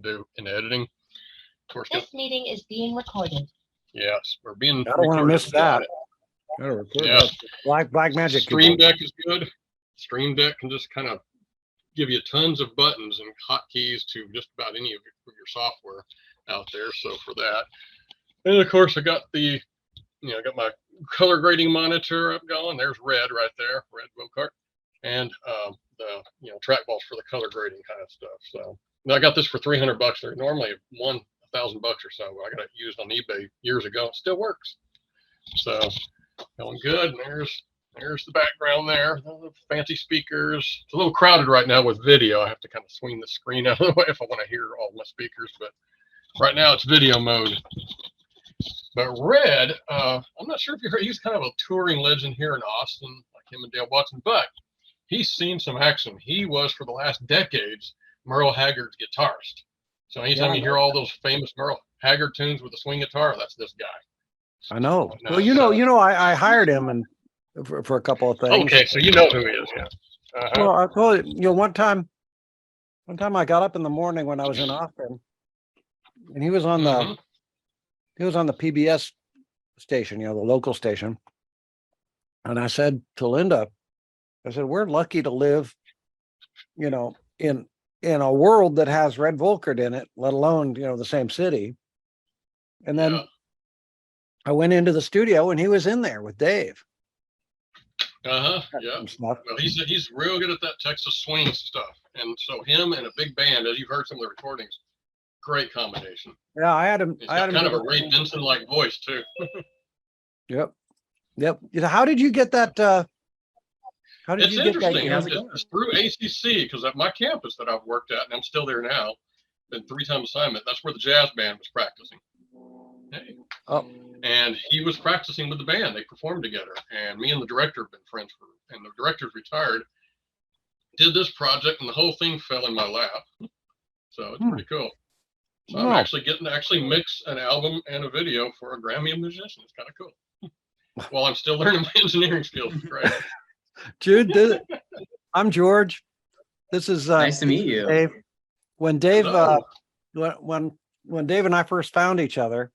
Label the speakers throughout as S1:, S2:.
S1: could do in editing. Of course,
S2: this meeting is being recorded.
S1: Yes, we're being.
S3: I don't want to miss that.
S1: Yeah.
S3: Black Magic.
S1: Stream Deck is good. Stream Deck can just kind of give you tons of buttons and hotkeys to just about any of your software out there. So for that, and of course I got the, I got my color grading monitor up going. There's red right there, red go-kart, and the trackballs for the color grading kind of stuff. So I got this for $300. They're normally $1,000 or so. I got it used on eBay years ago. It still works. So going good. And there's the background there. The fancy speakers. It's a little crowded right now with video. I have to kind of swing the screen out of the way if I want to hear all my speakers. But right now it's video mode. But Red, I'm not sure if you heard, he's kind of a touring legend here in Austin, like him and Dale Watson, but he's seen some action. He was, for the last decades, Merle Haggard's guitarist. So anytime you hear all those famous Merle Haggard tunes with a swing guitar, that's this guy.
S3: I know. Well, I hired him and for a couple of things.
S1: Okay, so you know who he is, yeah.
S3: Well, I told you, one time I got up in the morning when I was in Austin, and he was on the PBS station, the local station. And I said to Linda, we're lucky to live, in a world that has Red Volkert in it, let alone, the same city. And then I went into the studio and he was in there with Dave.
S1: Yeah. Well, he's real good at that Texas swing stuff. And so him and a big band, as you've heard some of the recordings, great combination.
S3: Yeah, I had him.
S1: He's got kind of a Ray Vincent-like voice too.
S3: Yep. How did you get that?
S1: It's interesting. It's through ACC, because at my campus that I've worked at, and I'm still there now, been 3-time assignment. That's where the jazz band was practicing. Hey.
S3: Oh.
S1: And he was practicing with the band. They performed together, and me and the director have been friends and the director's retired. Did this project, and the whole thing fell in my lap. So it's pretty cool. So I'm actually getting to mix an album and a video for a Grammy musician. It's kind of cool. While I'm still learning my engineering skills. Right.
S3: Jude, I'm George. This is
S4: nice to meet you.
S3: Dave. When Dave, when Dave and I first found each other,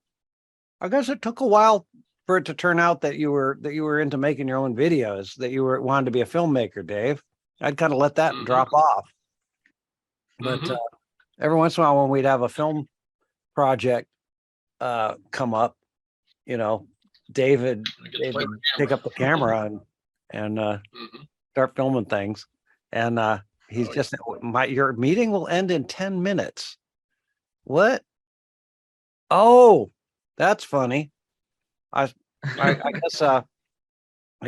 S3: I guess it took a while for it to turn out that you were into making your own videos, that you wanted to be a filmmaker, Dave. I'd kind of let that drop off. But every once in a while when we'd have a film project come up, David would pick up the camera and start filming things. And he's your meeting will end in 10 minutes. What? Oh, that's funny. I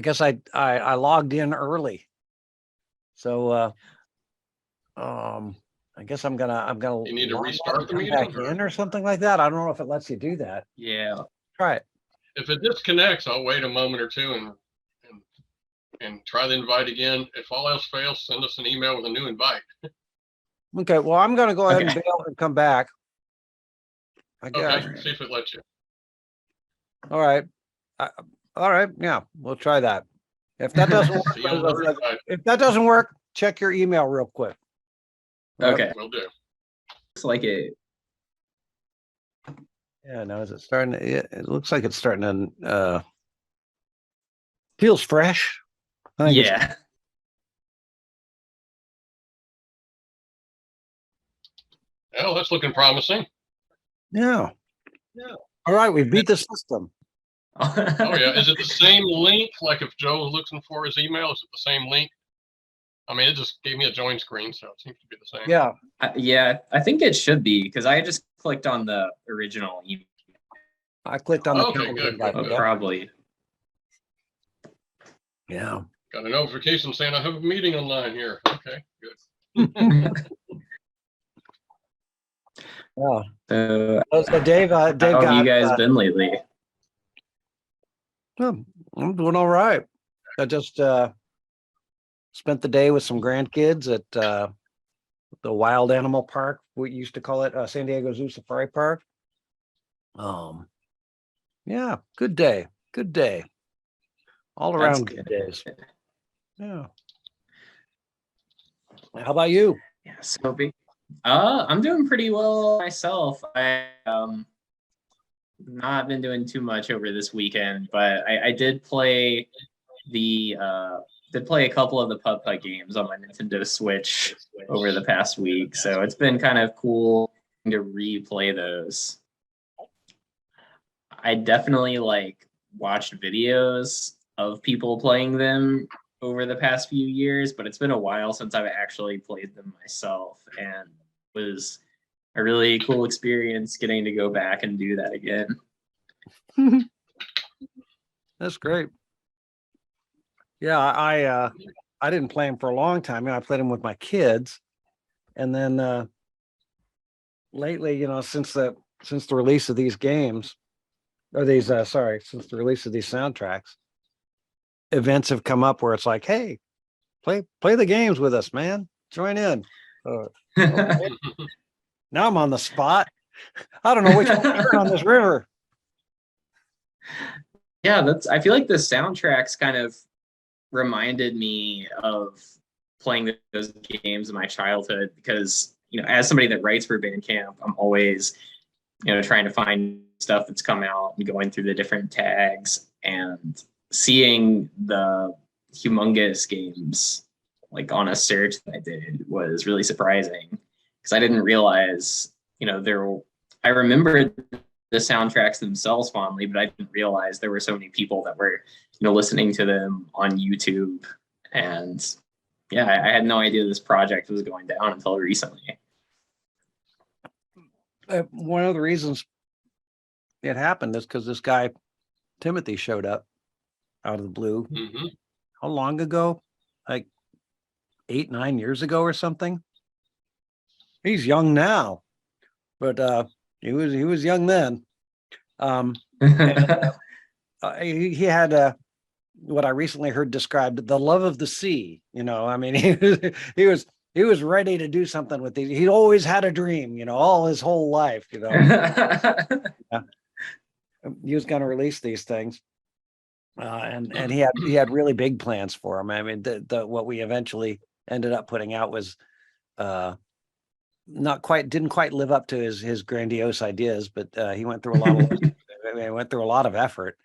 S3: guess I logged in early. So I guess I'm gonna
S1: you need to restart the meeting
S3: back in or something like that. I don't know if it lets you do that.
S4: Yeah.
S3: Try it.
S1: If it disconnects, I'll wait a moment or two and try the invite again. If all else fails, send us an email with a new invite.
S3: Okay. Well, I'm gonna go ahead and bail and come back.
S1: Okay. See if it lets you.
S3: All right. All right. Yeah, we'll try that. If that doesn't work, check your email real quick.
S4: Okay.
S1: Will do.
S4: Looks like it.
S3: Yeah, no, is it starting to, it looks like it's starting to feels fresh.
S4: Yeah.
S1: Well, that's looking promising.
S3: Yeah. All right, we beat the system.
S1: Oh yeah. Is it the same link? Like if Joe was looking for his email, is it the same link? I mean, it just gave me a join screen, so it seems to be the same.
S3: Yeah.
S4: Yeah, I think it should be, because I just clicked on the original email.
S3: I clicked on the
S1: good.
S4: Probably.
S3: Yeah.
S1: Got a notification saying I have a meeting online here. Okay, good.
S3: Yeah.
S4: So
S3: Dave
S4: how have you guys been lately?
S3: I'm doing all right. I just spent the day with some grandkids at the Wild Animal Park. We used to call it San Diego Zoo Safari Park. Yeah, good day. All around good days. Yeah. How about you?
S4: Yeah, so I'm doing pretty well myself. I not been doing too much over this weekend, but I did play a couple of the Putt-Putt games on my Nintendo Switch over the past week. So it's been kind of cool to replay those. I definitely like watched videos of people playing them over the past few years, but it's been a while since I've actually played them myself, and it was a really cool experience getting to go back and do that again.
S3: That's great. Yeah, I didn't play them for a long time. You know, I played them with my kids, and then lately, you know, since the release of these games, or these since the release of these soundtracks, events have come up where it's like, hey, play the games with us, man. Join in. Okay. Now I'm on the spot. I don't know which one to turn on this river.
S4: Yeah, I feel like the soundtracks kind of reminded me of playing those games in my childhood because, you know, as somebody that writes for Bandcamp, I'm always, you know, trying to find stuff that's come out and going through the different tags, and seeing the Humongous Games like on a search that I did was really surprising because I didn't realize, you know, I remembered the soundtracks themselves fondly, but I didn't realize there were so many people that were, you know, listening to them on YouTube. And yeah, I had no idea this project was going down until recently.
S3: One of the reasons it happened is because this guy Timothy showed up out of the blue.
S1: Mm-hmm.
S3: How long ago? Like 8-9 years ago or something. He's young now, but he was young then. He had what I recently heard described the love of the sea. You know, I mean, he was ready to do something with these. He'd always had a dream, you know, all his whole life, you know. Yeah. He was going to release these things, and he had really big plans for them. I mean, the what we eventually ended up putting out was didn't quite live up to his grandiose ideas, but he went through a lot of effort.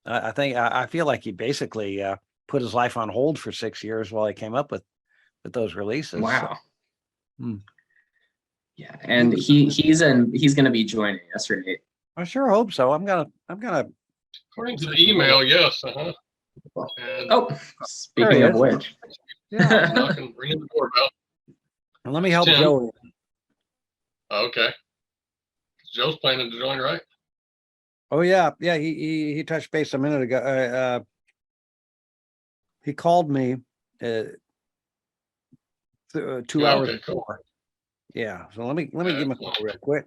S3: I feel like he basically put his life on hold for 6 years while he came up with those releases.
S4: Wow.
S3: So,
S4: yeah, and he's going to be joining us, right?
S3: I sure hope so. I'm gonna.
S1: According to the email, yes. Uh-huh.
S4: Oh, speaking of which,
S3: Yeah.
S1: Knocking, ringing the doorbell.
S3: And let me help
S1: Tim.
S3: Joe.
S1: Okay. Joe's planning to join, right?
S3: Oh yeah. He touched base a minute ago. He called me 2 hours
S1: Okay, cool.
S3: before. Yeah. So let me give him a call real quick.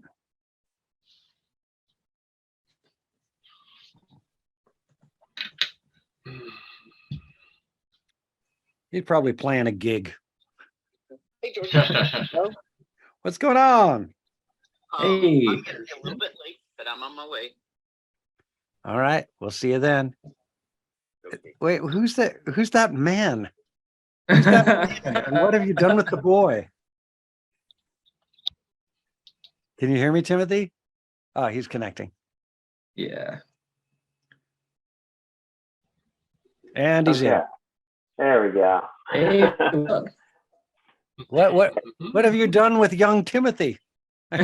S3: He's probably playing a gig.
S5: Hey, George.
S3: What's going on?
S4: Hey.
S5: I'm gonna be a little bit late, but I'm on my way.
S3: All right. We'll see you then.
S5: Okay.
S3: Wait, who's that man? Who's that man? And what have you done with the boy? Can you hear me, Timothy? Oh, he's connecting.
S4: Yeah.
S3: And he's in.
S6: There we go.
S4: Hey,
S3: What have you done with young Timothy?
S6: Oh,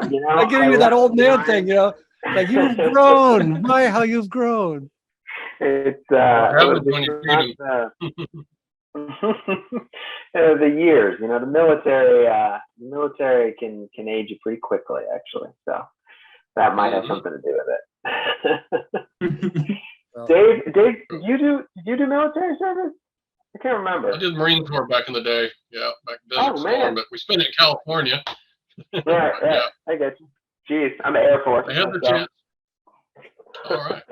S6: you know,
S3: I'm getting to that old man thing, you know. Like you've grown. My, how you've grown.
S6: It's
S1: When
S6: the years. You know, the military can age you pretty quickly, actually. So that might have something to do with it. Dave, did you do military service? I can't remember.
S1: I did Marine Corps back in the day. Yeah, back in Desert Storm,
S6: man.
S1: but we spent it in California.
S6: Yeah, I get you. Jeez, I'm an Air Force.
S1: I had the
S6: so.
S1: chance. All right.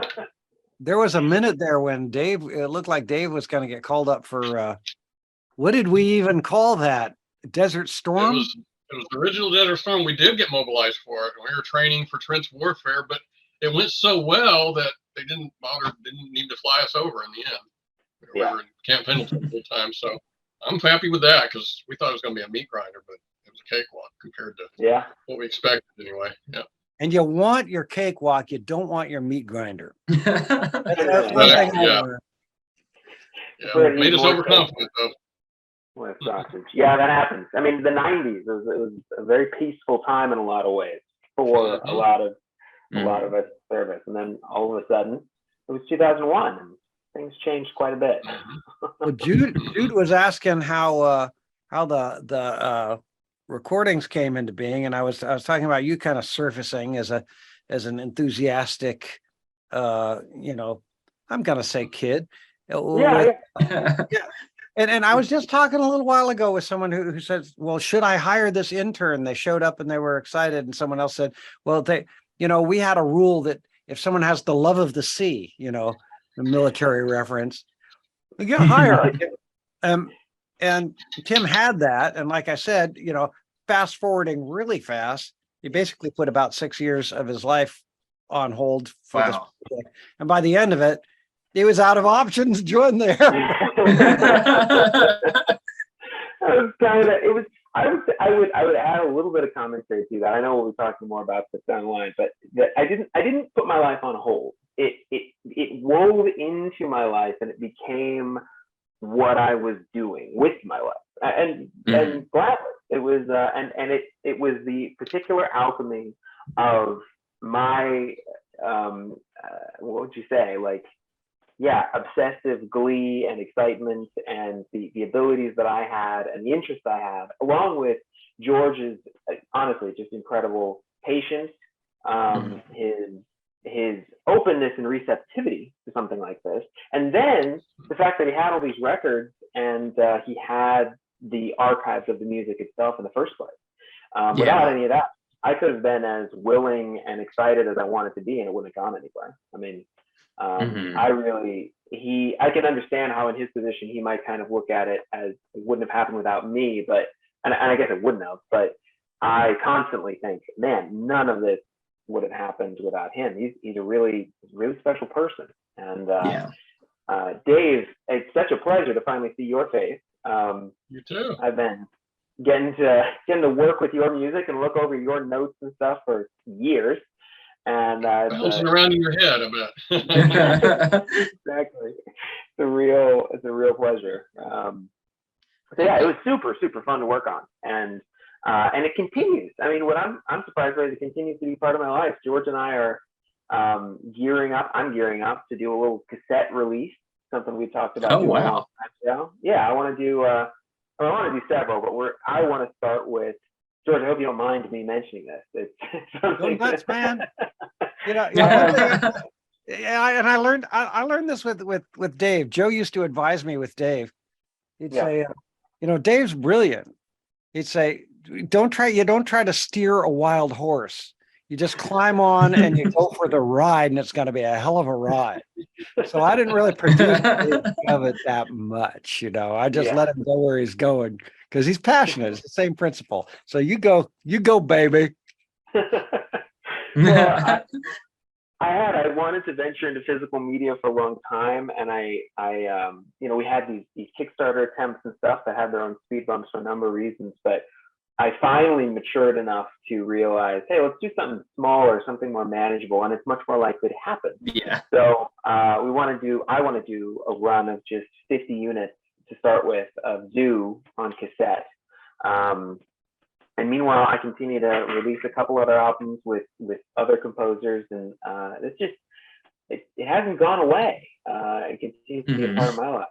S3: There was a minute there when it looked like Dave was going to get called up for, what did we even call that? Desert Storm?
S1: It was the original Desert Storm. We did get mobilized for it. We were training for trench warfare, but it went so well that they didn't need to fly us over in the end. We were in Camp Pendleton at the time, so I'm happy with that because we thought it was going to be a meat grinder, but it was a cakewalk compared to
S6: Yeah.
S1: what we expected anyway. Yeah.
S3: And you want your cakewalk, you don't want your meat grinder. That's
S6: Right.
S3: one thing I
S1: Yeah.
S3: learned.
S1: Yeah,
S6: But
S1: it made us
S6: more
S1: overconfident though.
S6: with sausage. Yeah, that happens. I mean, the 90s it was a very peaceful time in a lot of ways for a lot of us service, and then all of a sudden it was 2001, and things changed quite a bit.
S3: Well, Jude was asking how the recordings came into being, and I was talking about you kind of surfacing as an enthusiastic, I'm gonna say kid.
S6: Yeah,
S3: And I was just talking a little while ago with someone who said, well, should I hire this intern? They showed up and they were excited. And someone else said, well, we had a rule that if someone has the love of the sea, the military reference, you get hired. And Tim had that. And like I said, fast forwarding really fast, he basically put about 6 years of his life on hold for this project. And by the end of it, he was out of options to join there.
S6: I would add a little bit of commentary to that. I know we'll be talking more about this down the line, but I didn't put my life on hold. It wove into my life, and it became what I was doing with my life, and gladly it was. It was the particular alchemy of my what would you say, obsessive glee and excitement, and the abilities that I had and the interest I had, along with George's honestly just incredible patience, his openness and receptivity to something like this, and then the fact that he had all these records and he had the archives of the music itself in the first place. Without any of that, I could have been as willing and excited as I wanted to be, and it wouldn't have gone anywhere. I mean, I can understand how in his position he might kind of look at it as it wouldn't have happened without me, but and I guess it wouldn't have, but I constantly think, man, none of this would have happened without him. He's a really special person. And Dave, it's such a pleasure to finally see your face.
S1: You too.
S6: I've been getting to work with your music and look over your notes and stuff for years. And
S1: bouncing around in your head, I bet.
S6: Exactly. It's a real pleasure. So yeah, it was super fun to work on, and it continues. I mean, what I'm surprised by is it continues to be part of my life. George and I are gearing up. I'm gearing up to do a little cassette release, something we talked about.
S4: Oh wow!
S6: Yeah, I want to do several, but I want to start with. George, I hope you don't mind me mentioning this. It's
S3: Go nuts, man. And I learned this with Dave. Joe used to advise me with Dave. He'd say, Dave's brilliant. He'd say, don't try to steer a wild horse. You just climb on and you go for the ride, and it's going to be a hell of a ride. So I didn't really produce of it that much, I just let him go where he's going because he's passionate. It's the same principle. So you go, baby.
S6: Well, I wanted to venture into physical media for a long time, and we had these Kickstarter attempts and stuff that had their own speed bumps for a number of reasons, but I finally matured enough to realize, hey, let's do something smaller, something more manageable, and it's much more likely to happen.
S4: Yeah.
S6: So I want to do a run of just 50 units to start with of Zoo on cassette. And meanwhile, I continue to release a couple other albums with other composers, and it hasn't gone away. It continues to be a part of my life.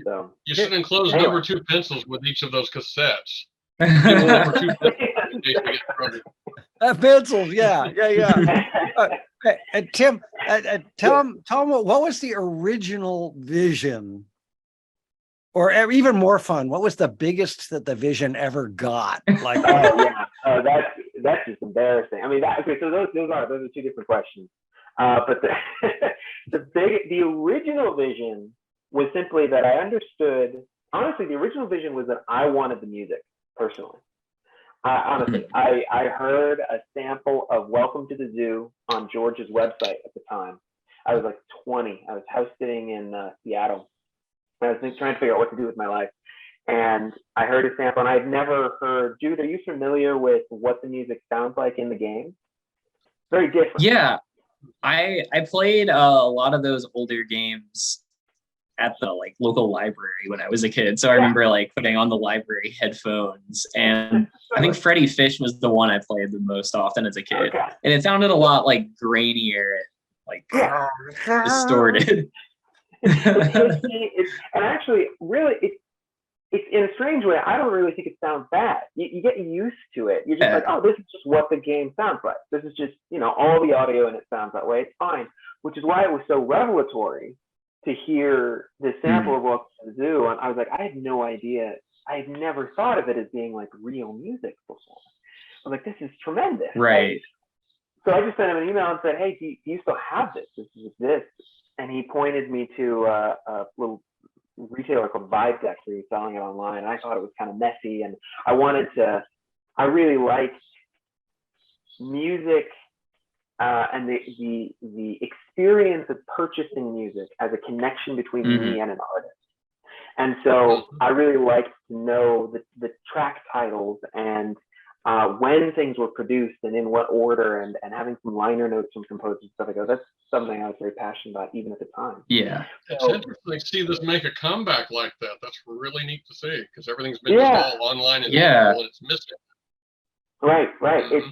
S6: So
S1: you should enclose
S6: anyway.
S1: number 2 pencils with each of those cassettes. Number 2 pencils in case we get in trouble.
S3: Pencils, yeah. And Tim, tell him what was the original vision, or even more fun, what was the biggest that the vision ever got? Like,
S6: that's just embarrassing. I mean, so those are 2 different questions. But the original vision was simply that I understood. Honestly, the original vision was that I wanted the music personally. I heard a sample of "Welcome to the Zoo" on George's website at the time. I was like 20. I was house sitting in Seattle. I was trying to figure out what to do with my life, and I heard a sample, and I'd never heard. Jude, are you familiar with what the music sounds like in the game? Very different.
S4: Yeah, I played a lot of those older games at the like local library when I was a kid. So I remember like putting on the library headphones, and I think Freddy Fish was the one I played the most often as a kid.
S6: Okay.
S4: And it sounded a lot like grainier and like distorted.
S6: And actually, really, it's in a strange way. I don't really think it sounds bad. You get used to it. You're just like, oh, this is just what the game sounds like. This is just, all the audio and it sounds that way. It's fine. Which is why it was so revelatory to hear the sample of Welcome to the Zoo. And I was like, I had no idea. I had never thought of it as being like real music before. I was like, this is tremendous.
S4: Right.
S6: So I just sent him an email and said, hey, do you still have this? This is this. And he pointed me to a little retailer called Vibe Deck where he's selling it online. And I thought it was kind of messy. And I really liked music and the experience of purchasing music as a connection between me and an artist. And so I really liked to know the track titles and when things were produced and in what order, and having some liner notes from composers and stuff like that. That's something I was very passionate about even at the time.
S4: Yeah.
S1: It's interesting to see this make a comeback like that. That's really neat to see, because everything's been just all online and digital, and it's missing.
S6: Right.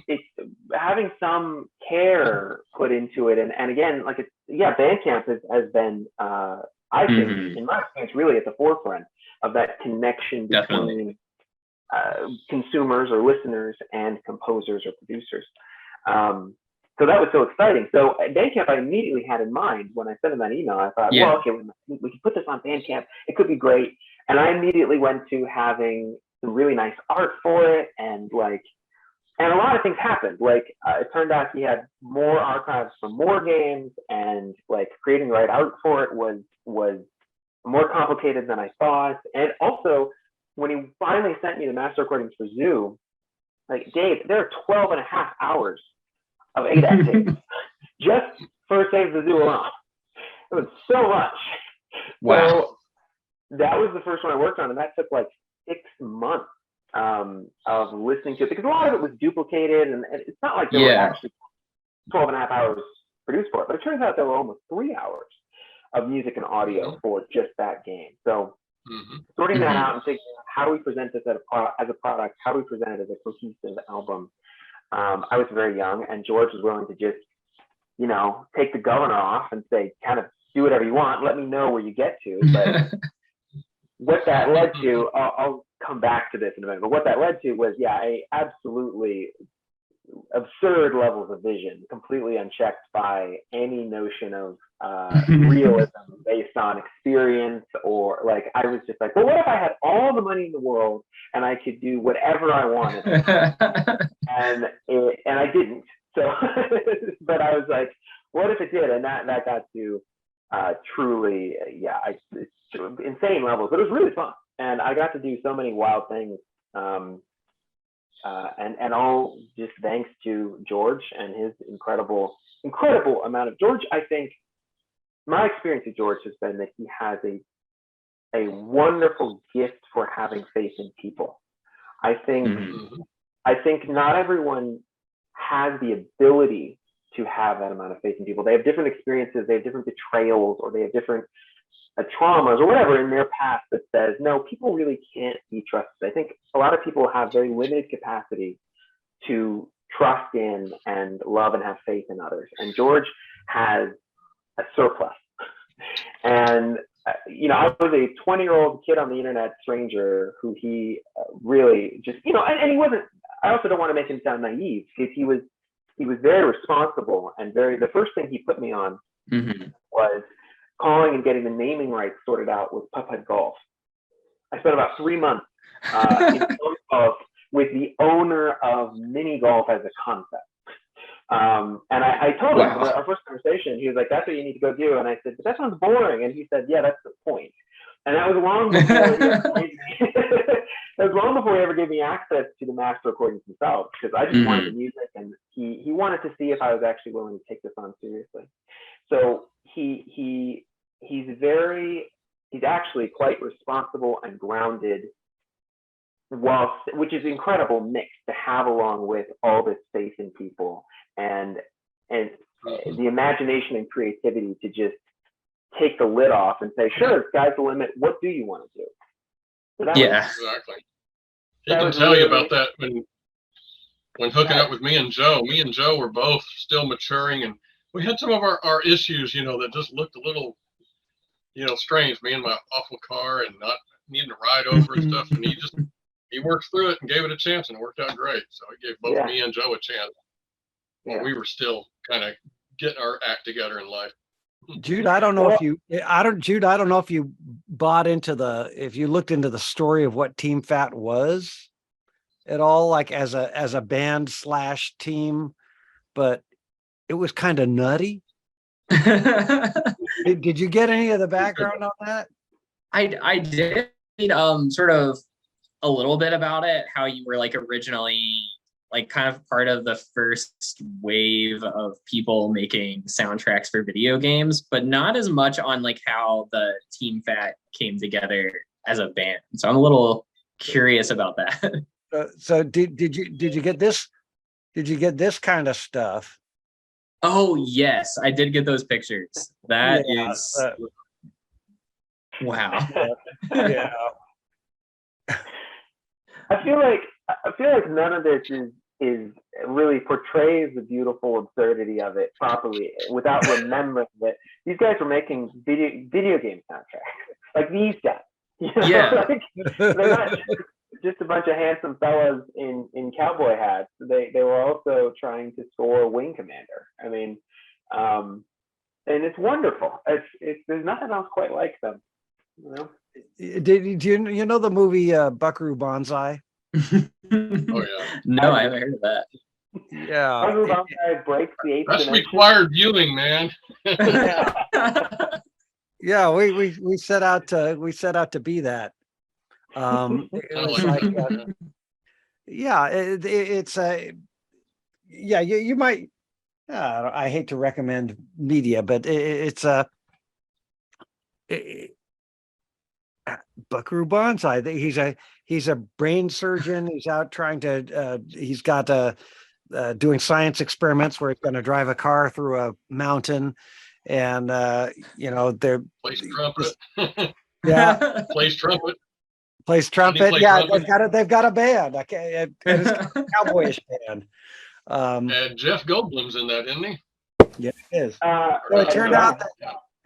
S6: It's having some care put into it, and again, like Bandcamp has been, I think, in my experience, really at the forefront of that connection between consumers or listeners and composers or producers. So that was so exciting. So Bandcamp, I immediately had in mind when I sent him that email. I thought, well, okay, we can put this on Bandcamp. It could be great. And I immediately went to having some really nice art for it, and a lot of things happened. It turned out he had more archives for more games, and creating the right art for it was more complicated than I thought. And also, when he finally sent me the master recordings for Zoo, Dave, there are 12 and a half hours of 8-act tapes just for Save the Zoo alone. It was so much.
S4: Wow.
S6: So that was the first one I worked on, and that took 6 months of listening to it, because a lot of it was duplicated, and it's not like there were actually 12 and a half hours produced for it, but it turns out there were almost 3 hours of music and audio for just that game. So sorting that out and figuring out how do we present this as a product, how do we present it as a cohesive album. I was very young, and George was willing to just, take the governor off and say, kind of do whatever you want, let me know where you get to. But what that led to, I'll come back to this in a minute, but what that led to was, a absolutely absurd levels of vision, completely unchecked by any notion of realism based on experience, or I was just like, well, what if I had all the money in the world and I could do whatever I wanted? and I didn't. So, but I was like, what if it did? And that got to truly, it's insane levels, but it was really fun. And I got to do so many wild things. And all just thanks to George and his incredible amount of George. I think my experience with George has been that he has a wonderful gift for having faith in people. I think not everyone has the ability to have that amount of faith in people. They have different experiences, they have different betrayals, or they have different traumas or whatever in their past that says, no, people really can't be trusted. I think a lot of people have very limited capacity to trust in and love and have faith in others. And George has a surplus. And, I was a 20-year-old kid on the internet, stranger, who he really just, and he wasn't, I also don't want to make him sound naive, because he was very responsible and the first thing he put me on was calling and getting the naming rights sorted out with Putt-Putt Golf. I spent about 3 months in phone calls with the owner of mini golf as a concept. And I told him, our first conversation, he was like, that's what you need to go do. And I said, but that sounds boring. And he said, yeah, that's the point. And that was long before he ever gave me access to the master recordings themselves, because I just wanted the music, and he wanted to see if I was actually willing to take this on seriously. So he's actually quite responsible and grounded which is incredible mix to have along with all this faith in people and the imagination and creativity to just take the lid off and say, sure, sky's the limit. What do you want to do? So that
S4: Yeah.
S1: Exactly. He
S6: that
S1: can
S6: was
S1: tell you
S6: really-
S1: about that when hooking up with me and Joe. Me and Joe were both still maturing, and we had some of our issues, that just looked a little, strange. Me and my awful car and not needing to ride over and stuff. And he worked through it and gave it a chance, and it worked out great. So he gave both
S6: Yeah.
S1: me and Joe a chance. Well,
S6: Yeah.
S1: we were still kind of getting our act together in life.
S3: Jude, I don't know if you, Jude, I don't know if you bought into if you looked into the story of what Team Fat was at all, like as a band / team, but it was kind of nutty. Did you get any of the background on that?
S4: I did sort of a little bit about it, how you were like originally like kind of part of the first wave of people making soundtracks for video games, but not as much on like how the Team Fat came together as a band. So I'm a little curious about that.
S3: So did you get this? Did you get this kind of stuff?
S4: Oh yes, I did get those pictures. That is wow.
S3: Yeah.
S6: I feel like none of this is really portrays the beautiful absurdity of it properly without remembering that these guys were making video game soundtracks. Like these guys.
S4: Yeah.
S6: Like, they're not just a bunch of handsome fellas in cowboy hats. They were also trying to score Wing Commander. I mean, and it's wonderful. It's there's nothing else quite like them.
S3: Did you know the movie Buckaroo Banzai?
S1: Oh yeah.
S4: No, I haven't heard of that.
S3: Yeah.
S6: Buckaroo Banzai breaks the eighth
S1: That's
S6: dimension.
S1: required viewing, man.
S3: Yeah, we set out to be that. It was like, yeah, it's a, yeah, you might. I hate to recommend media, but it's a Buckaroo Banzai. He's a brain surgeon. He's out trying to. He's got doing science experiments where he's going to drive a car through a mountain, and they're
S1: Plays trumpet.
S3: yeah.
S1: Plays trumpet.
S3: Plays trumpet.
S1: play
S3: Yeah,
S1: trumpet?
S3: they've got a band. Okay, it's a cowboyish band.
S1: And Jeff Goldblum's in that, isn't he?
S3: Yeah, it is.
S6: So
S3: So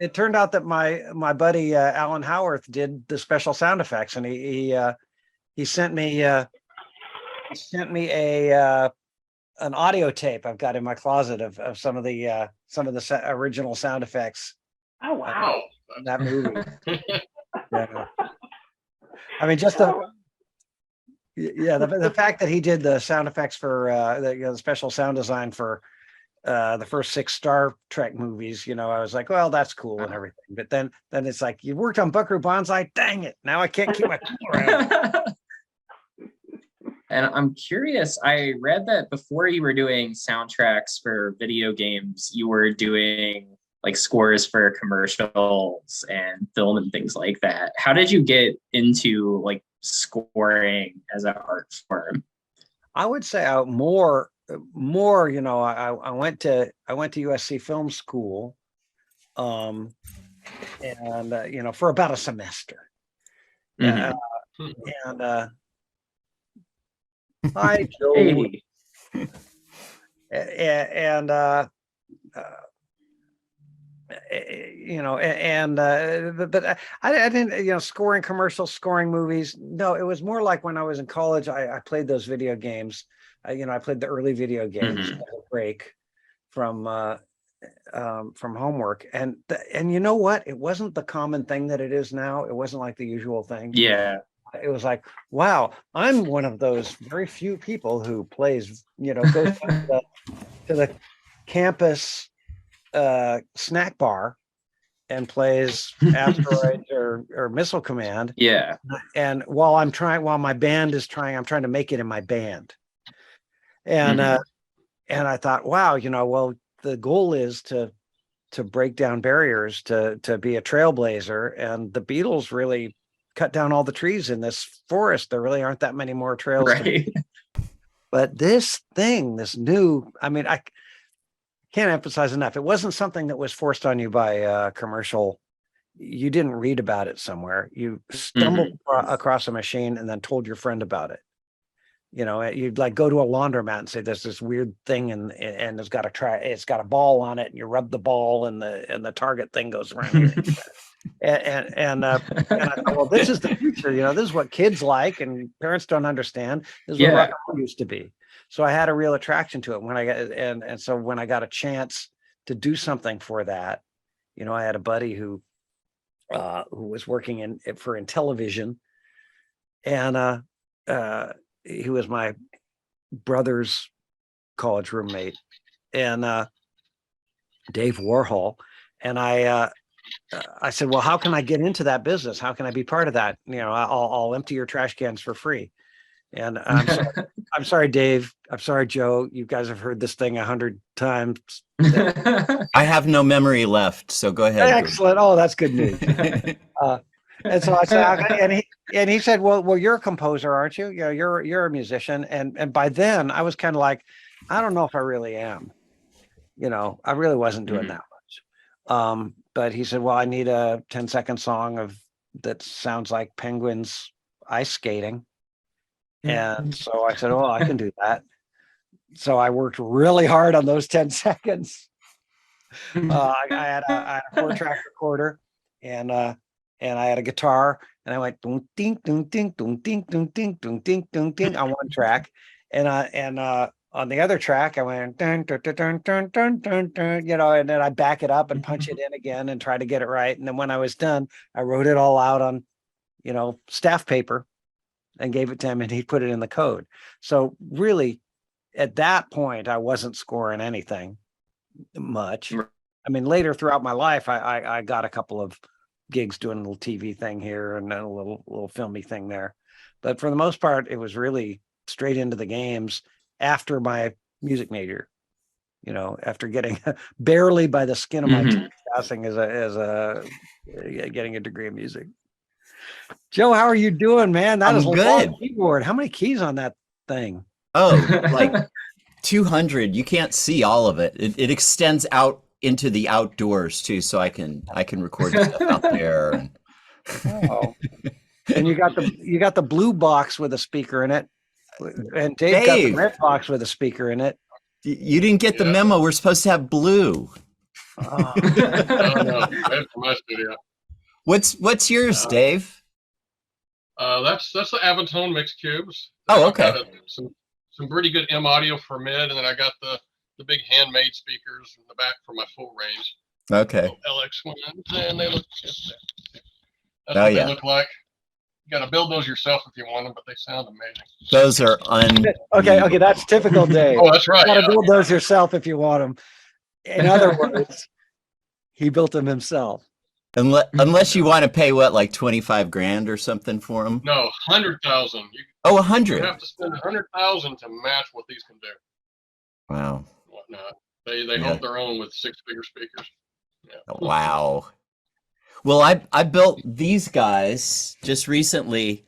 S3: it turned out that my buddy Alan Howarth did the special sound effects, and he sent me an audio tape I've got in my closet of some of the original sound effects
S6: Oh wow!
S3: in that movie. Yeah. I mean, just the fact that he did the sound effects for the special sound design for the first 6 Star Trek movies, I was like, well, that's cool and everything. But then it's like, you worked on Buckaroo Banzai. Dang it! Now I can't keep my cool around.
S4: And I'm curious, I read that before you were doing soundtracks for video games, you were doing like scores for commercials and film and things like that. How did you get into like scoring as an art form?
S3: I would say more, I went to USC Film School, and for about a semester.
S4: Mhm.
S3: And hi, Joe.
S4: Hey.
S3: But I didn't, scoring commercials, scoring movies. No, it was more like when I was in college, I played those video games. I played the early video games as a break from homework. And you know what? It wasn't the common thing that it is now. It wasn't like the usual thing.
S4: Yeah.
S3: It was like, wow, I'm one of those very few people who plays, goes to the campus snack bar and plays Asteroids or Missile Command.
S4: Yeah.
S3: And while my band is trying, I'm trying to make it in my band. And and I thought, wow, well, the goal is to break down barriers, to be a trailblazer. And the Beatles really cut down all the trees in this forest. There really aren't that many more trails.
S4: Right.
S3: But this thing, this new, I mean, I can't emphasize enough. It wasn't something that was forced on you by a commercial. You didn't read about it somewhere. You stumbled across a machine and then told your friend about it. You know, you'd like go to a laundromat and say, there's this weird thing and it's got a ball on it, and you rub the ball and the target thing goes around. And I thought, well, this is the future. You know, this is what kids like, and parents don't understand. This is what rock and roll used to be. So I had a real attraction to it when I got, and so when I got a chance to do something for that, you know, I had a buddy who was working in television, and he was my brother's college roommate, and Dave Warhol, and I said, well, how can I get into that business? How can I be part of that? You know, I'll empty your trash cans for free. And I'm sorry, Dave. I'm sorry, Joe. You guys have heard this thing 100 times.
S7: I have no memory left, so go ahead.
S3: Excellent. Oh, that's good news. And so I said, and he said, well, you're a composer, aren't you? You know, you're a musician. And by then I was kind of like, I don't know if I really am. You know, I really wasn't doing that much. But he said, well, I need a 10-second song that sounds like penguins ice skating. And so I said, oh, I can do that. So I worked really hard on those 10 seconds. I had a 4-track recorder, and I had a guitar, and I went ding ding ding ding ding ding ding ding ding ding on one track, and on the other track I went dun, dun, dun, dun, dun, dun, dun, dun, you know, and then I back it up and punch it in again and try to get it right. And then when I was done, I wrote it all out on, you know, staff paper and gave it to him, and he put it in the code. So really, at that point, I wasn't scoring anything much. I mean, later throughout my life, I got a couple of gigs doing a little TV thing here and then a little filmy thing there. But for the most part, it was really straight into the games after my music major, you know, after getting barely by the skin of my teeth passing as getting a degree in music. Joe, how are you doing, man? That is a long keyboard. How many keys on that thing?
S7: Oh, like 200. You can't see all of it. It extends out into the outdoors too, so I can record stuff out there. And
S3: oh. And you got the blue box with a speaker in it, and Dave got the red box with a speaker in it.
S7: You didn't get the memo. We're supposed to have blue.
S1: Oh, no, that's my studio.
S7: What's yours, Dave?
S1: That's the Avantone mix cubes.
S7: Oh, okay.
S1: I've got some pretty good M audio for mid, and then I got the big handmade speakers in the back for my full range.
S7: Okay.
S1: LX ones, and they look just that's
S7: what
S1: they look like. You got to build those yourself if you want them, but they sound amazing.
S7: Those are
S3: okay. That's typical Dave.
S1: Oh, that's right.
S3: You got to build those yourself if you want them. In other words, he built them himself.
S7: Unless you want to pay like 25 grand or something for them.
S1: No, 100,000.
S7: Oh, 100.
S1: You have to spend 100,000 to match what these can do.
S7: Wow.
S1: Whatnot. They hold their own with 6-figure speakers. Yeah.
S7: Wow. Well, I built these guys just recently,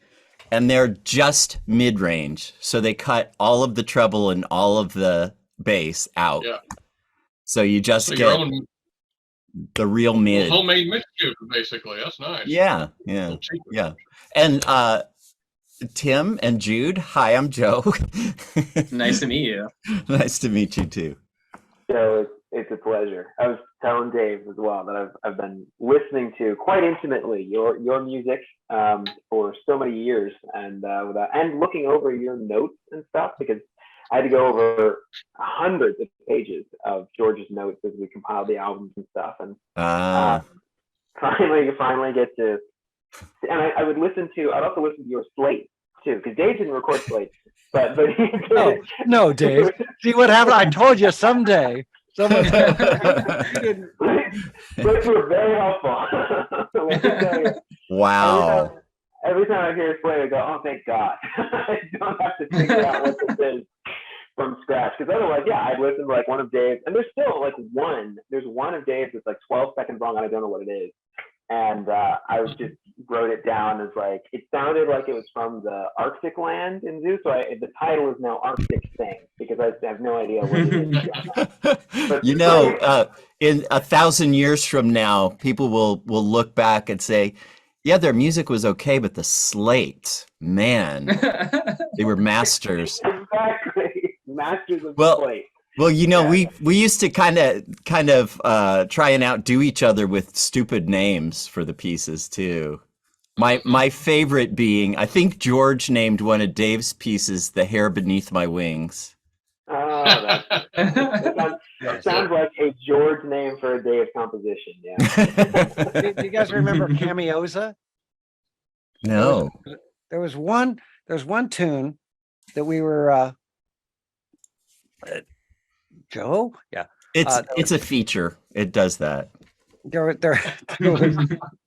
S7: and they're just mid-range. So they cut all of the treble and all of the bass out.
S1: Yeah.
S7: So you just get the real mid.
S1: Homemade mix tube, basically. That's nice.
S7: Yeah. And Tim and Jude, hi, I'm Joe.
S4: Nice to meet you.
S7: Nice to meet you too.
S6: So it's a pleasure. I was telling Dave as well that I've been listening to quite intimately your music for so many years, and looking over your notes and stuff, because I had to go over hundreds of pages of George's notes as we compiled the albums and stuff, and finally get to. And I'd also listen to your slate too, because Dave didn't record slate, but he did.
S3: No, Dave. See what happened? I told you someday. Someone didn't.
S6: But you were very helpful. Let me tell you.
S7: Wow.
S6: Every time I hear a slate, I go, "Oh, thank God! I don't have to figure out what this is from scratch." Because otherwise, I'd listen to like one of Dave's, and there's still like one. There's one of Dave's that's like 12 seconds long, and I don't know what it is. and I was just wrote it down as like, it sounded like it was from the Arctic land in Zoo, so the title is now Arctic Thing, because I have no idea what it is beyond that.
S7: You know, in 1,000 years from now, people will look back and say, yeah, their music was okay, but the slate, man, they were masters.
S6: Exactly, masters of
S7: Well,
S6: the slate.
S7: Well, you know,
S6: Yeah.
S7: we used to kind of try and outdo each other with stupid names for the pieces too. My favorite being, I think George named one of Dave's pieces "The Hair Beneath My Wings."
S6: Oh, that sounds like a George name for a day of composition. Yeah.
S3: Do you guys remember Camiosa?
S7: No.
S3: There was one tune that we were Joe? Yeah.
S7: It's a feature. It does that.
S3: There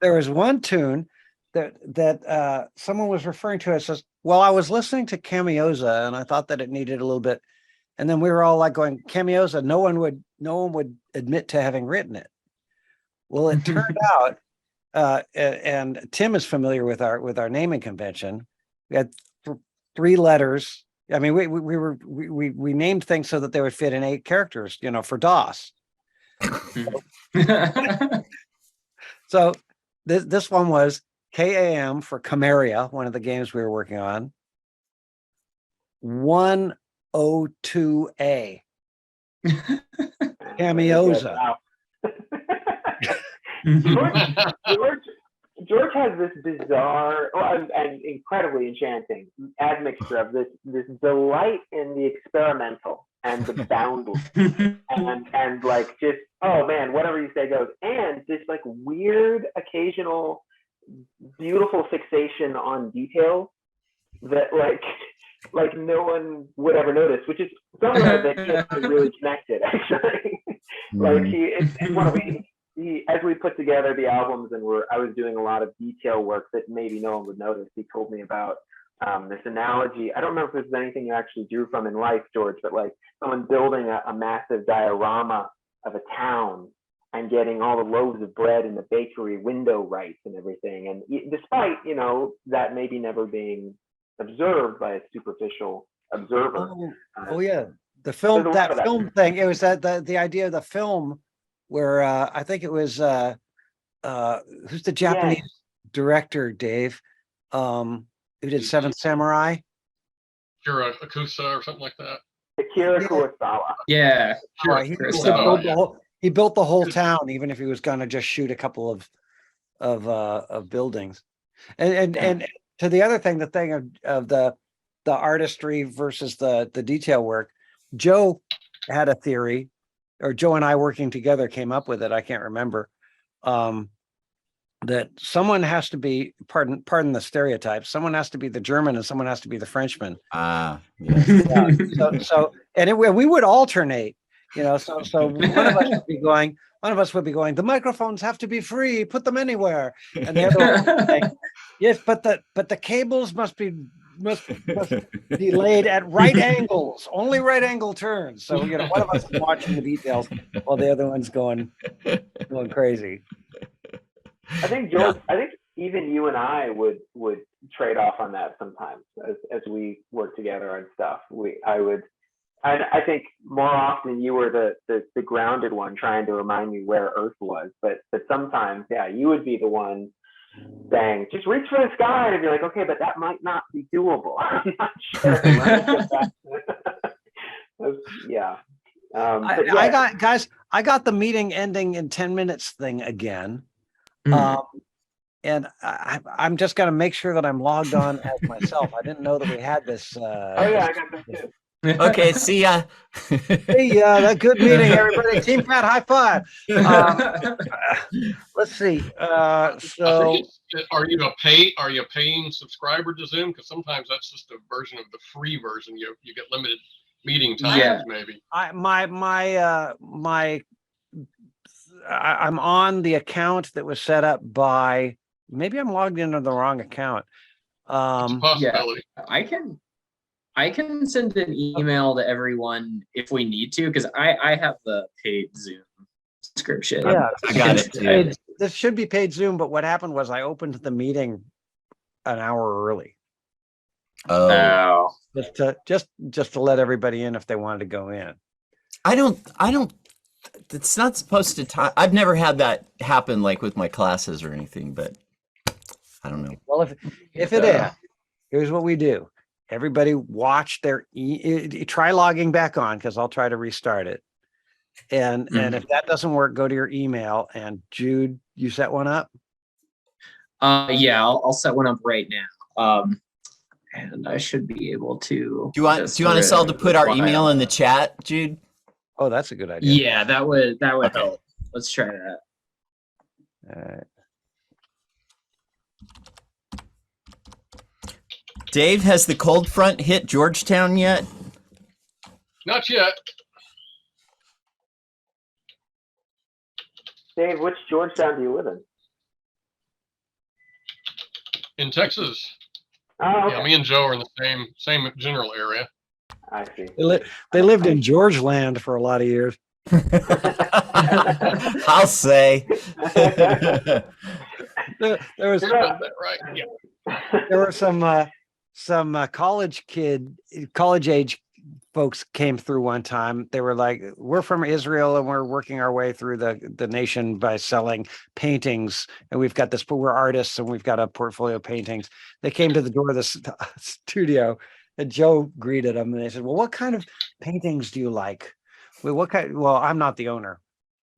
S3: was one tune that someone was referring to as, well, I was listening to Camiosa and I thought that it needed a little bit. And then we were all like going, Camiosa, no one would admit to having written it. Well, it turned out, and Tim is familiar with our naming convention. We had 3 letters. I mean, we named things so that they would fit in 8 characters, you know, for DOS. So this one was KAM for Camaria, one of the games we were working on. 102A. Camiosa.
S6: Wow. George has this bizarre and incredibly enchanting admixture of this delight in the experimental and the boundless and like just, oh man, whatever you say goes, and this like weird occasional beautiful fixation on details that like no one would ever notice, which is somewhere that he really connected actually. Like it's one of he, as we put together the albums and I was doing a lot of detail work that maybe no one would notice, he told me about this analogy. I don't remember if this is anything you actually drew from in life, George, but like someone building a massive diorama of a town and getting all the loaves of bread in the bakery window right and everything. And despite, you know, that maybe never being observed by a superficial observer.
S3: Oh yeah. The film, that film thing, it was the idea of the film where I think it was who's the Japanese director, Dave, who did Seven Samurai?
S1: Kira Akusa or something like that.
S6: Akira Kurosawa.
S4: Yeah.
S3: He built the whole town, even if he was going to just shoot a couple of buildings. And to the other thing, the thing of the artistry versus the detail work, Joe had a theory, or Joe and I working together came up with it. I can't remember. That someone has to be, pardon the stereotype, someone has to be the German and someone has to be the Frenchman.
S7: Yeah.
S3: We would alternate, you know, so one of us would be going, the microphones have to be free, put them anywhere. And the other one would say, yes, but the cables must be laid at right angles, only right angle turns. So, you know, one of us is watching the details while the other one's going crazy.
S6: I think George, I think even you and I would trade off on that sometimes as we work together and stuff. I think more often you were the grounded one trying to remind me where Earth was, but sometimes, yeah, you would be the one saying, just reach for the sky, and you're like, okay, but that might not be doable. I'm not sure. Yeah.
S3: I got the meeting ending in 10 minutes thing again. And I'm just going to make sure that I'm logged on as myself. I didn't know that we had this.
S6: Oh yeah, I got that too.
S7: Okay, see ya.
S3: Hey, that good meeting, everybody. Team Pat, high five. Let's see. So,
S1: are you a paying subscriber to Zoom? Because sometimes that's just a version of the free version. You get limited meeting times, maybe.
S3: I'm on the account that was set up by. Maybe I'm logged into the wrong account.
S1: It's a possibility.
S4: Yeah, I can send an email to everyone if we need to, because I have the paid Zoom subscription.
S3: Yeah,
S7: I got it, too.
S3: This should be paid Zoom, but what happened was I opened the meeting an hour early.
S7: Oh,
S4: Oh,
S3: Just to let everybody in if they wanted to go in.
S7: I don't, it's not supposed to time. I've never had that happen like with my classes or anything, but I don't know.
S3: Well, if it is, here's what we do. Everybody watch their try logging back on, because I'll try to restart it. And if that doesn't work, go to your email. And Jude, you set one up?
S4: yeah, I'll set one up right now. And I should be able to.
S7: Do you want us all to put our email in the chat, Jude?
S3: Oh, that's a good idea.
S4: Yeah, that would
S7: Okay.
S4: help. Let's try that.
S3: All right.
S7: Dave, has the cold front hit Georgetown yet?
S1: Not yet.
S6: Dave, which Georgetown do you live in?
S1: In Texas,
S6: Oh,
S1: yeah,
S6: okay.
S1: me and Joe are in the same general area.
S6: I see.
S3: They lived in George land for a lot of years.
S7: I'll say.
S3: There was
S1: Is that right? Yeah.
S3: there were some college age folks came through one time. They were like, we're from Israel and we're working our way through the nation by selling paintings, and we've got this, but we're artists and we've got a portfolio of paintings. They came to the door of the studio, and Joe greeted them, and they said, well, what kind of paintings do you like? Well, I'm not the owner.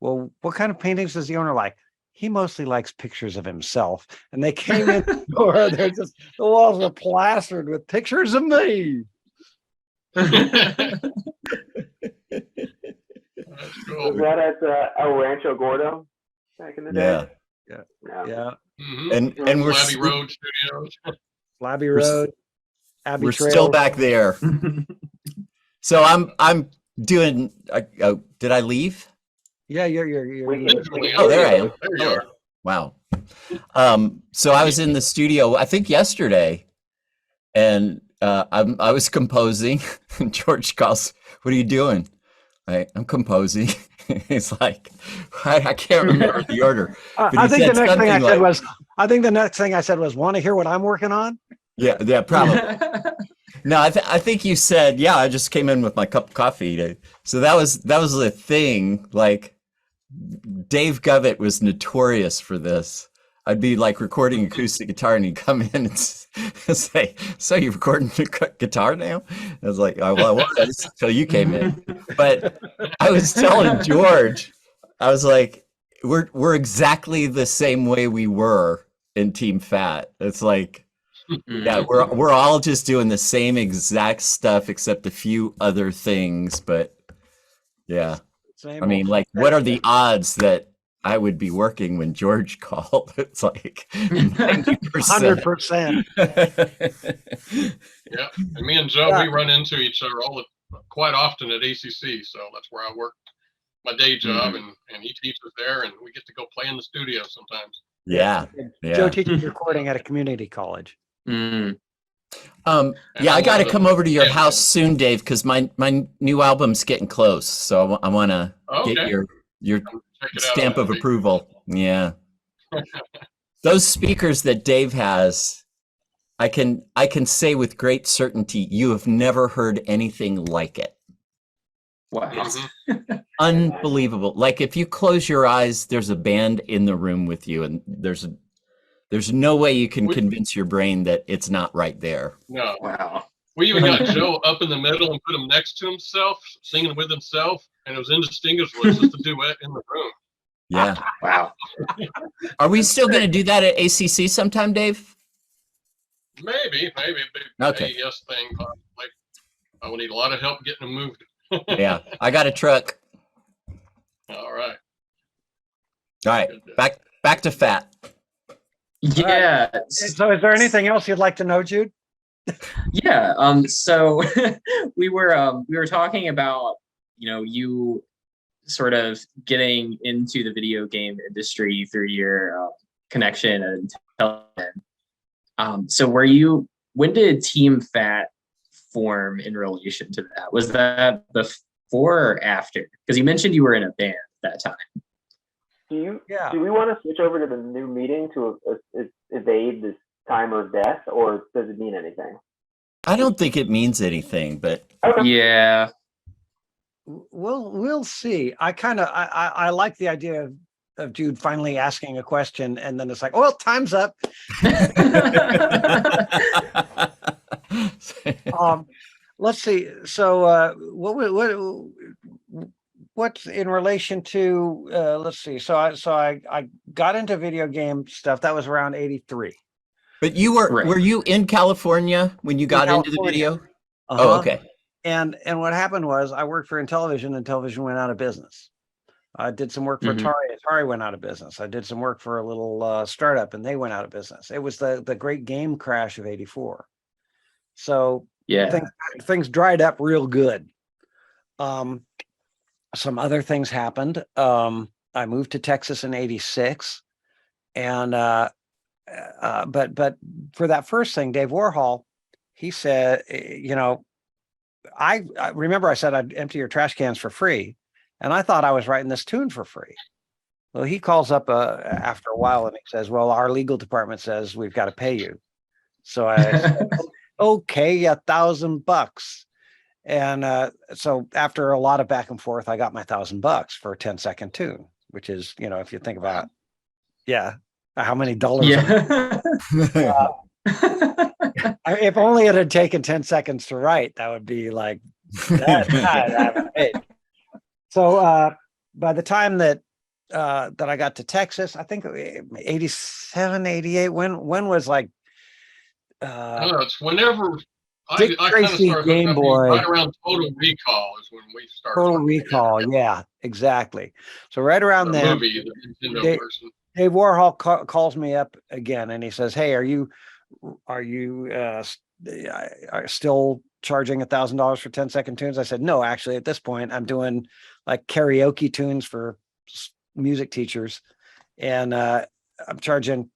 S3: Well, what kind of paintings does the owner like? He mostly likes pictures of himself. And they came in the door, the walls are plastered with pictures of me.
S1: That's
S6: Was
S1: cool.
S6: that at El Rancho Gordo back in the day?
S7: Yeah.
S6: No.
S3: Yeah.
S1: Mhm.
S7: And we're
S1: Flabby Road Studios.
S3: Flabby
S7: We're s-
S3: Road, Abbey
S7: we're
S3: Trail.
S7: still back there. So I'm doing. Did I leave?
S3: Yeah, you're
S6: We can-
S7: Oh, there I am.
S1: There you are.
S7: Wow. So I was in the studio, I think yesterday, and I was composing. And George calls, "What are you doing?" I'm composing. He's like, I can't remember the order. But
S3: I
S7: he
S3: think the
S7: said
S3: next thing I
S7: something
S3: said
S7: like-
S3: was, want to hear what I'm working on?
S7: Yeah, probably. No, I think you said, yeah, I just came in with my cup of coffee. So that was the thing. Like, Dave Govett was notorious for this. I'd be like recording acoustic guitar, and he'd come in and say, "So you're recording guitar now?" I was like, "Oh, well, I was until you came in." But I was telling George, I was like, "We're exactly the same way we were in Team Fat." It's like, yeah, we're all just doing the same exact stuff except a few other things. But yeah,
S3: Same
S7: I mean,
S3: old.
S7: like, what are the odds that I would be working when George called? It's like 90%.
S3: 100%.
S1: Yeah. And me and Joe,
S3: Yeah.
S1: we run into each other quite often at ACC. So that's where I work my day job, and he teaches there, and we get to go play in the studio sometimes.
S7: Yeah.
S3: Joe
S7: Yeah.
S3: teaches recording at a community college.
S7: Yeah, I got to come over to your house soon, Dave, because my new album's getting close. So I want to get
S1: Okay.
S7: your
S1: Check it out
S7: stamp
S1: on
S7: of
S1: the-
S7: approval. Yeah. Those speakers that Dave has, I can say with great certainty, you have never heard anything like it.
S4: Wow.
S1: Mhm.
S7: Unbelievable. Like, if you close your eyes, there's a band in the room with you, and there's no way you can convince your brain that it's not right there.
S1: No.
S4: Wow.
S1: We even got Joe up in the middle and put him next to himself, singing with himself, and it was indistinguishable. It's just a duet in the room.
S7: Yeah.
S4: Wow.
S7: Are we still going to do that at ACC sometime, Dave?
S1: Maybe a big
S7: Okay.
S1: AES thing. Like, I will need a lot of help getting them moved.
S7: Yeah. I got a truck.
S1: All right.
S7: All right. Back to Fat.
S4: Yeah.
S3: So is there anything else you'd like to know, Jude?
S4: Yeah. So we were talking about, you sort of getting into the video game industry through your connection and talent. So when did Team Fat form in relation to that? Was that before or after? Because you mentioned you were in a band at that time.
S3: Yeah.
S6: do we want to switch over to the new meeting to evade this timer of death, or does it mean anything?
S7: I don't think it means anything, but
S6: Okay.
S4: Yeah.
S3: We'll see. I like the idea of Jude finally asking a question, and then it's like, well, time's up. Let's see. So, what's in relation to? Let's see. So I got into video game stuff. That was around 83.
S7: But were you in California when you got into the
S3: California.
S7: video? Oh, okay.
S3: And what happened was I worked for Intellivision, and Intellivision went out of business. I did some work for
S4: Mhm.
S3: Atari. Atari went out of business. I did some work for a little startup, and they went out of business. It was the great game crash of 84. So
S4: Yeah.
S3: things dried up real good. Some other things happened. I moved to Texas in 86. And but for that first thing, Dave Warhol, he said, I remember I said I'd empty your trash cans for free. And I thought I was writing this tune for free. Well, he calls up after a while and he says, well, our legal department says we've got to pay you. So I said, okay, $1,000. And so after a lot of back and forth, I got my $1,000 for a 10-second tune, which is, if you think about, how many dollars.
S4: Yeah.
S3: If only it had taken 10 seconds to write, that would be like that. So by the time that I got to Texas, I think 87, 88, when was like
S1: I don't know, it's whenever
S3: Dick
S1: I kind of
S3: Tracy
S1: started
S3: Game
S1: hooking up
S3: Boy.
S1: right around Total Recall is when we started.
S3: Total
S1: working
S3: Recall,
S1: together.
S3: yeah, exactly. So right around
S1: The
S3: then,
S1: movie, the Nintendo
S3: Dave,
S1: version.
S3: Dave Warhol calls me up again, and he says, "Hey, are you still charging $1,000 for 10-second tunes?" I said, "No, actually, at this point, I'm doing like karaoke tunes for music teachers, and I'm charging.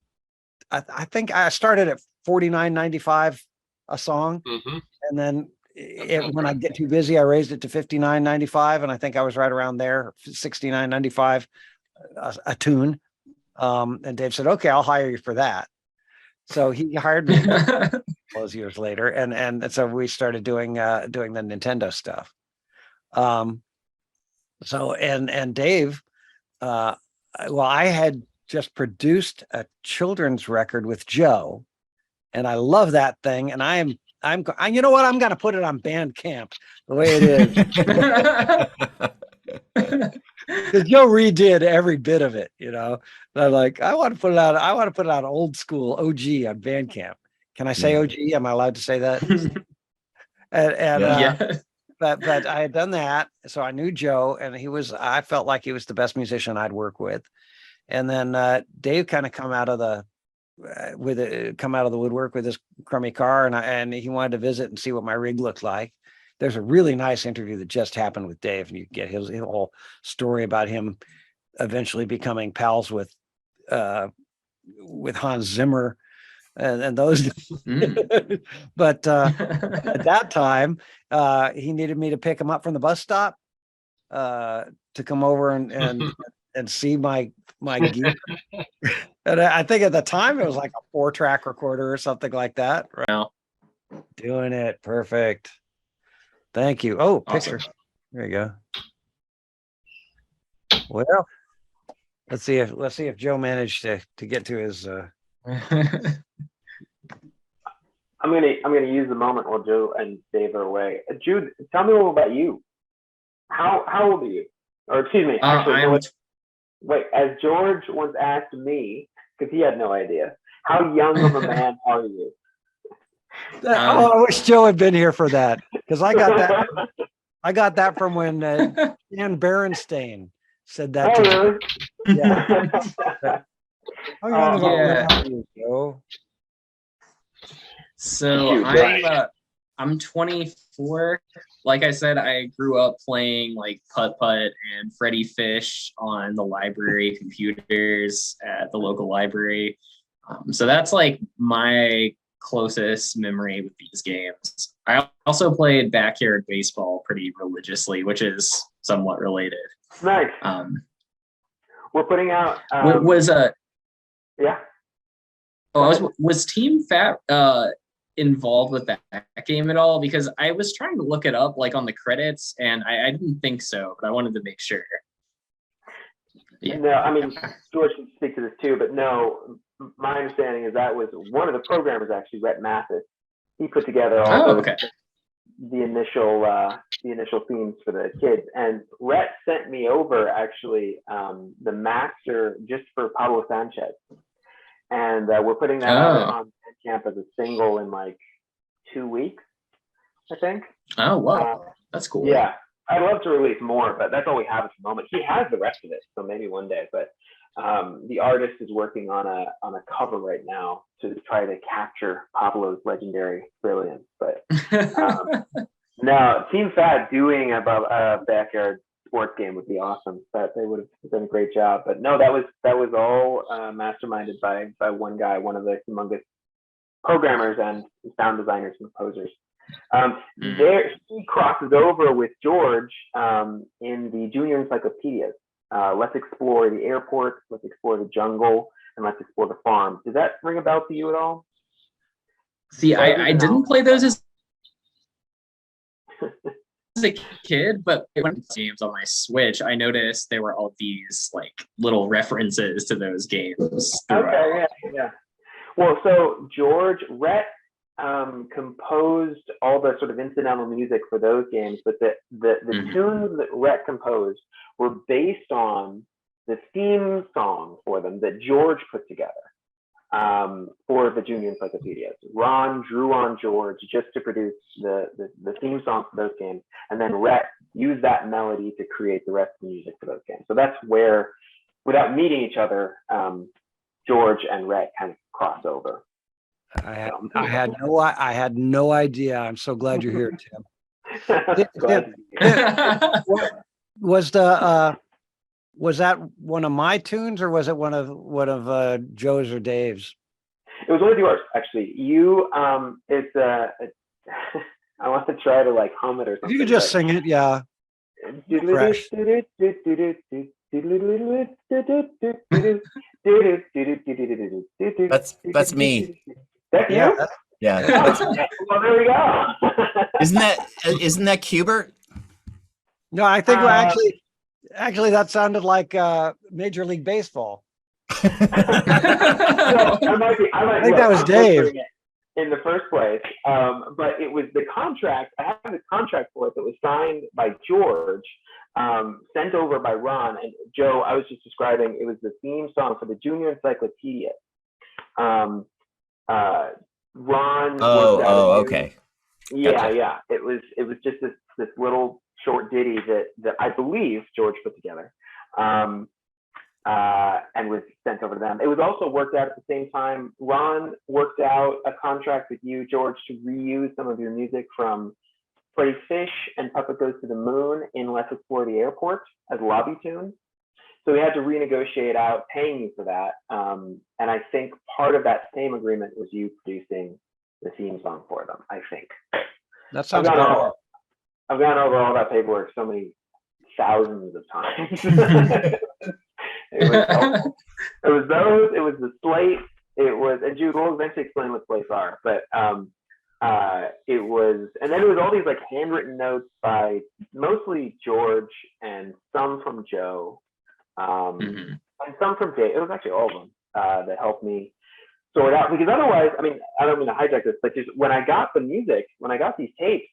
S3: I think I started at $49.95 a song,
S1: Mm-hmm.
S3: and then when I get too busy, I raised it to $59.95, and I think I was right around there, $69.95 a tune." And Dave said, "Okay, I'll hire you for that." So he hired me those years later, and so we started doing the Nintendo stuff. So and Dave, well, I had just produced a children's record with Joe, and I love that thing. And I'm you know what? I'm going to put it on Bandcamp the way it is. Because Joe redid every bit of it, And I'm like, I want to put it out. I want to put it out old school OG on Bandcamp. Can I say OG? Am I allowed to say that? But I had done that, so I knew Joe, and I felt like he was the best musician I'd work with. And then Dave kind of come out of the woodwork with his crummy car, and he wanted to visit and see what my rig looked like. There's a really nice interview that just happened with Dave, and you get his whole story about him eventually becoming pals with Hans Zimmer and those. But at that time, he needed me to pick him up from the bus stop to come over and see my gear. And I think at the time it was like a 4-track recorder or something like that. Right?
S4: Wow.
S3: Doing it perfect. Thank you. Oh, picture.
S4: Awesome.
S3: There you go. Well, let's see if Joe managed to get to his.
S6: I'm gonna use the moment while Joe and Dave are away. Jude, tell me a little about you. How old are you? Or excuse me, actually, wait. As George once asked me, because he had no idea, how young of a man are you?
S3: I wish Joe had been here for that, because I got that. I got that from when Dan Berenstain said that to me. Yeah. How young of a man are you, Joe?
S4: So I'm 24. Like I said, I grew up playing like Putt-Putt and Freddy Fish on the library computers at the local library. So that's like my closest memory with these games. I also played backyard baseball pretty religiously, which is somewhat related.
S6: Nice. we're putting out. Yeah.
S4: Was Team Fat involved with that game at all? Because I was trying to look it up like on the credits, and I didn't think so, but I wanted to make sure. Yeah.
S6: No, I mean, George can speak to this too, but no, my understanding is that was one of the programmers, actually, Rhett Mathis. He put together all the initial themes for the kids, and Rhett sent me over actually the master just for Pablo Sanchez, and we're putting that out on Bandcamp as a single in like 2 weeks, I think.
S4: Oh wow, that's cool.
S6: Yeah, I'd love to release more, but that's all we have at the moment. He has the rest of it, so maybe one day. But the artist is working on a cover right now to try to capture Pablo's legendary brilliance. But no, Team Fat doing a backyard sports game would be awesome. That they would have done a great job. But no, that was all masterminded by one guy, one of the humongous programmers and sound designers and composers. There he crosses over with George in the Junior Encyclopedias. Let's explore the airport, let's explore the jungle, and let's explore the farm. Does that ring a bell to you at all?
S4: See, I didn't play those as a kid, but when games on my Switch, I noticed there were all these like little references to those games.
S6: Okay, yeah. Well, so Rhett composed all the sort of incidental music for those games, but the tunes that Rhett composed were based on the theme song for them that George put together for the Junior Encyclopedias. Ron drew on George just to produce the theme song for those games, and then Rhett used that melody to create the rest of the music for those games. So that's where, without meeting each other, George and Rhett kind of cross over.
S3: I had no idea. I'm so glad you're here, Tim. Was that one of my tunes, or was it one of Joe's or Dave's?
S6: It was one of yours, actually. You, it's I want to try to like hum it or something.
S3: You could just sing it, yeah. Fresh.
S7: That's me.
S6: That's you?
S7: Yeah.
S6: Well, there we go.
S7: Isn't that Cubert?
S3: No, I think actually that sounded like Major League Baseball.
S6: So, I
S3: think that was Dave.
S6: In the first place, but it was the contract. I have the contract for it that was signed by George, sent over by Ron and Joe. I was just describing. It was the theme song for the Junior Encyclopedia. Ron.
S7: Okay.
S6: Yeah,
S7: Gotcha.
S6: yeah. It was just this little short ditty that I believe George put together, and was sent over to them. It was also worked out at the same time. Ron worked out a contract with you, George, to reuse some of your music from Play Fish and Putt-Putt Goes to the Moon in Let's Explore the Airport as lobby tunes. So we had to renegotiate out paying you for that. And I think part of that same agreement was you producing the theme song for them, I think.
S3: That sounds
S6: I've
S3: good.
S6: I've gone over all that paperwork so many thousands of times. It was those, it was the slate, it was, and Jude will eventually explain what slates are, but it was, and then it was all these like handwritten notes by mostly George and some from Joe, and some from Dave. It was actually all of them that helped me sort out, because otherwise, I mean, I don't mean to hijack this, but just when I got the music, when I got these tapes,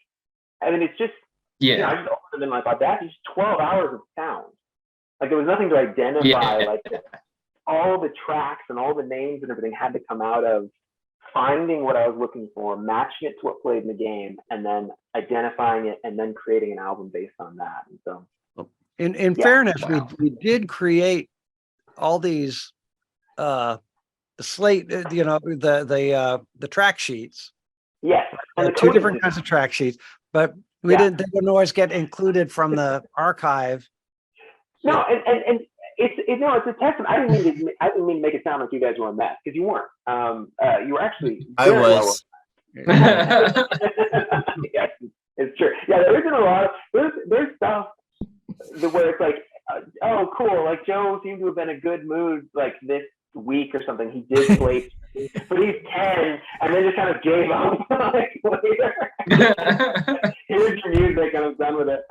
S6: I mean, it's just,
S4: yeah,
S6: you know, I just opened them in like Audacity, just 12 hours of sound. Like there was nothing to identify, like all the tracks and all the names and everything had to come out of finding what I was looking for, matching it to what played in the game, and then identifying it and then creating an album based on that. And so
S3: in fairness, we did create all these slate, you know, the track sheets.
S6: Yes. And
S3: Two different kinds of track sheets, but they didn't always get included from the archive.
S6: No, and it's a testament. I didn't mean to make it sound like you guys were a mess, because you weren't. You were actually.
S7: I was.
S6: Yes, it's true. Yeah, there isn't a lot. There's stuff where it's like oh, cool. Like Joe seemed to have been in a good mood like this week or something. He did play, but he's 10, and then just kind of gave up like later. Here's your music, and I'm done with it.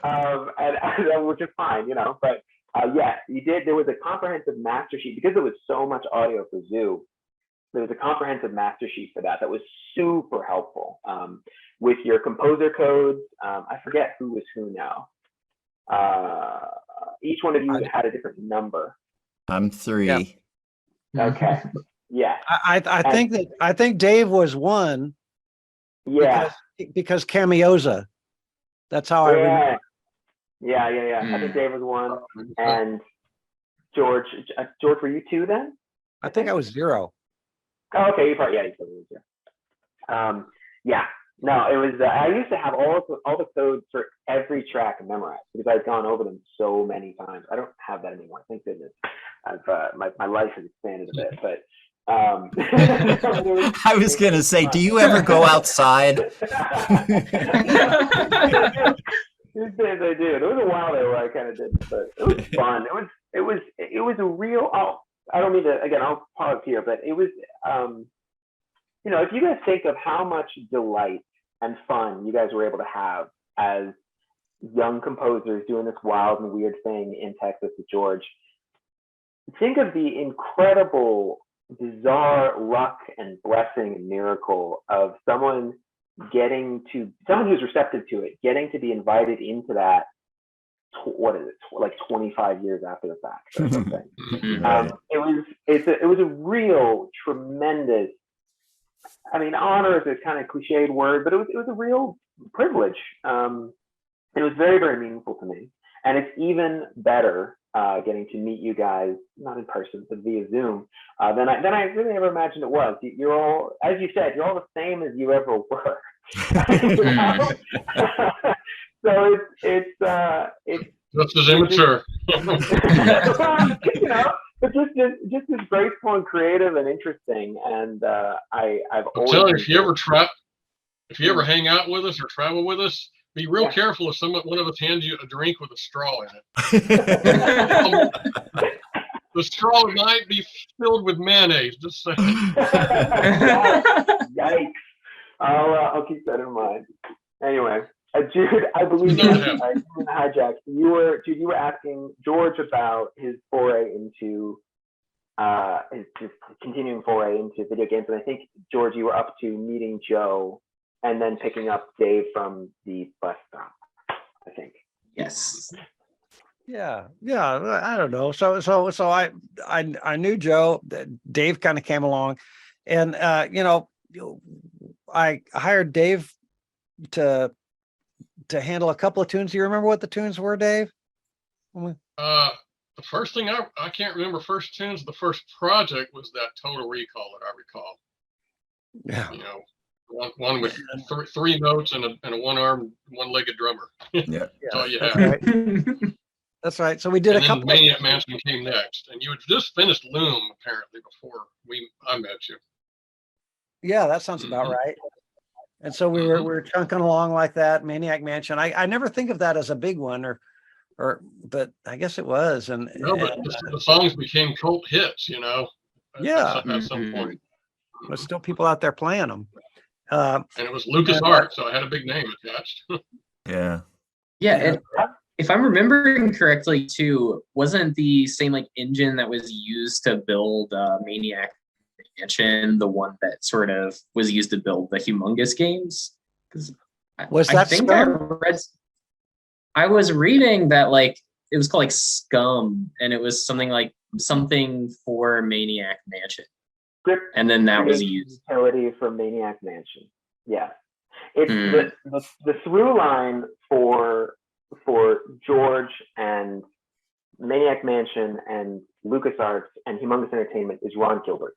S6: And which is fine, you know. But yes, he did. There was a comprehensive master sheet because it was so much audio for Zoo. There was a comprehensive master sheet for that was super helpful with your composer codes. I forget who was who now. Each one of you had a different number.
S7: I'm 3.
S3: Yeah.
S6: Okay. Yeah.
S3: I think Dave was 1.
S6: Yeah.
S3: Because Camioza. That's how I remember.
S6: Yeah. I think Dave was 1, and George, were you 2 then?
S3: I think I was 0.
S6: Oh, okay. You probably was 0. Yeah. No, it was. I used to have all the codes for every track memorized because I've gone over them so many times. I don't have that anymore. Thank goodness. I've my life has expanded a bit, but.
S7: I was gonna say, do you ever go outside?
S6: These days I do. There was a while there where I kind of didn't, but it was fun. It was a real. Oh, I don't mean to. Again, I'll pause here, but it was. You know, if you guys think of how much delight and fun you guys were able to have as young composers doing this wild and weird thing in Texas with George, think of the incredible, bizarre luck and blessing and miracle of someone who's receptive to it, getting to be invited into that. What is it? Like 25 years after the fact, or something. It was a real tremendous. I mean, honor is a kind of cliched word, but it was a real privilege. It was very, very meaningful to me, and it's even better getting to meet you guys, not in person, but via Zoom, than I really never imagined it was. You're all, as you said, you're all the same as you ever were. So it's
S1: just as immature.
S6: You know, but just as graceful and creative and interesting. And I've
S1: I'm
S6: always
S1: telling you, if you ever hang out with us or travel with us, be real careful if one of us hands you a drink with a straw in it. The straw might be filled with mayonnaise. Just saying.
S6: Yikes! I'll keep that in mind. Anyway, Jude, I believe you hijacked. Jude, you were asking George about his foray into his just continuing foray into video games, and I think George, you were up to meeting Joe and then picking up Dave from the bus stop, I think.
S4: Yes.
S3: Yeah. I don't know. So I knew Joe. Dave kind of came along, and you know, I hired Dave to handle a couple of tunes. Do you remember what the tunes were, Dave?
S1: The first thing I can't remember first tunes. The first project was that Total Recall that I recall.
S3: Yeah.
S1: You know, one with three notes and a one-armed, one-legged drummer.
S7: Yeah.
S1: That's all you
S3: That's
S1: have.
S3: right. That's right. So we did
S1: And
S3: a
S1: then
S3: couple.
S1: Maniac Mansion came next, and you had just finished Loom apparently before I met you.
S3: Yeah, that sounds about right. And so we were chunking along like that. Maniac Mansion. I never think of that as a big one, but I guess it was. And
S1: No, but the songs became cult hits, you know. At some point.
S3: There's still people out there playing them.
S1: And it was LucasArts, so I had a big name attached.
S7: Yeah.
S4: Yeah. And if I'm remembering correctly, too, wasn't the same like engine that was used to build Maniac Mansion the one that sort of was used to build the Humongous Games? I was reading that like it was called like Scum, and it was something for Maniac Mansion. And then that was used.
S6: Utility for Maniac Mansion. Yeah. It's the through line for George and Maniac Mansion and LucasArts and Humongous Entertainment is Ron Gilbert.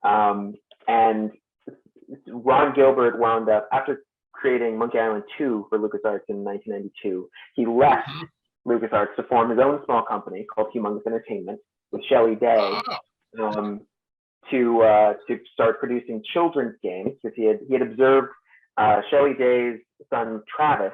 S6: And Ron Gilbert wound up, after creating Monkey Island 2 for LucasArts in 1992, he left LucasArts to form his own small company called Humongous Entertainment with Shelley Day. To start producing children's games, because he had observed Shelley Day's son Travis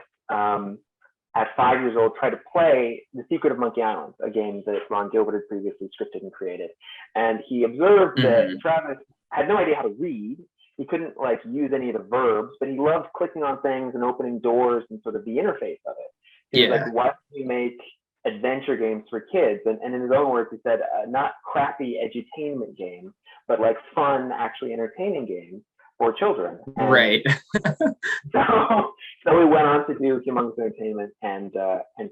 S6: at 5 years old, tried to play The Secret of Monkey Island, a game that Ron Gilbert had previously scripted and created. And he observed that Travis had no idea how to read. He couldn't like use any of the verbs, but he loved clicking on things and opening doors and sort of the interface of it. He was like, why don't we make adventure games for kids? And in his own words, he said, not crappy edutainment games, but like fun, actually entertaining games for children. And
S4: Right.
S6: so we went on to do Humongous Entertainment and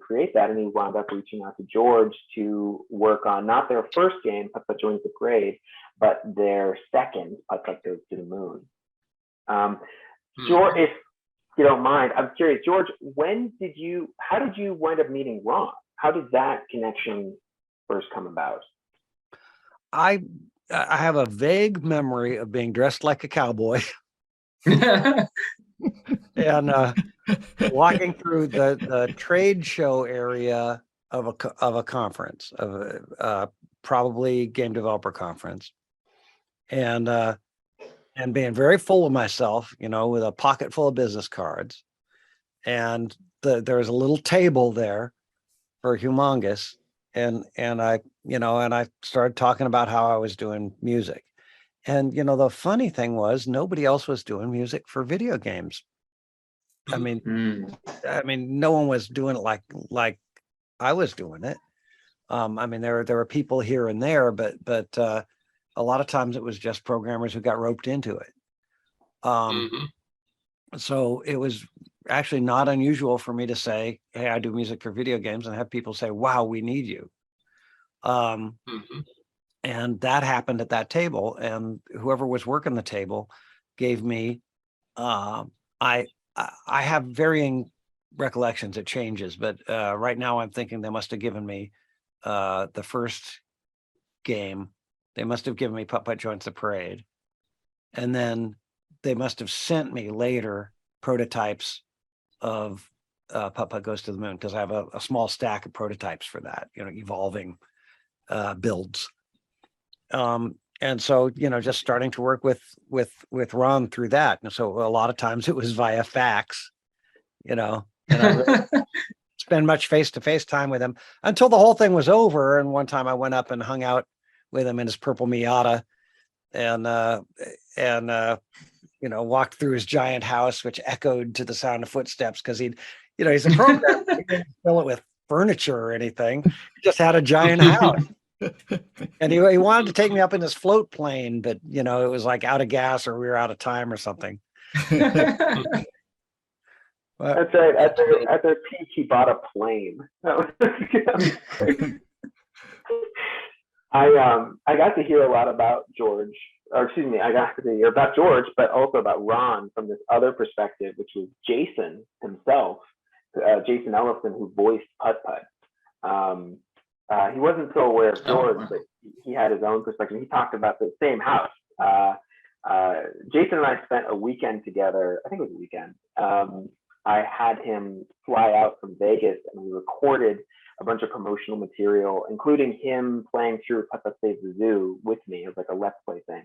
S6: create that. And he wound up reaching out to George to work on not their first game, Putt-Putt Joins the Parade, but their second, Putt-Putt Goes to the Moon. George, if you don't mind, I'm curious, George, how did you wind up meeting Ron? How did that connection first come about?
S3: I have a vague memory of being dressed like a cowboy and walking through the trade show area of a conference, of probably game developer conference, and being very full of myself, with a pocket full of business cards, and there was a little table there for Humongous. And I started talking about how I was doing music. And, the funny thing was nobody else was doing music for video games. I mean, no one was doing it like I was doing it. There were people here and there, but a lot of times it was just programmers who got roped into it. So it was actually not unusual for me to say, hey, I do music for video games, and have people say, wow, we need you. And that happened at that table, and whoever was working the table gave me, I have varying recollections, it changes, but right now I'm thinking they must have given me the first game. They must have given me Putt-Putt Joins the Parade. And then they must have sent me later prototypes of Putt-Putt Goes to the Moon, because I have a small stack of prototypes for that, evolving builds. And so, just starting to work with Ron through that. And so a lot of times it was via fax, and I really spend much face-to-face time with him until the whole thing was over. And one time I went up and hung out with him in his purple Miata and walked through his giant house, which echoed to the sound of footsteps, because he's a programmer. He didn't fill it with furniture or anything. He just had a giant house. And he wanted to take me up in his float plane, but it was like out of gas, or we were out of time or something.
S6: That's right. At their peak, he bought a plane. I got to hear a lot about George, or excuse me, I got to hear about George, but also about Ron from this other perspective, which was Jason himself, Jason Ellison, who voiced Putt-Putt. He wasn't so aware of George, but he had his own perspective. He talked about the same house. Jason and I spent a weekend together. I think it was a weekend. I had him fly out from Vegas, and we recorded a bunch of promotional material, including him playing through Putt-Putt Saves the Zoo with me. It was like a Let's Play thing,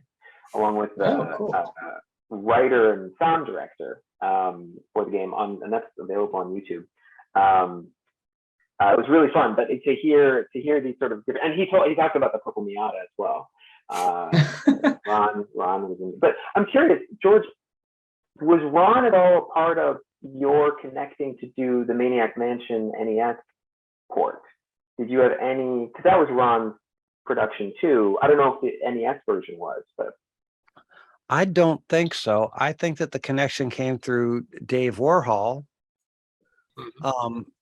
S6: along with the writer and sound director for the game, and that's available on YouTube. It was really fun, but to hear these sort of different, and he talked about the purple Miata as well. Ron was in, but I'm curious, George, was Ron at all a part of your connecting to do the Maniac Mansion NES port? Did you have any, because that was Ron's production too. I don't know if the NES version was, but
S3: I don't think so. I think that the connection came through Dave Warhol.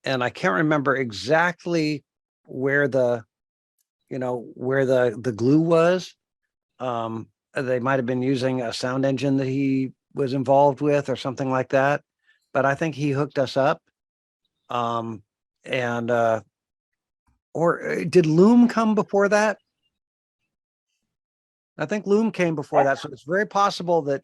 S3: And I can't remember exactly where the glue was. They might have been using a sound engine that he was involved with or something like that. But I think he hooked us up. Or did Loom come before that? I think Loom came before that. So it's very possible that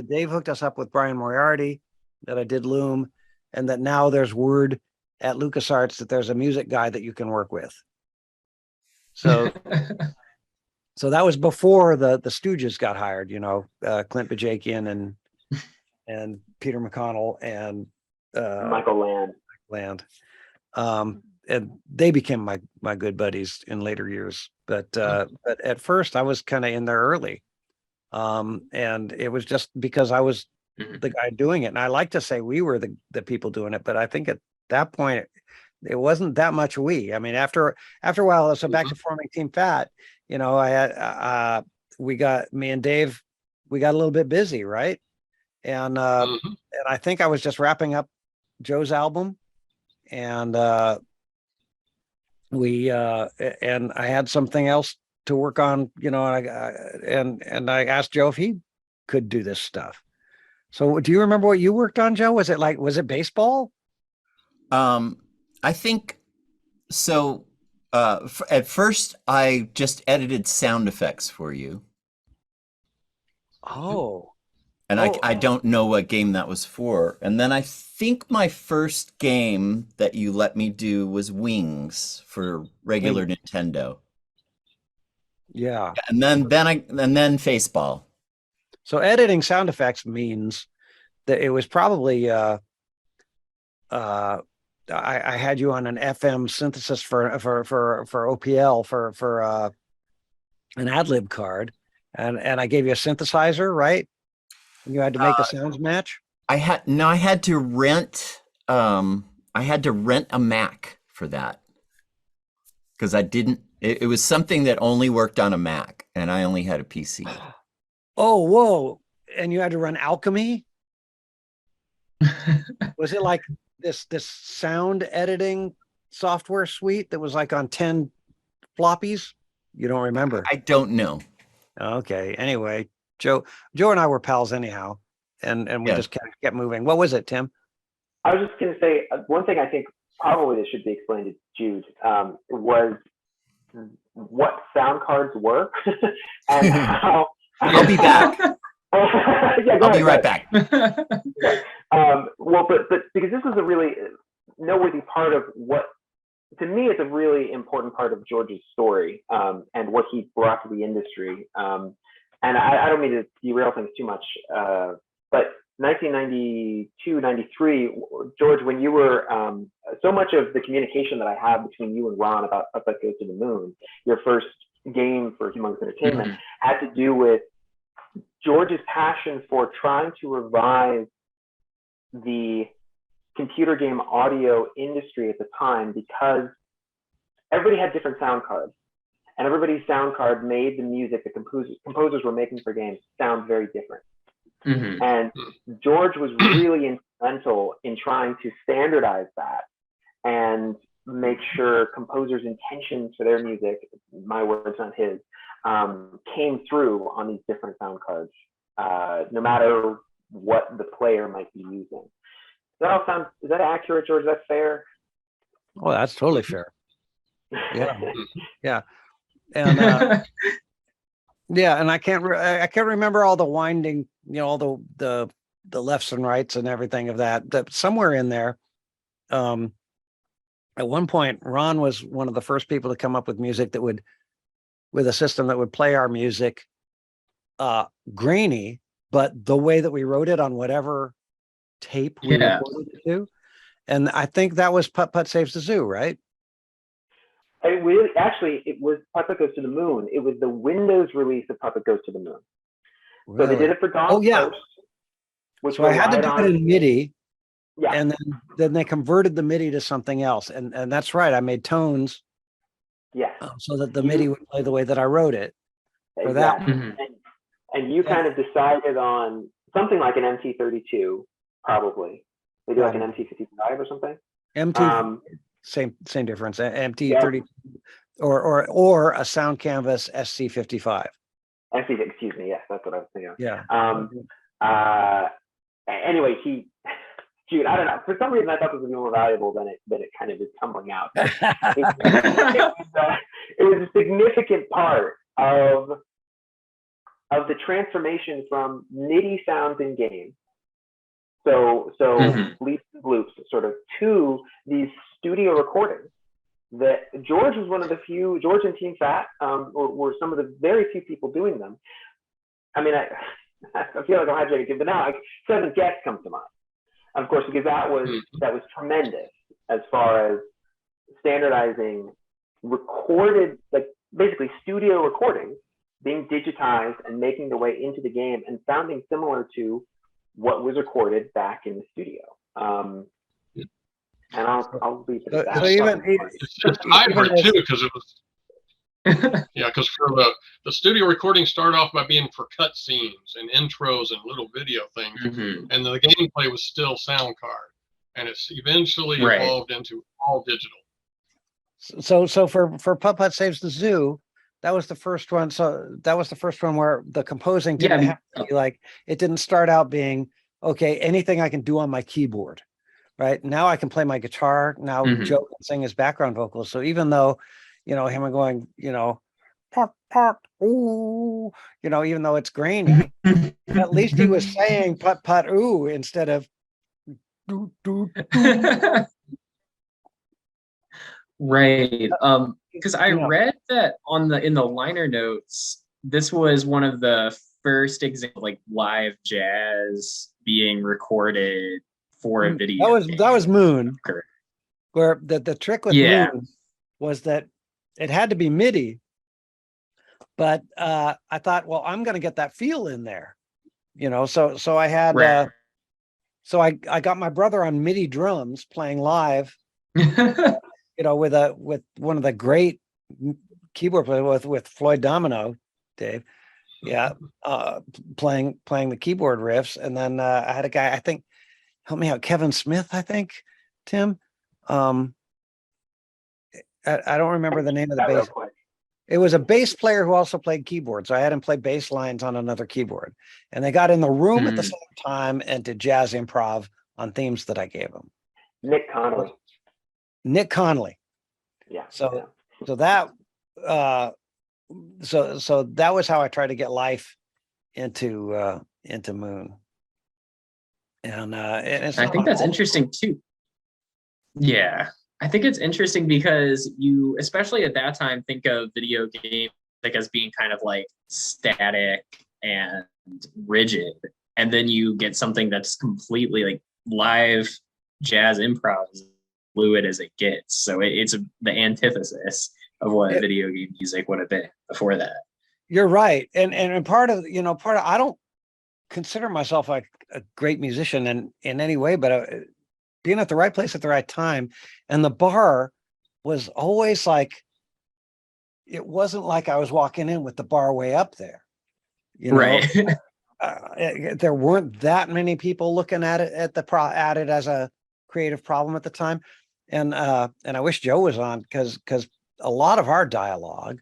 S3: Dave hooked us up with Brian Moriarty, that I did Loom, and that now there's word at LucasArts that there's a music guy that you can work with. So that was before the Stooges got hired, Clint Bajakian and Peter McConnell and
S6: Michael Land.
S3: Land. And they became my good buddies in later years. But at first I was kind of in there early. And it was just because I was the guy doing it. And I like to say we were the people doing it, but I think at that point it wasn't that much we. I mean, after a while, so back to forming Team Fat, you know, I had me and Dave, we got a little bit busy, right? And and I think I was just wrapping up Joe's album, and and I had something else to work on, you know, and I asked Joe if he could do this stuff. So do you remember what you worked on, Joe? Was it baseball?
S7: I think so. At first, I just edited sound effects for you.
S3: Oh.
S7: And I don't know what game that was for. And then I think my first game that you let me do was Wings for regular Nintendo.
S3: Yeah.
S7: And then Faceball.
S3: So editing sound effects means that it was probably I had you on an FM synthesis for OPL for an ad-lib card, and I gave you a synthesizer, right? And you had to make the sounds match.
S7: I had to rent a Mac for that because I didn't. It was something that only worked on a Mac, and I only had a PC.
S3: Oh, whoa! And you had to run Alchemy. Was it like this sound editing software suite that was like on 10 floppies? You don't remember?
S7: I don't know.
S3: Okay. Anyway, Joe and I were pals anyhow, and we just kept moving. What was it, Tim?
S6: I was just going to say one thing I think probably that should be explained to Jude was what sound cards were and how.
S7: I'll be back.
S6: I'll
S7: be right back.
S6: Well, but because this was a really noteworthy part of what, to me, it's a really important part of George's story and what he brought to the industry. And I don't mean to derail things too much, but 1992, 93, George, when you were, so much of the communication that I have between you and Ron about Putt-Putt Goes to the Moon, your first game for Humongous Entertainment, had to do with George's passion for trying to revive the computer game audio industry at the time, because everybody had different sound cards, and everybody's sound card made the music that composers were making for games sound very different. And George was really instrumental in trying to standardize that and make sure composers' intentions for their music, my words, not his, came through on these different sound cards, no matter what the player might be using. Is that accurate, George? Is that fair?
S3: Oh, that's totally fair. Yeah. Yeah. And and I can't remember all the winding, you know, all the lefts and rights and everything of that somewhere in there. At one point, Ron was one of the first people to come up with music with a system that would play our music grainy, but the way that we wrote it on whatever tape we recorded it to. And I think that was Putt-Putt Saves the Zoo, right?
S6: It was Putt-Putt Goes to the Moon. It was the Windows release of Putt-Putt Goes to the Moon.
S3: Really?
S6: So they did it for DOS first.
S3: So I had to do it in MIDI.
S6: Yeah.
S3: And then they converted the MIDI to something else. And that's right. I made tones.
S6: Yeah.
S3: So that the MIDI would play the way that I wrote it. For that.
S6: And you kind of decided on something like an MT32, probably. Maybe like an MT55 or something.
S3: Same difference. MT30 or a Sound Canvas SC55.
S6: Excuse me. Yes, that's what I was thinking of.
S3: Yeah.
S6: Anyway, Jude, I don't know. For some reason, I thought this would be more valuable than it kind of is tumbling out. It was a significant part of the transformation from MIDI sounds in games. So bleeps and bloops, sort of, to these studio recordings that George was one of the few. George and Team Fat were some of the very few people doing them. I mean, I feel like I'm hijacking, but now 7 guests come to mind. of course, because that was tremendous as far as standardizing recorded, like basically studio recordings being digitized and making their way into the game and sounding similar to what was recorded back in the studio. And I'll leave it at that.
S3: So even
S1: It's hybrid too, because it was yeah, because for the studio recording started off by being for cut scenes and intros and little video things, and the gameplay was still sound card, and it's eventually evolved into all digital.
S3: So for Putt-Putt Saves the Zoo, that was the first one. So that was the first one where the composing didn't have to be like, it didn't start out being, okay, anything I can do on my keyboard, right? Now I can play my guitar. Now Joe can sing his background vocals. So even though, you know, him and going, you know, pop, pop, ooh, you know, even though it's grainy, at least he was saying putt, putt, ooh, instead of doo, doo, doo.
S4: Right. Because I read that in the liner notes, this was one of the first examples like live jazz being recorded for a video.
S3: That was Moon, where the trick with Moon was that it had to be MIDI, but I thought, well, I'm going to get that feel in there, you know. So I had so I got my brother on MIDI drums playing live. You know, with one of the great keyboard players with Floyd Domino, Dave, playing the keyboard riffs, and then I had a guy, I think, help me out, Kevin Smith, I think, Tim. I don't remember the name of the bass. It was a bass player who also played keyboard, so I had him play bass lines on another keyboard, and they got in the room at the same time and did jazz improv on themes that I gave them.
S6: Nick Connolly.
S3: Yeah. So that so that was how I tried to get life into Moon. And
S4: I think that's interesting too. Yeah. I think it's interesting because you, especially at that time, think of video games like as being kind of like static and rigid. And then you get something that's completely like live jazz improv, as fluid as it gets. So it's the antithesis of what video game music would have been before that. You're
S3: right. And part of, I don't consider myself like a great musician in any way, but being at the right place at the right time. And the bar was always like, it wasn't like I was walking in with the bar way up there. You know?
S4: Right.
S3: There weren't that many people looking at it at it as a creative problem at the time. And I wish Joe was on because a lot of our dialogue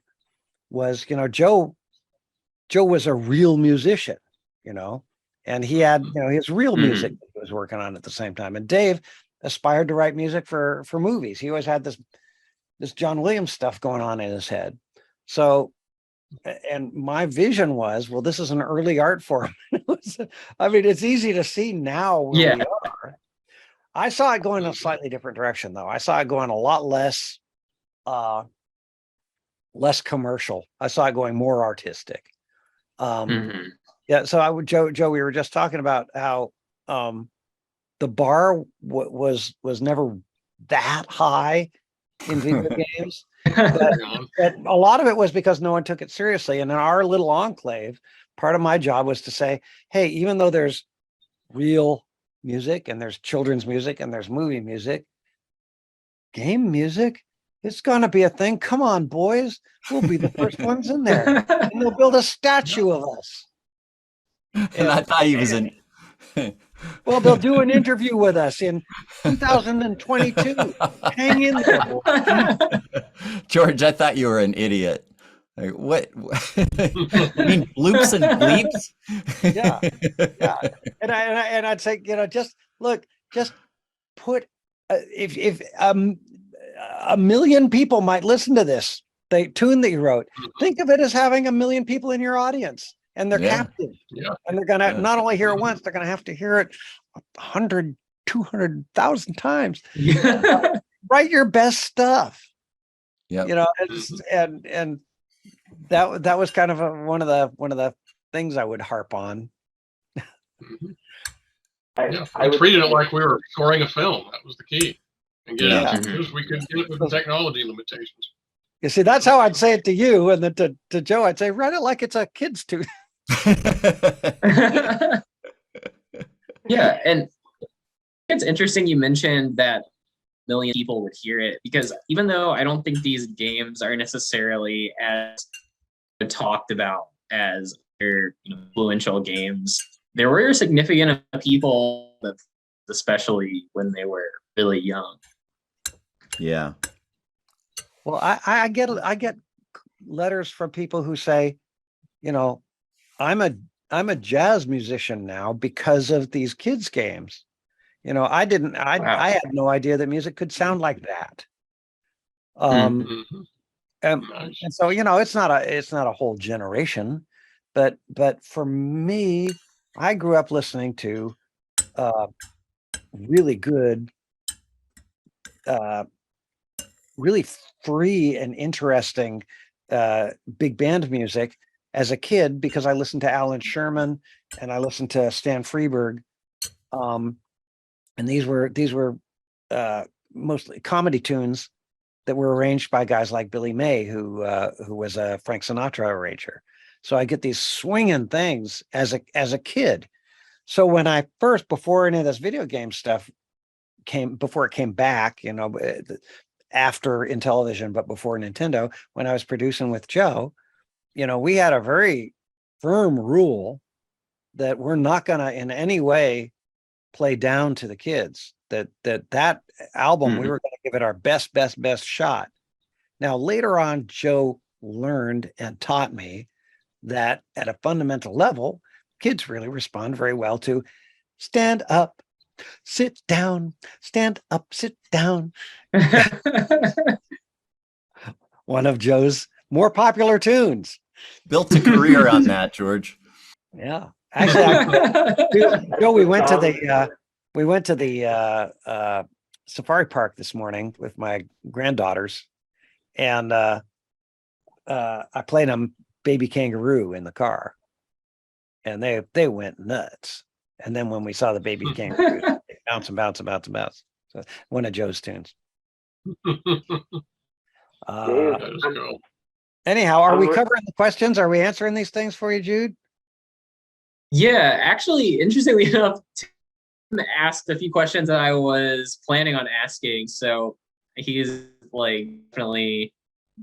S3: was, Joe was a real musician, and he had, his real music that he was working on at the same time. And Dave aspired to write music for movies. He always had this John Williams stuff going on in his head. So, and my vision was, well, this is an early art form. I mean, it's easy to see now where we are. I saw it going in a slightly different direction, though. I saw it going a lot less commercial. I saw it going more artistic. Yeah. So Joe, we were just talking about how the bar was never that high in video games. But a lot of it was because no one took it seriously. And in our little enclave, part of my job was to say, hey, even though there's real music and there's children's music and there's movie music, game music, it's gonna be a thing. Come on, boys, we'll be the first ones in there, and they'll build a statue of us.
S7: And I thought he was in.
S3: Well, they'll do an interview with us in 2022. Hang in there, boys.
S7: George, I thought you were an idiot. Like, what? You mean loops and bleeps?
S3: Yeah. And I'd say, just put if a million people might listen to this tune that you wrote. Think of it as having 1 million people in your audience, and they're captive.
S1: Yeah.
S3: And they're gonna not only hear it once, they're gonna have to hear it 100, 200,000 times. Write your best stuff.
S7: Yeah.
S3: And that was kind of one of the things I would harp on.
S1: Yeah,
S6: I
S1: we
S6: would
S1: treated it
S6: say-
S1: like we were scoring a film. That was the key. And get
S7: Yeah.
S1: it as soon as we could get it with the technology limitations.
S3: You see, that's how I'd say it to you, and then to Joe, I'd say, write it like it's a kid's tune.
S4: Yeah, and it's interesting you mentioned that million people would hear it, because even though I don't think these games are necessarily as talked about as their influential games, there were a significant amount of people that, especially when they were really young.
S7: Yeah.
S3: Well, I get letters from people who say, I'm a jazz musician now because of these kids games.
S4: Wow.
S3: I had no idea that music could sound like that. And,
S1: Nice.
S3: and so, it's not a whole generation, but for me, I grew up listening to really good, really free and interesting big band music as a kid, because I listened to Alan Sherman and I listened to Stan Freberg. And these were mostly comedy tunes that were arranged by guys like Billy May, who was a Frank Sinatra arranger. So I get these swinging things as a kid. So when I first, before any of this video game stuff before it came back, after Intellivision, but before Nintendo, when I was producing with Joe, we had a very firm rule that we're not going to in any way play down to the kids. That album, we were going to give it our best shot. Now, later on, Joe learned and taught me that at a fundamental level, kids really respond very well to stand up, sit down, stand up, sit down. One of Joe's more popular tunes.
S7: Built a career on that, George.
S3: Yeah. Actually, Joe, we went to the safari park this morning with my granddaughters, and I played them Baby Kangaroo in the car, and they went nuts. And then when we saw the Baby Kangaroo, they bounce and bounce and bounce and bounce. So one of Joe's tunes.
S1: That is cool.
S3: Anyhow, are we covering the questions? Are we answering these things for you, Jude?
S4: Yeah, actually, interestingly enough, Tim asked a few questions that I was planning on asking. So he's definitely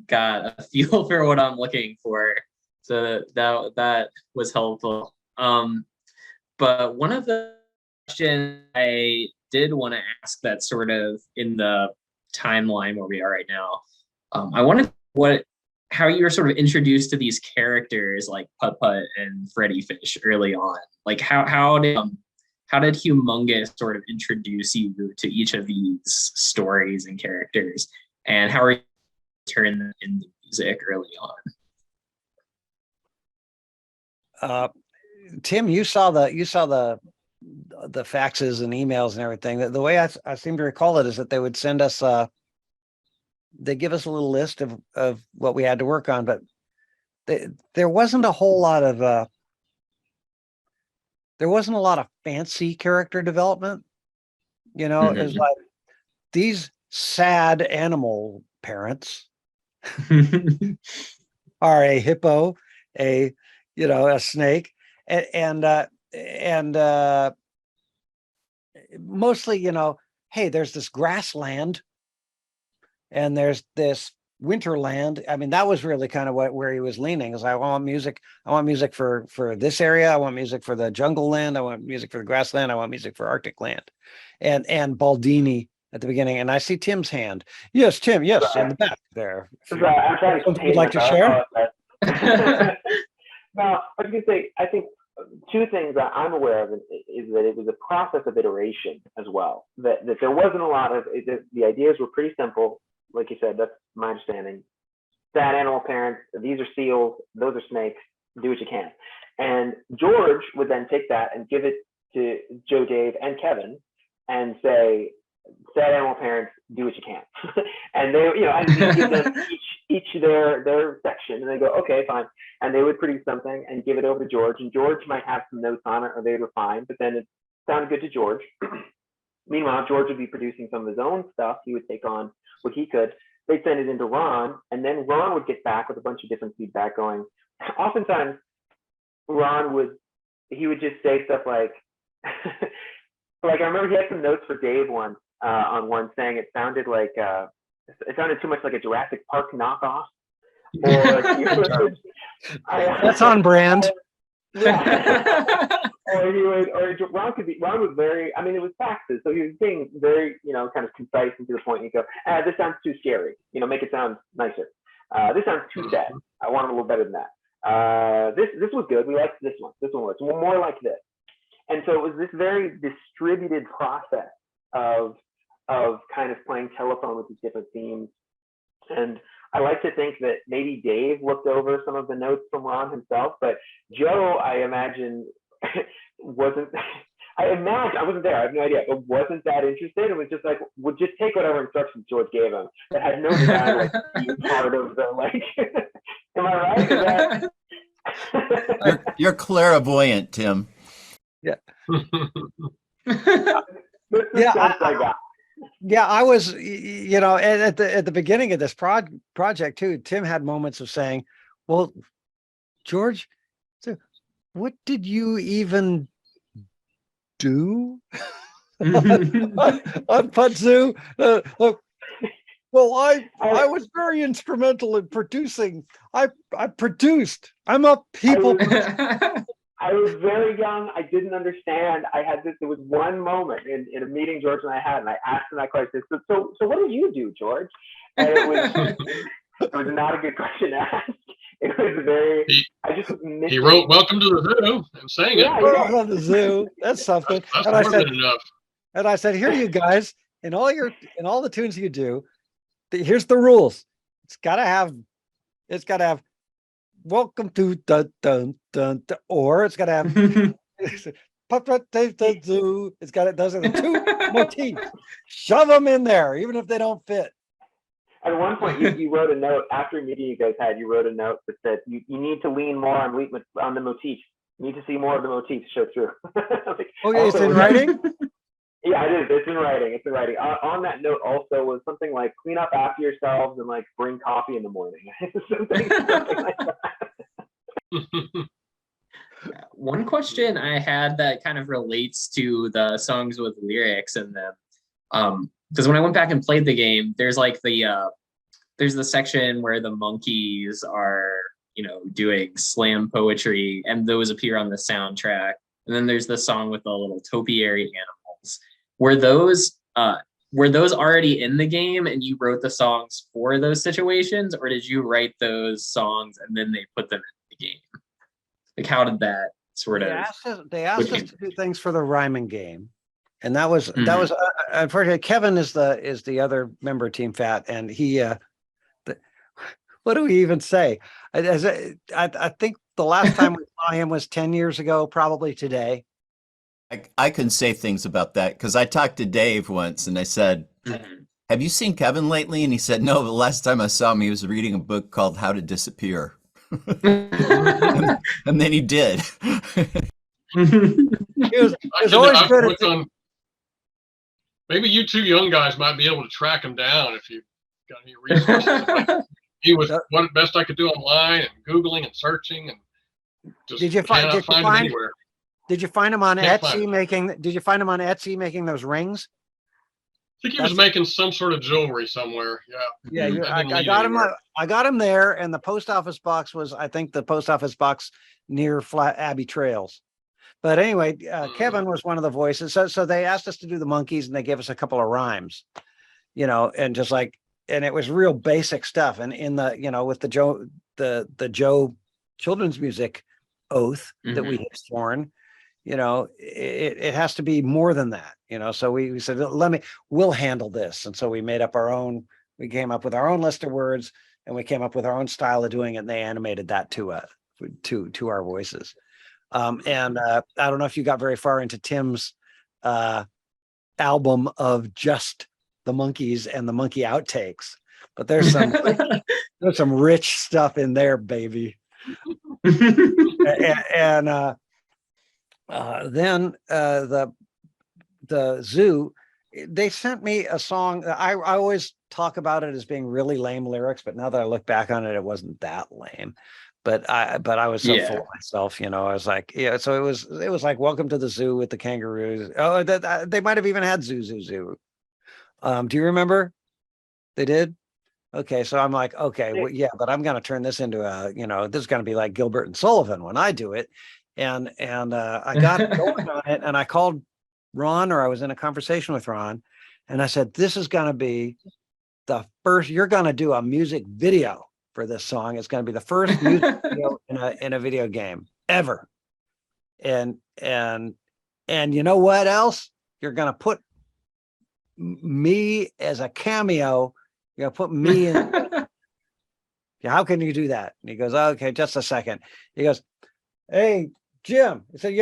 S4: got a feel for what I'm looking for. So that was helpful. But one of the questions I did want to ask that's sort of in the timeline where we are right now, I wanted how you were sort of introduced to these characters like Putt-Putt and Freddy Fish early on. Like how did Humongous sort of introduce you to each of these stories and characters, and how are you turning them into music early on?
S3: Tim, you saw the faxes and emails and everything. The way I seem to recall it is that they would send us they give us a little list of what we had to work on, but there wasn't a whole lot of fancy character development. It was like these sad animal parents are a hippo, a snake, and mostly, hey, there's this grassland and there's this winterland. I mean, that was really kind of where he was leaning. Is I want music for this area. I want music for the jungle land. I want music for the grassland. I want music for Arctic land. And Baldini at the beginning. And I see Tim's hand. Yes, Tim. Yes, in the back there.
S6: Right. I'm trying to
S3: Something you'd like to share?
S6: No, I was going to say, I think two things that I'm aware of is that it was a process of iteration as well. That there wasn't a lot of the ideas were pretty simple. Like you said, that's my understanding. Sad animal parents, these are seals, those are snakes, do what you can. And George would then take that and give it to Joe, Dave, and Kevin and say, sad animal parents, do what you can. And they, and you give them each their section, and they go, okay, fine. And they would produce something and give it over to George, and George might have some notes on it, or they would refine, but then sounded good to George. Meanwhile, George would be producing some of his own stuff. He would take on what he could. They'd send it into Ron, and then Ron would get back with a bunch of different feedback going. Oftentimes, Ron would just say stuff like, like I remember he had some notes for Dave once on one saying it sounded too much like a Jurassic Park knockoff. Or
S3: That's on brand.
S6: Ron was very, I mean, it was taxes, so he was being very, kind of concise and to the point. And you go, this sounds too scary, make it sound nicer. This sounds too sad. I want it a little better than that. This was good. We liked this one. This one was more like this. And so it was this very distributed process of kind of playing telephone with these different themes. And I like to think that maybe Dave looked over some of the notes from Ron himself, but Joe, I imagine, wasn't. I wasn't there. I have no idea, but wasn't that interested. It was just like, would just take whatever instructions George gave him. That had no desire to be part of the like. Am I right?
S7: You're clairvoyant, Tim.
S3: Yeah.
S6: Yeah.
S3: Yeah, I was, at the beginning of this project too, Tim had moments of saying, well, George, so what did you even do on Putt-Zoo? Look, well, I was very instrumental in producing. I produced. I'm a people.
S6: I was very young. I didn't understand. There was one moment in a meeting George and I had, and I asked him that question. So what did you do, George? And it was not a good question to ask. It was very,
S1: he wrote "Welcome to the Zoo" and sang it.
S6: Yeah,
S3: Welcome to the Zoo. That's something.
S1: That's
S3: and
S1: more than enough.
S3: And I said, here, you guys, in all the tunes you do, here's the rules. It's got to have welcome to dun dun dun, dun, or it's got to have Putt-Putt the Zoo. Those are the two motifs. Shove them in there, even if they don't fit.
S6: At one point, you wrote a note after a meeting you guys had. You wrote a note that said you need to lean more on the motifs. You need to see more of the motifs show through.
S3: Like, okay, it's in writing.
S6: Yeah, it is. It's in writing. On that note, also was something like clean up after yourselves and like bring coffee in the morning. something like that.
S4: One question I had that kind of relates to the songs with lyrics in them, because when I went back and played the game, there's like there's the section where the monkeys are doing slam poetry, and those appear on the soundtrack. And then there's the song with the little topiary animals. Were those already in the game and you wrote the songs for those situations, or did you write those songs and then they put them in the game? Like, how did that sort of?
S3: They asked us to do things for the rhyming game, and that was unfortunately Kevin is the other member of Team Fat, and he. What do we even say? I think the last time we saw him was 10 years ago, probably today.
S7: I can say things about that because I talked to Dave once and I said, have you seen Kevin lately? And he said, no, the last time I saw him, he was reading a book called How to Disappear. and then he did.
S3: He was always good at
S1: maybe you two young guys might be able to track him down if you've got any resources. He was what best I could do online and Googling and searching and just
S3: Did you find
S1: him anywhere.
S3: Did you find him on
S1: Can't
S3: Etsy making those rings?
S1: I think he was making some sort of jewelry somewhere. Yeah.
S3: Yeah, I got him. I got him there, and the post office box was, I think, the post office box near Flat Abbey Trails. But anyway, Kevin was one of the voices. So they asked us to do the monkeys, and they gave us a couple of rhymes, and just like, and it was real basic stuff. And in the, with the Joe children's music oath that we had sworn, it has to be more than that, so we said, we'll handle this. And so we came up with our own list of words, and we came up with our own style of doing it, and they animated that to our voices. And I don't know if you got very far into Tim's album of just the monkeys and the monkey outtakes, but there's some rich stuff in there, baby. And then the zoo, they sent me a song. I always talk about it as being really lame lyrics, but now that I look back on it, it wasn't that lame. But I was so full of myself, I was like, yeah. So it was like Welcome to the Zoo with the kangaroos. Oh, they might have even had Zoo Zoo Zoo. Do you remember? They did. Okay, so I'm like, okay, well, yeah, but I'm gonna turn this into a, this is gonna be like Gilbert and Sullivan when I do it, and I got going on it, and I called Ron, or I was in a conversation with Ron, and I said, this is gonna be the first. You're gonna do a music video for this song. It's gonna be the first music video in a video game ever, and you know what else? You're gonna put me as a cameo. You're gonna put me in. Yeah, how can you do that? And he goes, okay, just a second. He goes, hey, Jim. I said,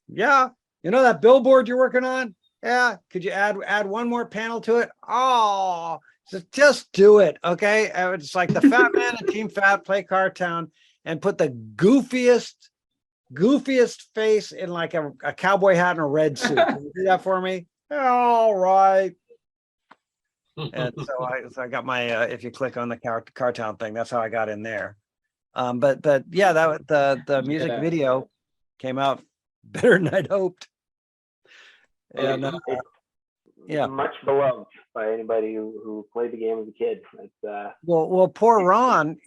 S3: yeah, that billboard you're working on? Yeah. Could you add one more panel to it? Oh, so just do it. Okay. It's like the Fat Man and Team Fat play Cartown and put the goofiest face in like a cowboy hat and a red suit. Can you do that for me? All right. And so I got my if you click on the Cartown thing, that's how I got in there. But yeah, the music video came out better than I'd hoped. And
S6: it's much beloved by anybody who played the game as a kid. It's
S3: well, poor Ron.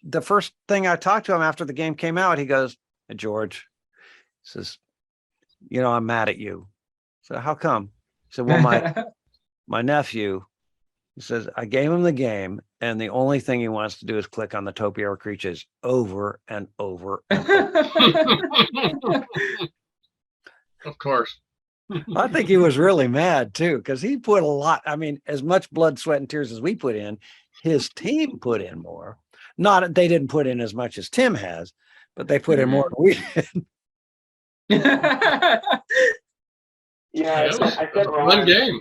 S3: The first thing I talked to him after the game came out, he goes, hey, George, he says, I'm mad at you. So how come? He said, well, my nephew. He says, I gave him the game, and the only thing he wants to do is click on the Topiary creatures over and over and over.
S1: Of course.
S3: I think he was really mad too, because he put a lot. I mean, as much blood, sweat, and tears as we put in, his team put in more. They didn't put in as much as Tim has, but they put in more than we did.
S6: Yeah, I sent Ron
S1: one game.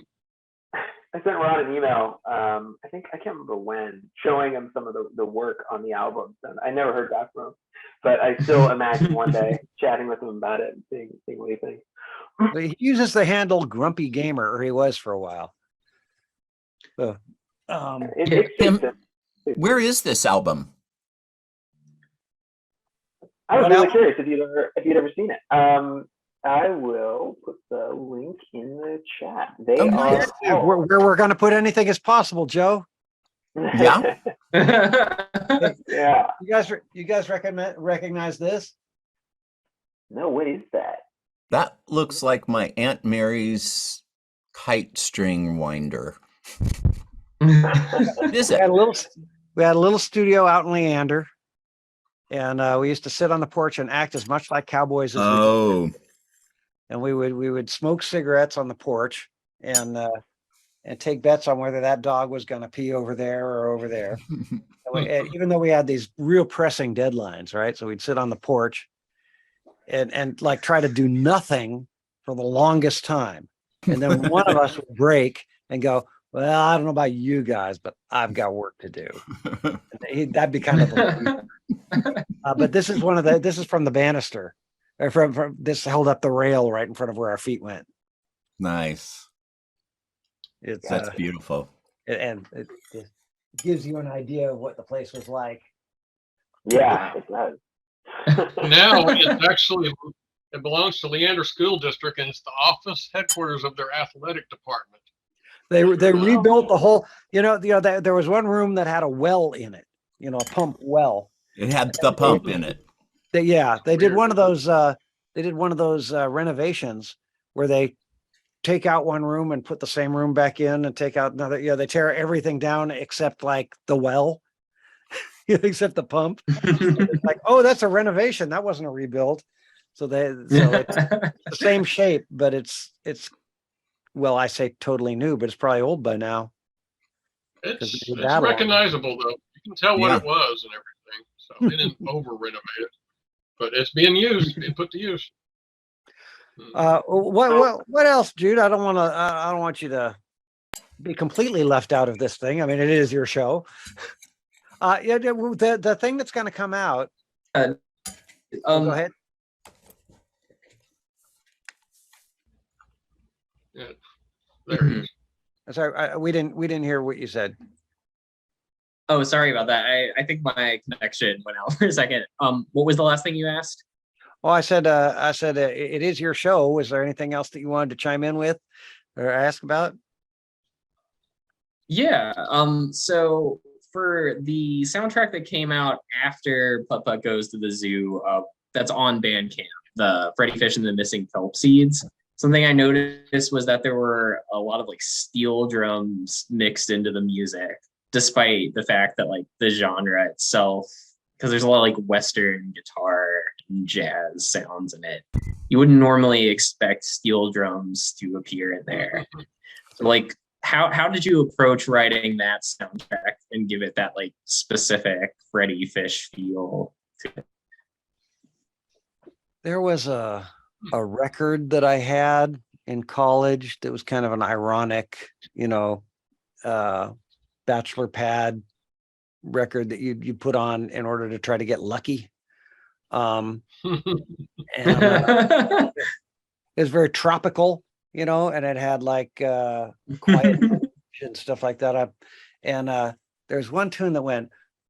S6: I sent Ron an email. I can't remember when, showing him some of the work on the album. And I never heard back from him, but I still imagine one day chatting with him about it and seeing what he thinks.
S3: He uses the handle Grumpy Gamer, or he was for a while. So,
S7: Tim, where is this album?
S6: I was really curious if you'd ever seen it. I will put the link in the chat. They
S7: nice.
S3: Where we're going to put anything as possible, Joe.
S7: Yeah.
S6: Yeah.
S3: You guys recognize this?
S6: No, what is that?
S7: That looks like my Aunt Mary's kite string winder. What is it?
S3: We had a little studio out in Leander, and we used to sit on the porch and act as much like cowboys as we could. And we would smoke cigarettes on the porch and take bets on whether that dog was going to pee over there or over there. Even though we had these real pressing deadlines, right? So we'd sit on the porch and like try to do nothing for the longest time. And then one of us would break and go, well, I don't know about you guys, but I've got work to do. That'd be kind of but this is from the banister. From this held up the rail right in front of where our feet went.
S7: Nice. That's beautiful.
S3: And it gives you an idea of what the place was like.
S6: Yeah, it does.
S1: Now it belongs to Leander School District, and it's the office headquarters of their athletic department.
S3: They rebuilt the whole. There was one room that had a well in it. A pump well.
S7: It had the pump in it.
S3: They did one of those. Renovations where they take out one room and put the same room back in, and take out another. They tear everything down except like the well, except the pump. It's like, oh, that's a renovation. That wasn't a rebuild. So it's the same shape, but it's well, I say totally new, but it's probably old by now.
S1: It's recognizable though. You can tell what it was and everything. So they didn't over renovate it. But it's being used, being put to use.
S3: What else, Jude? I don't want you to be completely left out of this thing. I mean, it is your show. The thing that's going to come out. Go ahead.
S1: Yeah, There he is.
S3: Sorry, we didn't hear what you said.
S4: Oh, sorry about that. I think my connection went out for a second. What was the last thing you asked?
S3: Well, I said it is your show. Was there anything else that you wanted to chime in with or ask about?
S4: Yeah. So for the soundtrack that came out after Putt-Putt Goes to the Zoo, that's on Bandcamp, the Freddy Fish and the Missing Kelp Seeds. Something I noticed was that there were a lot of like steel drums mixed into the music, despite the fact that like the genre itself, because there's a lot of like Western guitar and jazz sounds in it. You wouldn't normally expect steel drums to appear in there. So like, how did you approach writing that soundtrack and give it that like specific Freddy Fish feel to it?
S3: There was a record that I had in college that was kind of an ironic, bachelor pad record that you put on in order to try to get lucky. And it was very tropical, and it had like quiet and stuff like that. There's one tune that went,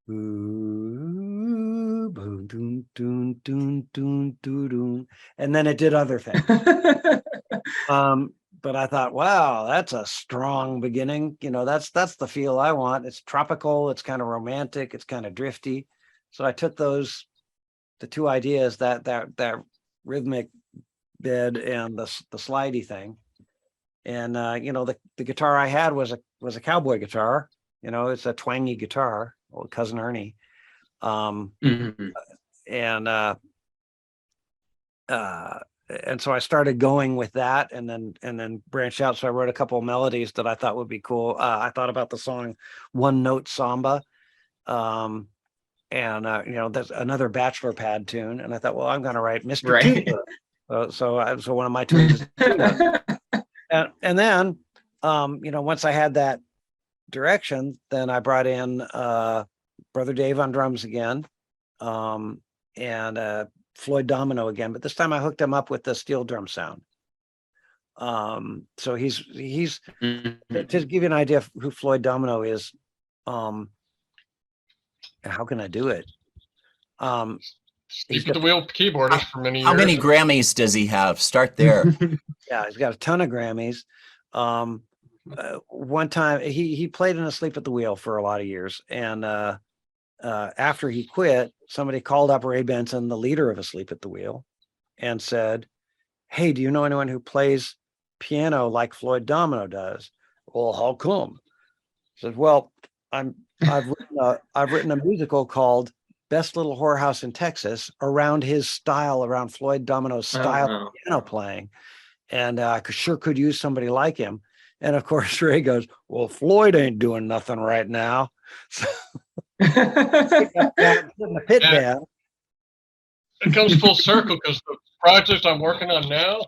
S3: "Ooh, boom, doon, doon, doon, doon, doon, doon," and then it did other things. But I thought, wow, that's a strong beginning. That's the feel I want. It's tropical, it's kind of romantic, it's kind of drifty. So I took the two ideas, that rhythmic bed and the slidey thing. And the guitar I had was a cowboy guitar. It's a twangy guitar, old cousin Ernie. And so I started going with that, and then branched out. So I wrote a couple of melodies that I thought would be cool. I thought about the song "One Note Samba," there's another bachelor pad tune, and I thought, well, I'm going to write Mr.
S4: Right.
S3: Tuba. So one of my tunes is Tuba. And then once I had that direction, then I brought in Brother Dave on drums again, and Floyd Domino again, but this time I hooked him up with the steel drum sound. So he's to give you an idea of who Floyd Domino is. How can I do it?
S1: He's the wheel keyboardist for many years.
S7: How many Grammys does he have? Start there.
S3: Yeah, he's got a ton of Grammys. One time he played in Asleep at the Wheel for a lot of years, and after he quit, somebody called up Ray Benson, the leader of Asleep at the Wheel, and said, "Hey, do you know anyone who plays piano like Floyd Domino does?" "Well, how come?" He said, "Well, I've written a musical called Best Little Whorehouse in Texas around his style, around Floyd Domino's style of piano playing, and I sure could use somebody like him." And of course, Ray goes, "Well, Floyd ain't doing nothing right now." So, the pit band.
S1: It comes full circle because the project I'm working on now,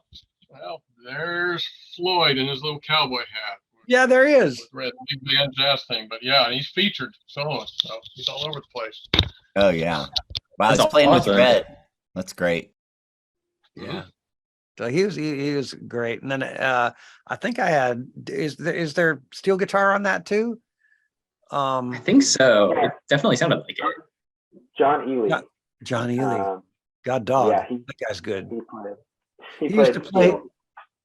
S1: well, there's Floyd in his little cowboy hat.
S3: Yeah, there is.
S1: Red big band jazz thing, but yeah, he's featured soloist, so he's all over the place.
S7: Oh yeah. Wow,
S4: That's
S7: he's playing
S4: awesome.
S7: with Red. That's great.
S3: Yeah. So he was great. And then I think I had is there steel guitar on that too?
S4: I think so. It definitely sounded like it.
S6: John Ely.
S3: John Ely. God dog.
S6: Yeah,
S3: that guy's good.
S6: He
S3: He used to play
S6: steel.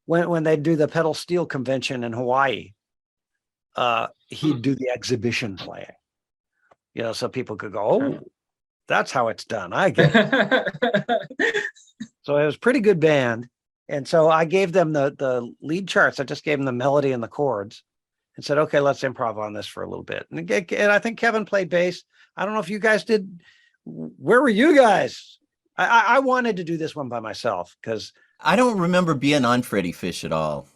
S3: when they do the pedal steel convention in Hawaii. He'd do the exhibition playing. So people could go, "Oh, that's how it's done. I get it." So it was a pretty good band. And so I gave them the lead charts. I just gave them the melody and the chords and said, "Okay, let's improv on this for a little bit." And I think Kevin played bass. I don't know if you guys did. Where were you guys? I wanted to do this one by myself because
S7: I don't remember being on Freddy Fish at all.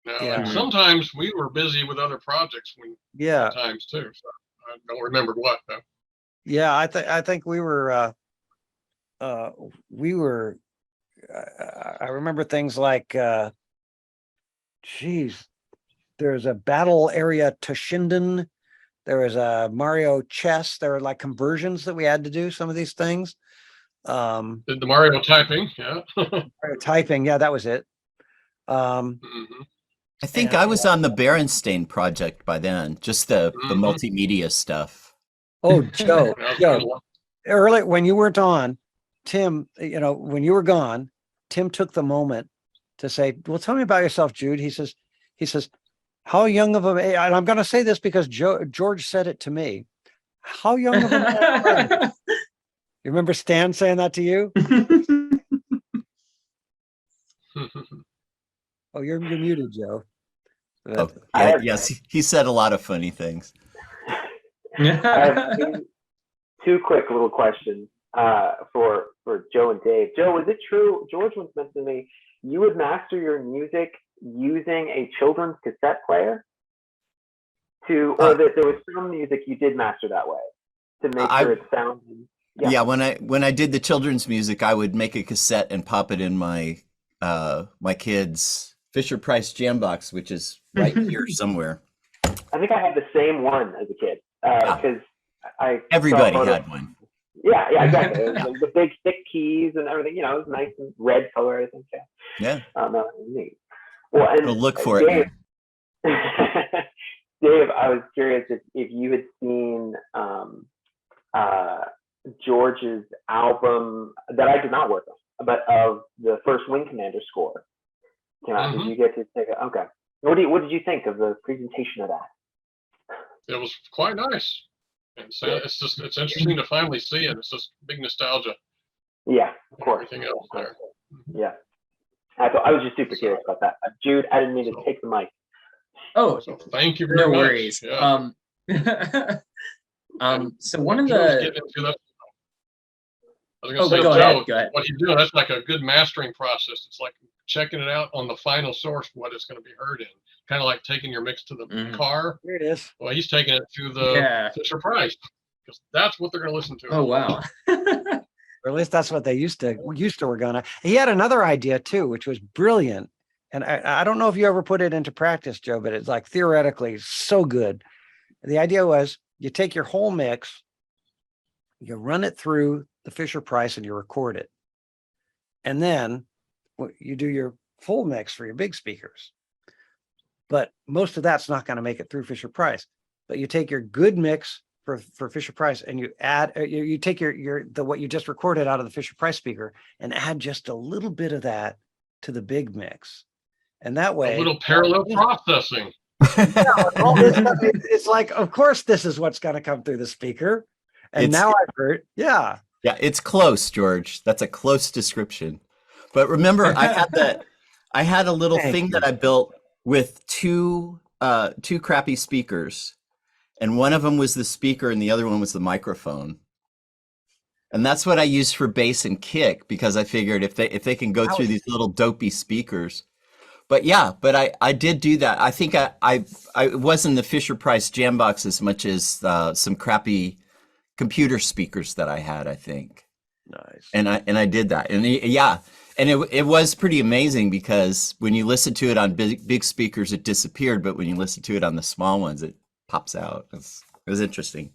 S1: Now,
S3: Yeah.
S1: and sometimes we were busy with other projects times too. So I don't remember what though.
S3: Yeah, I think we were I remember things like there's a battle area Toshinden, there was a Mario chess, there were like conversions that we had to do, some of these things.
S1: Did the Mario typing, yeah.
S3: Mario typing, yeah, that was it.
S1: Mhm.
S7: I think
S3: Yeah.
S7: I was on the Berenstain project by then, just the
S1: Mhm.
S7: multimedia stuff.
S3: Oh, Joe,
S1: That was
S3: Joe,
S1: kinda like-
S3: early when you weren't on, Tim, when you were gone, Tim took the moment to say, "Well, tell me about yourself, Jude." He says, "How young of a," and I'm going to say this because George said it to me. How young of a man are you? You remember Stan saying that to you? Oh, you're muted, Joe.
S7: Oh,
S3: But-
S6: I
S7: yeah,
S6: have-
S7: yes, he said a lot of funny things.
S6: I have two quick little questions for Joe and Dave. Joe, is it true? George once mentioned to me you would master your music using a children's cassette player, or that there was some music you did master that way to make sure it sounded.
S7: Yeah, when I did the children's music, I would make a cassette and pop it in my my kids' Fisher Price jam box, which is right here somewhere.
S6: I think I had the same one as a kid because
S7: Everybody
S6: saw
S7: had one.
S6: Yeah, exactly. It was the big thick keys and everything. It was nice and red color. I think.
S7: Yeah.
S6: No, neat. Well, and
S7: Go look for it.
S6: Dave, Dave, I was curious if you had seen George's album that I did not work on, but of the first Wing Commander score came out. Did you get to take it? Okay. What did you think of the presentation of that?
S1: It was quite nice. It's interesting to finally see it. It's just big nostalgia.
S6: Yeah, of course.
S1: Everything else there.
S6: Yeah. I was just super curious about that. Jude, I didn't mean to take the mic.
S4: Oh,
S1: So thank you very
S4: no
S1: much.
S4: worries.
S1: Yeah.
S4: So one of
S1: Joe's
S4: the
S1: getting into that. I was
S4: Oh,
S1: gonna say,
S4: go
S1: Joe,
S4: ahead, go ahead.
S1: what he's doing, that's like a good mastering process. It's like checking it out on the final source, what it's going to be heard in. Kind of like taking your mix to the car.
S3: Here it is.
S1: Well, he's taking it to the Fisher Price because that's what they're going to listen to.
S4: Oh wow.
S3: Or at least that's what they used to were gonna. He had another idea too, which was brilliant. And I don't know if you ever put it into practice, Joe, but it's like theoretically so good. The idea was you take your whole mix, you run it through the Fisher Price and you record it. And then you do your full mix for your big speakers. But most of that's not going to make it through Fisher Price. But you take your good mix for Fisher Price and you add, you take what you just recorded out of the Fisher Price speaker and add just a little bit of that to the big mix. And that way,
S1: A little parallel processing.
S3: it's like, of course, this is what's going to come through the speaker. And now I've heard, yeah.
S7: Yeah, it's close, George. That's a close description. But remember, I had a little thing that I built with two crappy speakers, and one of them was the speaker and the other one was the microphone. And that's what I used for bass and kick, because I figured if they can go through these little dopey speakers. But yeah, I did do that. I think I wasn't the Fisher Price jam box as much as some crappy computer speakers that I had, I think.
S3: Nice.
S7: And I did that. And and it was pretty amazing, because when you listen to it on big speakers, it disappeared, but when you listen to it on the small ones, it pops out. It was interesting.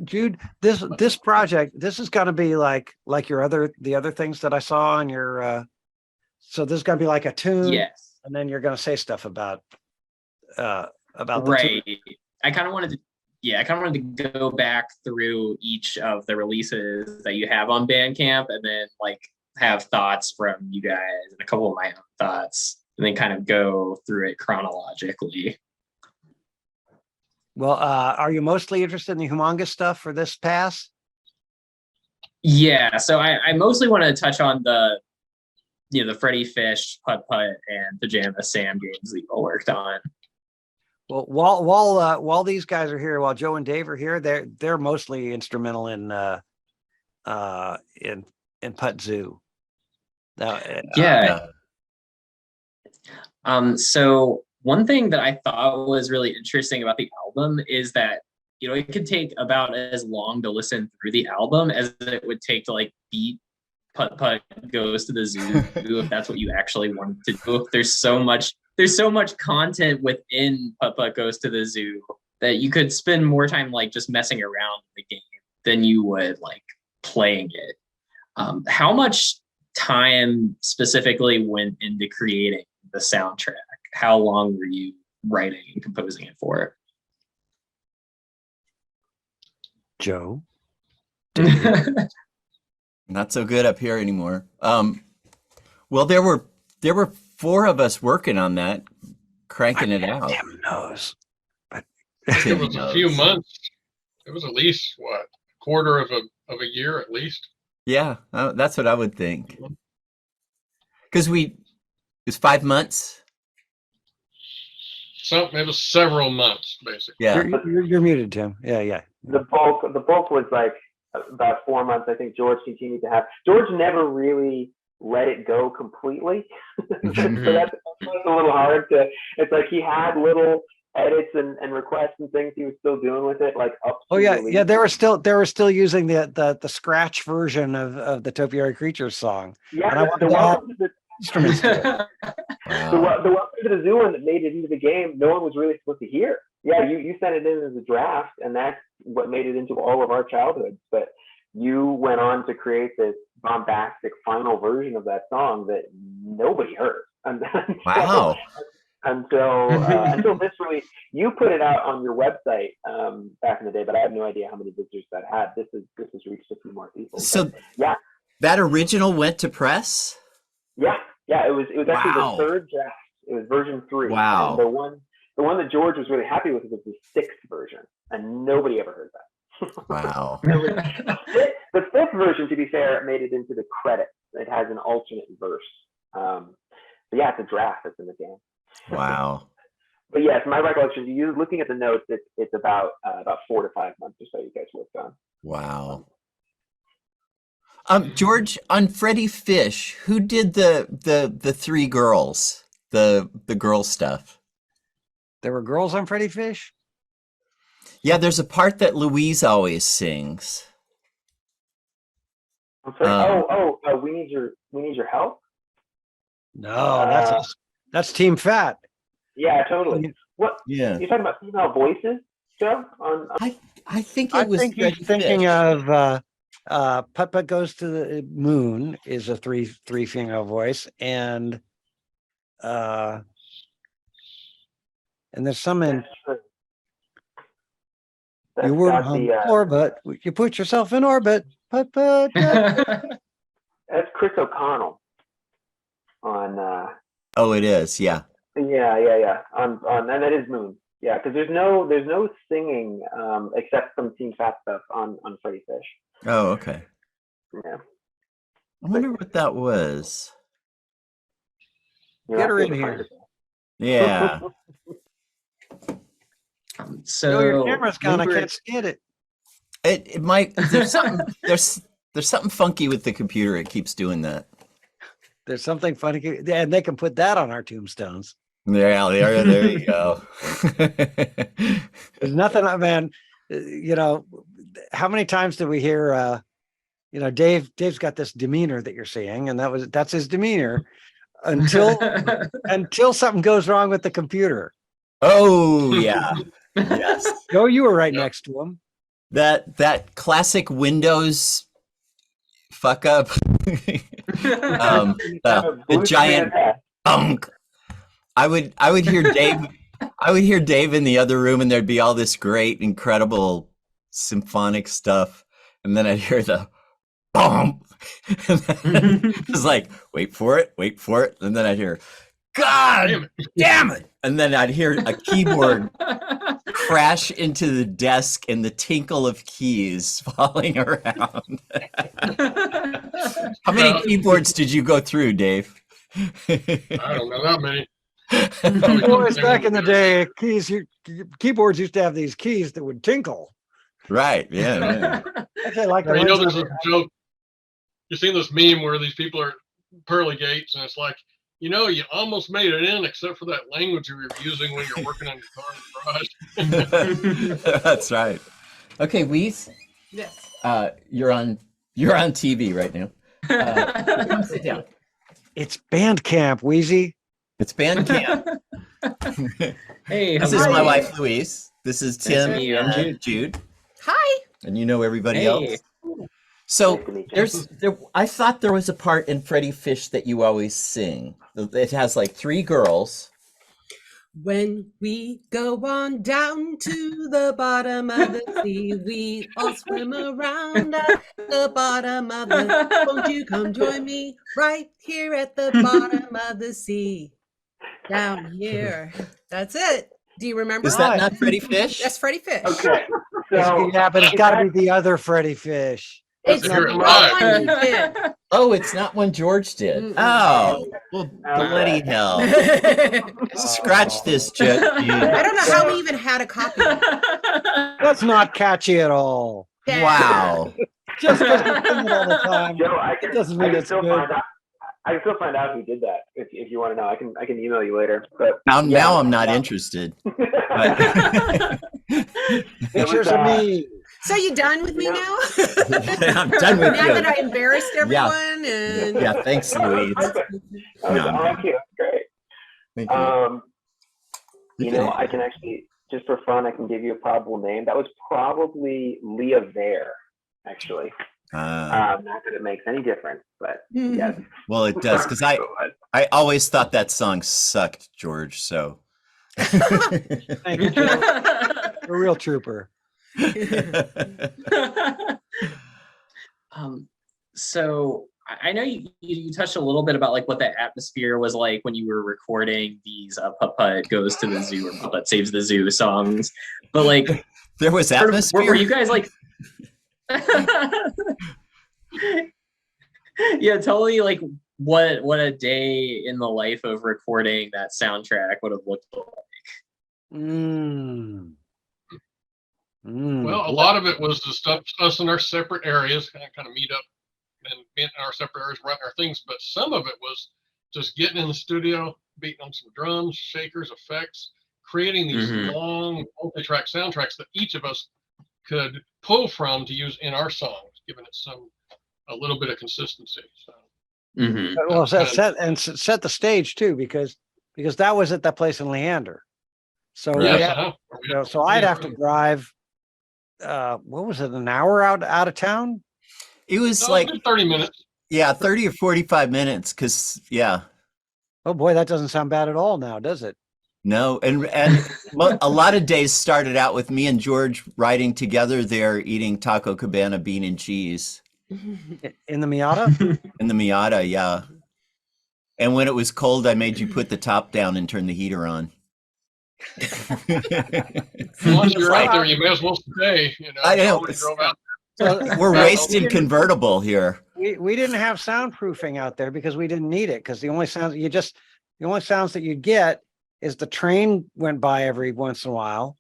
S3: Jude, this project, this is going to be like the other things that I saw on your so this is going to be like a tune.
S4: Yes.
S3: And then you're going to say stuff about the
S4: right.
S3: tune.
S4: I kind of wanted to go back through each of the releases that you have on Bandcamp and then like have thoughts from you guys and a couple of my own thoughts and then kind of go through it chronologically.
S3: Well, are you mostly interested in the Humongous stuff for this pass?
S4: Yeah, so I mostly want to touch on the Freddy Fish, Putt-Putt, and Pajama Sam games that you all worked on.
S3: Well, while these guys are here, while Joe and Dave are here, they're mostly instrumental in Putt Zoo. Now,
S4: yeah. So one thing that I thought was really interesting about the album is that it could take about as long to listen through the album as it would take to like beat Putt-Putt Goes to the Zoo if that's what you actually wanted to do. There's so much content within Putt-Putt Goes to the Zoo that you could spend more time like just messing around with the game than you would like playing it. How much time specifically went into creating the soundtrack? how long were you writing and composing it for?
S3: Joe.
S7: Not so good up here anymore. Well, there were 4 of us working on that, cranking it out.
S3: Tim knows. But
S1: It was a few months. It was at least what, a quarter of a year at least.
S7: Yeah, that's what I would think. Because it was 5 months.
S1: It was several months basically.
S7: Yeah.
S3: you're muted, Tim. Yeah.
S6: The bulk was like about 4 months. I think George continued to have. George never really let it go completely, so that's a little hard to. It's like he had little edits and requests and things he was still doing with it, like up.
S3: Oh
S6: to
S3: yeah,
S6: release.
S3: yeah. They were still using the scratch version of the Topiary Creatures song.
S6: Yeah,
S3: And I
S6: the
S3: wanted to add
S6: welcome to the
S3: instruments to it.
S6: the welcome to the zoo one that made it into the game. No one was really supposed to hear. Yeah, you sent it in as a draft, and that's what made it into all of our childhoods. But you went on to create this bombastic final version of that song that nobody heard.
S7: Wow.
S6: Until this release, you put it out on your website back in the day, but I have no idea how many visitors that had. This has reached a few more people.
S7: So
S6: but, yeah,
S7: that original went to press?
S6: yeah. It was actually
S7: Wow.
S6: the 3rd draft. It was version 3.
S7: Wow.
S6: And the one that George was really happy with was the 6th version, and nobody ever heard that.
S7: Wow.
S6: The 5th version, to be fair, made it into the credits. It has an alternate verse. But yeah, it's a draft that's in the game.
S7: Wow.
S6: But yes, my recollection, you looking at the notes, it's about 4 to 5 months or so you guys worked on.
S7: Wow. George, on Freddy Fish, who did the 3 girls, the girl stuff?
S3: There were girls on Freddy Fish.
S7: Yeah, there's a part that Louise always sings.
S6: I'm sorry. We need your help.
S3: No, that's Team Fat.
S6: Yeah, totally. What?
S7: Yeah.
S6: You're talking about female voices, Joe?
S7: I think
S3: I
S7: it was
S3: think you're
S7: Freddy
S3: thinking
S7: Fish.
S3: of Putt-Putt Goes to the Moon is a three female voice, and there's some in you were on orbit. You put yourself in orbit. Putt-Putt.
S6: That's Chris O'Connell on.
S7: Oh, it is. Yeah.
S6: Yeah. On and that is Moon. Yeah, because there's no singing except some Team Fat stuff on Freddy Fish.
S7: Oh, okay.
S6: Yeah.
S7: I wonder what that was.
S3: Get her in here.
S7: Yeah.
S4: So
S3: Your camera's gone. I
S4: we were-
S3: can't stand it.
S7: It might. There's something. There's something funky with the computer. It keeps doing that.
S3: There's something funny, and they can put that on our tombstones.
S7: Yeah, there you go.
S3: There's nothing, man. How many times did we hear? Dave's got this demeanor that you're seeing, and that's his demeanor until something goes wrong with the computer.
S7: Oh yeah. Yes.
S3: Joe, you were right next to him.
S7: That classic Windows fuck up. The giant unk. I would hear Dave. I would hear Dave in the other room, and there'd be all this great, incredible symphonic stuff, and then I'd hear the bump. It was like, wait for it, and then I'd hear, God damn it, and then I'd hear a keyboard crash into the desk and the tinkle of keys falling around. How many keyboards did you go through, Dave?
S1: I don't know that many.
S3: Boys, back in the day, keyboards used to have these keys that would tinkle.
S7: Right. Yeah.
S3: Actually, I like the
S1: You know,
S3: ones
S1: there's a joke. You've seen this meme where these people are pearly gates, and it's like, you almost made it in, except for that language you were using when you're working on your car in the garage.
S7: That's right. Okay, Weez.
S2: Yes.
S7: You're on TV right now. Come sit down.
S3: It's Bandcamp, Wheezy.
S7: It's Bandcamp.
S4: Hey,
S7: This is
S4: hi.
S7: my wife, Louise. This is Tim
S4: to meet you.
S7: and Jude.
S2: Hi.
S7: And you know everybody
S4: Hey.
S7: else. So
S6: Nice to meet you.
S7: I thought there was a part in Freddy Fish that you always sing. It has like 3 girls,
S8: When we go on down to the bottom of the sea, we all swim around at the bottom of the. Won't you come join me right here at the bottom of the sea? Down here. That's it. Do you remember?
S7: Is that not Freddie Fish?
S8: That's Freddie Fish.
S6: Okay. So
S3: Yeah, but it's got to be the other Freddie Fish.
S8: It's
S1: Let's hear
S8: not
S1: it live.
S8: one he did.
S7: Oh, it's not one George did.
S8: Mm-mm.
S7: Oh, well, bloody hell. Scratch this joke, dude.
S8: I don't know how we even had a copy.
S3: That's not catchy at all.
S8: Yeah.
S7: Wow.
S3: Just because we sing it all the time.
S6: Joe,
S3: It doesn't mean it's
S6: still
S3: good.
S6: find out. I can still find out who did that if you want to know. I can email you later. But
S7: Now I'm not interested. But
S3: Pictures of me.
S8: So you done with me
S6: Yeah.
S8: now?
S7: I'm done with
S8: Now
S7: you.
S8: that I embarrassed everyone and
S7: Yeah, thanks, Louise. No,
S6: I like you. That's great.
S7: Thank you.
S6: You know, I can actually, just for fun, I can give you a probable name. That was probably Leah Vare, actually. Not that it makes any difference, but yes.
S7: Well, it does, because I always thought that song sucked, George. So
S3: Thank you, Joe. A real trooper.
S4: So I know you touched a little bit about like what the atmosphere was like when you were recording these Putt-Putt Goes to the Zoo or Putt-Putt Saves the Zoo songs, but like
S7: there was atmosphere.
S4: were you guys like yeah, tell me like what a day in the life of recording that soundtrack would have looked like.
S1: Well, a lot of it was the stuff us in our separate areas, kind of meet up and be in our separate areas, writing our things. But some of it was just getting in the studio, beating on some drums, shakers, effects, creating these long multi-track soundtracks that each of us could pull from to use in our songs, giving it a little bit of consistency. So.
S3: Well, set the stage too, because that was at that place in Leander. So so I'd have to drive. What was it? An hour out of town?
S7: It was like
S1: 30 minutes.
S7: Yeah, 30 or 45 minutes. Because
S3: Oh boy, that doesn't sound bad at all now, does it?
S7: No, and a lot of days started out with me and George riding together there, eating Taco Cabana bean and cheese.
S3: In the Miata?
S7: In the Miata, yeah. And when it was cold, I made you put the top down and turn the heater on.
S1: Once you're out there, you may as well stay. You know,
S7: I know. We're wasting convertible here.
S3: We didn't have soundproofing out there because we didn't need it, because the only sounds that you get is the train went by every once in a while,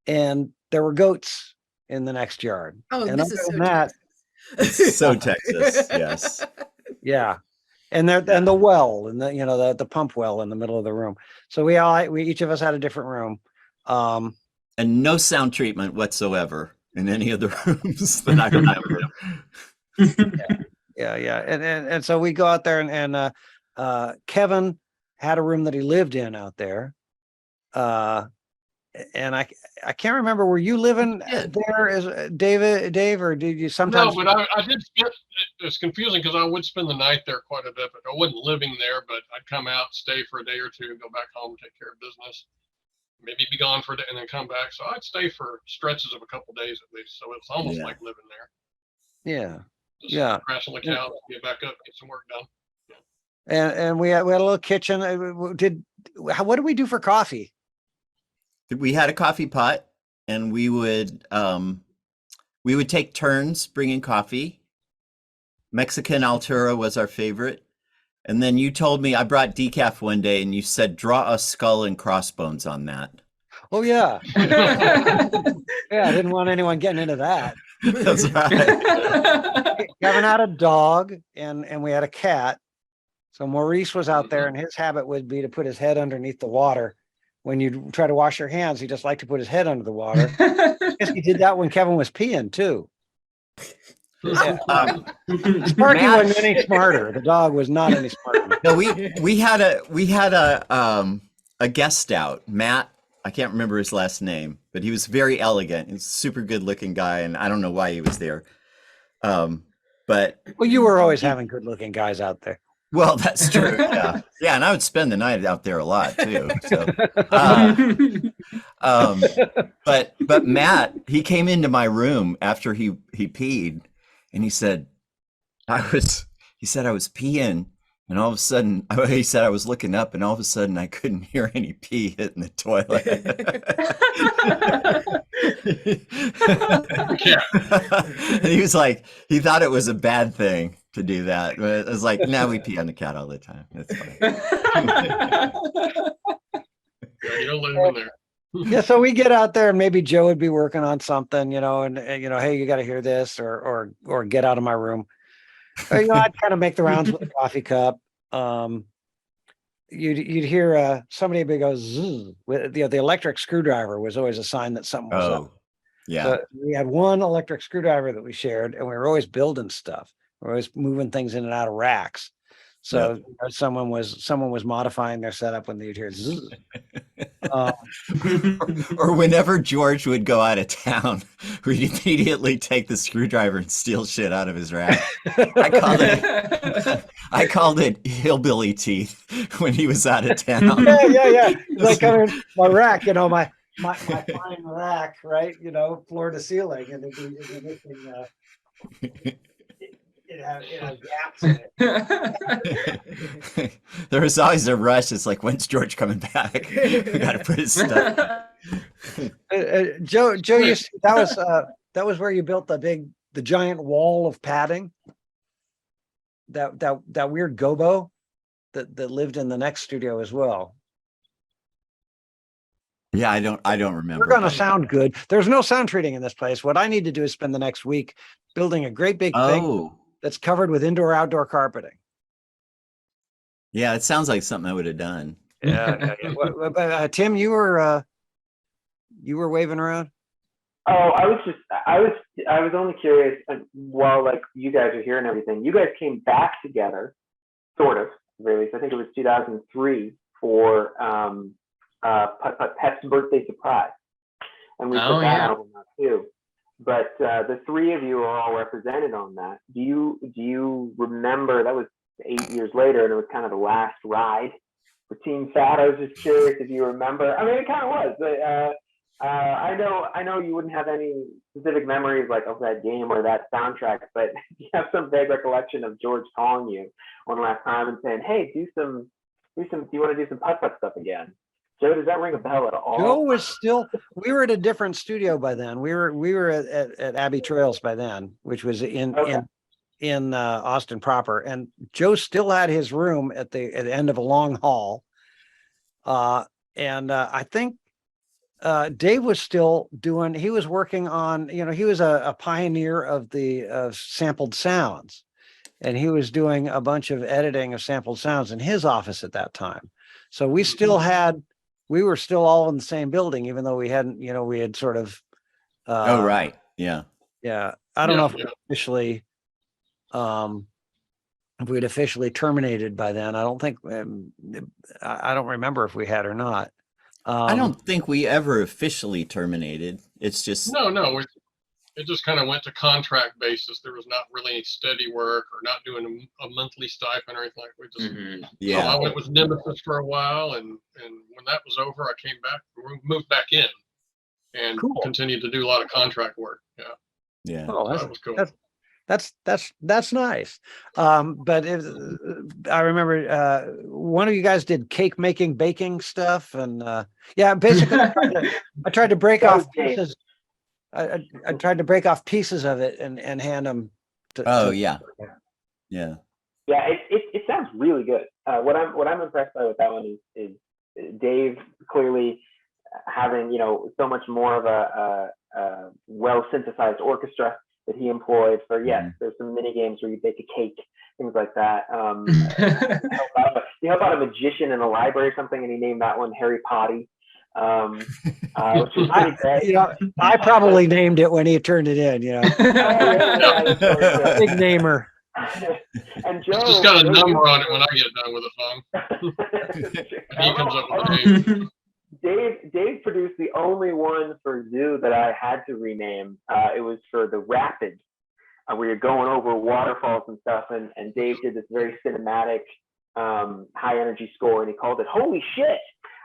S3: and there were goats in the next yard.
S8: Oh,
S3: and
S8: this is so
S3: Texas.
S7: So Texas, yes.
S3: Yeah. And the well and the pump well in the middle of the room. So we each of us had a different room.
S7: And no sound treatment whatsoever in any of the rooms that I remember.
S3: Yeah. And so we go out there and Kevin had a room that he lived in out there. And I can't remember, were you living there as Dave, or did you sometimes?
S1: No, but I did spend, it's confusing because I would spend the night there quite a bit, but I wasn't living there, but I'd come out, stay for a day or two, go back home, take care of business, maybe be gone for a day and then come back. So I'd stay for stretches of a couple days at least. So it's almost like living there.
S3: Yeah.
S1: Just crash on the couch, get back up, get some work done.
S3: And we had a little kitchen. What did we do for coffee?
S7: We had a coffee pot, and we would take turns bringing coffee. Mexican Altura was our favorite. And then you told me, I brought decaf one day, and you said, draw a skull and crossbones on that.
S3: Oh, yeah. Yeah, I didn't want anyone getting into that.
S7: That's right.
S3: Kevin had a dog, and we had a cat. So Maurice was out there, and his habit would be to put his head underneath the water. When you try to wash your hands, he just liked to put his head under the water. I guess he did that when Kevin was peeing too. Yeah. Sparky wasn't any smarter. The dog was not any smarter.
S7: No, we had a guest out, Matt. I can't remember his last name, but he was very elegant. He's a super good looking guy, and I don't know why he was there. But
S3: well, you were always having good looking guys out there.
S7: Well, that's true. Yeah. Yeah. And I would spend the night out there a lot too. So, but Matt, he came into my room after he peed and he said, he said I was peeing. And all of a sudden, he said I was looking up, and all of a sudden, I couldn't hear any pee hitting the toilet. And he was like, he thought it was a bad thing to do that. But it was like, no, we pee on the cat all the time. That's fine.
S1: You don't let him in there.
S3: Yeah, so we get out there and maybe Joe would be working on something, you know, and hey, you got to hear this, or get out of my room. Or, I'd kind of make the rounds with a coffee cup. You'd hear somebody would go zzz, with the electric screwdriver was always a sign that something was up.
S7: Yeah.
S3: So we had one electric screwdriver that we shared, and we were always building stuff. We were always moving things in and out of racks. So someone was modifying their setup when they'd hear zzz.
S7: Or whenever George would go out of town, we'd immediately take the screwdriver and steal shit out of his rack. I called it hillbilly teeth when he was out of town.
S3: Yeah. Like my rack, my fine rack, right? Floor to ceiling, and it had gaps in it.
S7: There was always a rush. It's like, when's George coming back? We got to put his stuff.
S3: Joe, that was where you built the giant wall of padding. That weird gobo that lived in the next studio as well.
S7: Yeah, I don't remember.
S3: We're gonna sound good. There's no sound treating in this place. What I need to do is spend the next week building a great big thing that's covered with indoor-outdoor carpeting.
S7: Yeah, it sounds like something I would have done.
S3: Yeah. Tim, you were waving around.
S6: Oh, I was only curious. While like you guys are here and everything, you guys came back together, sort of. Really, I think it was 2003 for Putt-Putt Pet's birthday surprise, and we put that album out too. But the three of you are all represented on that. Do you remember? That was 8 years later, and it was kind of the last ride for Team Fat. I was just curious if you remember. I mean, it kind of was. But, I know you wouldn't have any specific memories like of that game or that soundtrack, but you have some vague recollection of George calling you one last time and saying, "Hey, do you want to do some Putt-Putt stuff again?" Joe, does that ring a bell at all?
S3: Joe was still. We were at a different studio by then. We were at Abbey Trails by then, which was in Austin proper. And Joe still had his room at the end of a long hall. I think Dave was still doing. He was working on. He was a pioneer of the sampled sounds, and he was doing a bunch of editing of sampled sounds in his office at that time. So we still had. We were still all in the same building, even though we hadn't, we had sort of.
S7: Oh, right. Yeah.
S3: Yeah. I don't know if we'd officially terminated by then. I don't think, I don't remember if we had or not.
S7: I don't think we ever officially terminated. It's just.
S1: No. It just kind of went to contract basis. There was not really any steady work or not doing a monthly stipend or anything like that. We just, So I went with Nemesis for a while, and when that was over, I came back, moved back in, and continued to do a lot of contract work. Yeah.
S7: Yeah.
S3: Oh,
S1: that was cool.
S3: That's nice. But I remember one of you guys did cake making, baking stuff, and basically I tried to break off pieces. I tried to break off pieces of it and hand them to.
S6: Yeah. It sounds really good. What I'm impressed by with that one is Dave clearly having so much more of a well synthesized orchestra that he employed for. There's some mini games where you bake a cake, things like that. He helped out a magician in a library or something, and he named that one Harry Potty. Which is pretty great.
S3: I probably named it when he turned it in. Big namer.
S6: And Joe
S1: just got a number on it when I get done with it, He comes up with a name.
S6: Dave produced the only one for Zoo that I had to rename. It was for the Rapid, we were going over waterfalls and stuff, and Dave did this very cinematic, high energy score, and he called it "Holy Shit."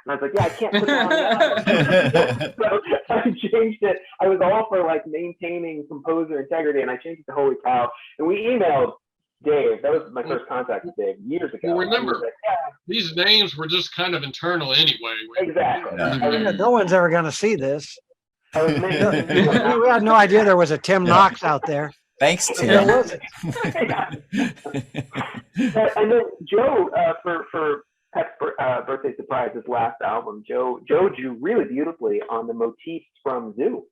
S6: And I was like, yeah, I can't put that on the album. So I changed it. I was all for like maintaining composer integrity, and I changed it to "Holy Cow." And we emailed Dave. That was my first contact with Dave years ago.
S1: Well, remember,
S6: like, yeah.
S1: these names were just kind of internal anyway.
S6: Exactly.
S7: Yeah.
S3: No one's ever going to see this.
S6: I was
S3: We
S6: making,
S3: had no idea there was a Tim Knox out there.
S7: Thanks,
S3: There
S7: Tim.
S3: wasn't.
S6: and then Joe, for Pep's birthday surprise, his last album, Joe drew really beautifully on the motifs from Zoo,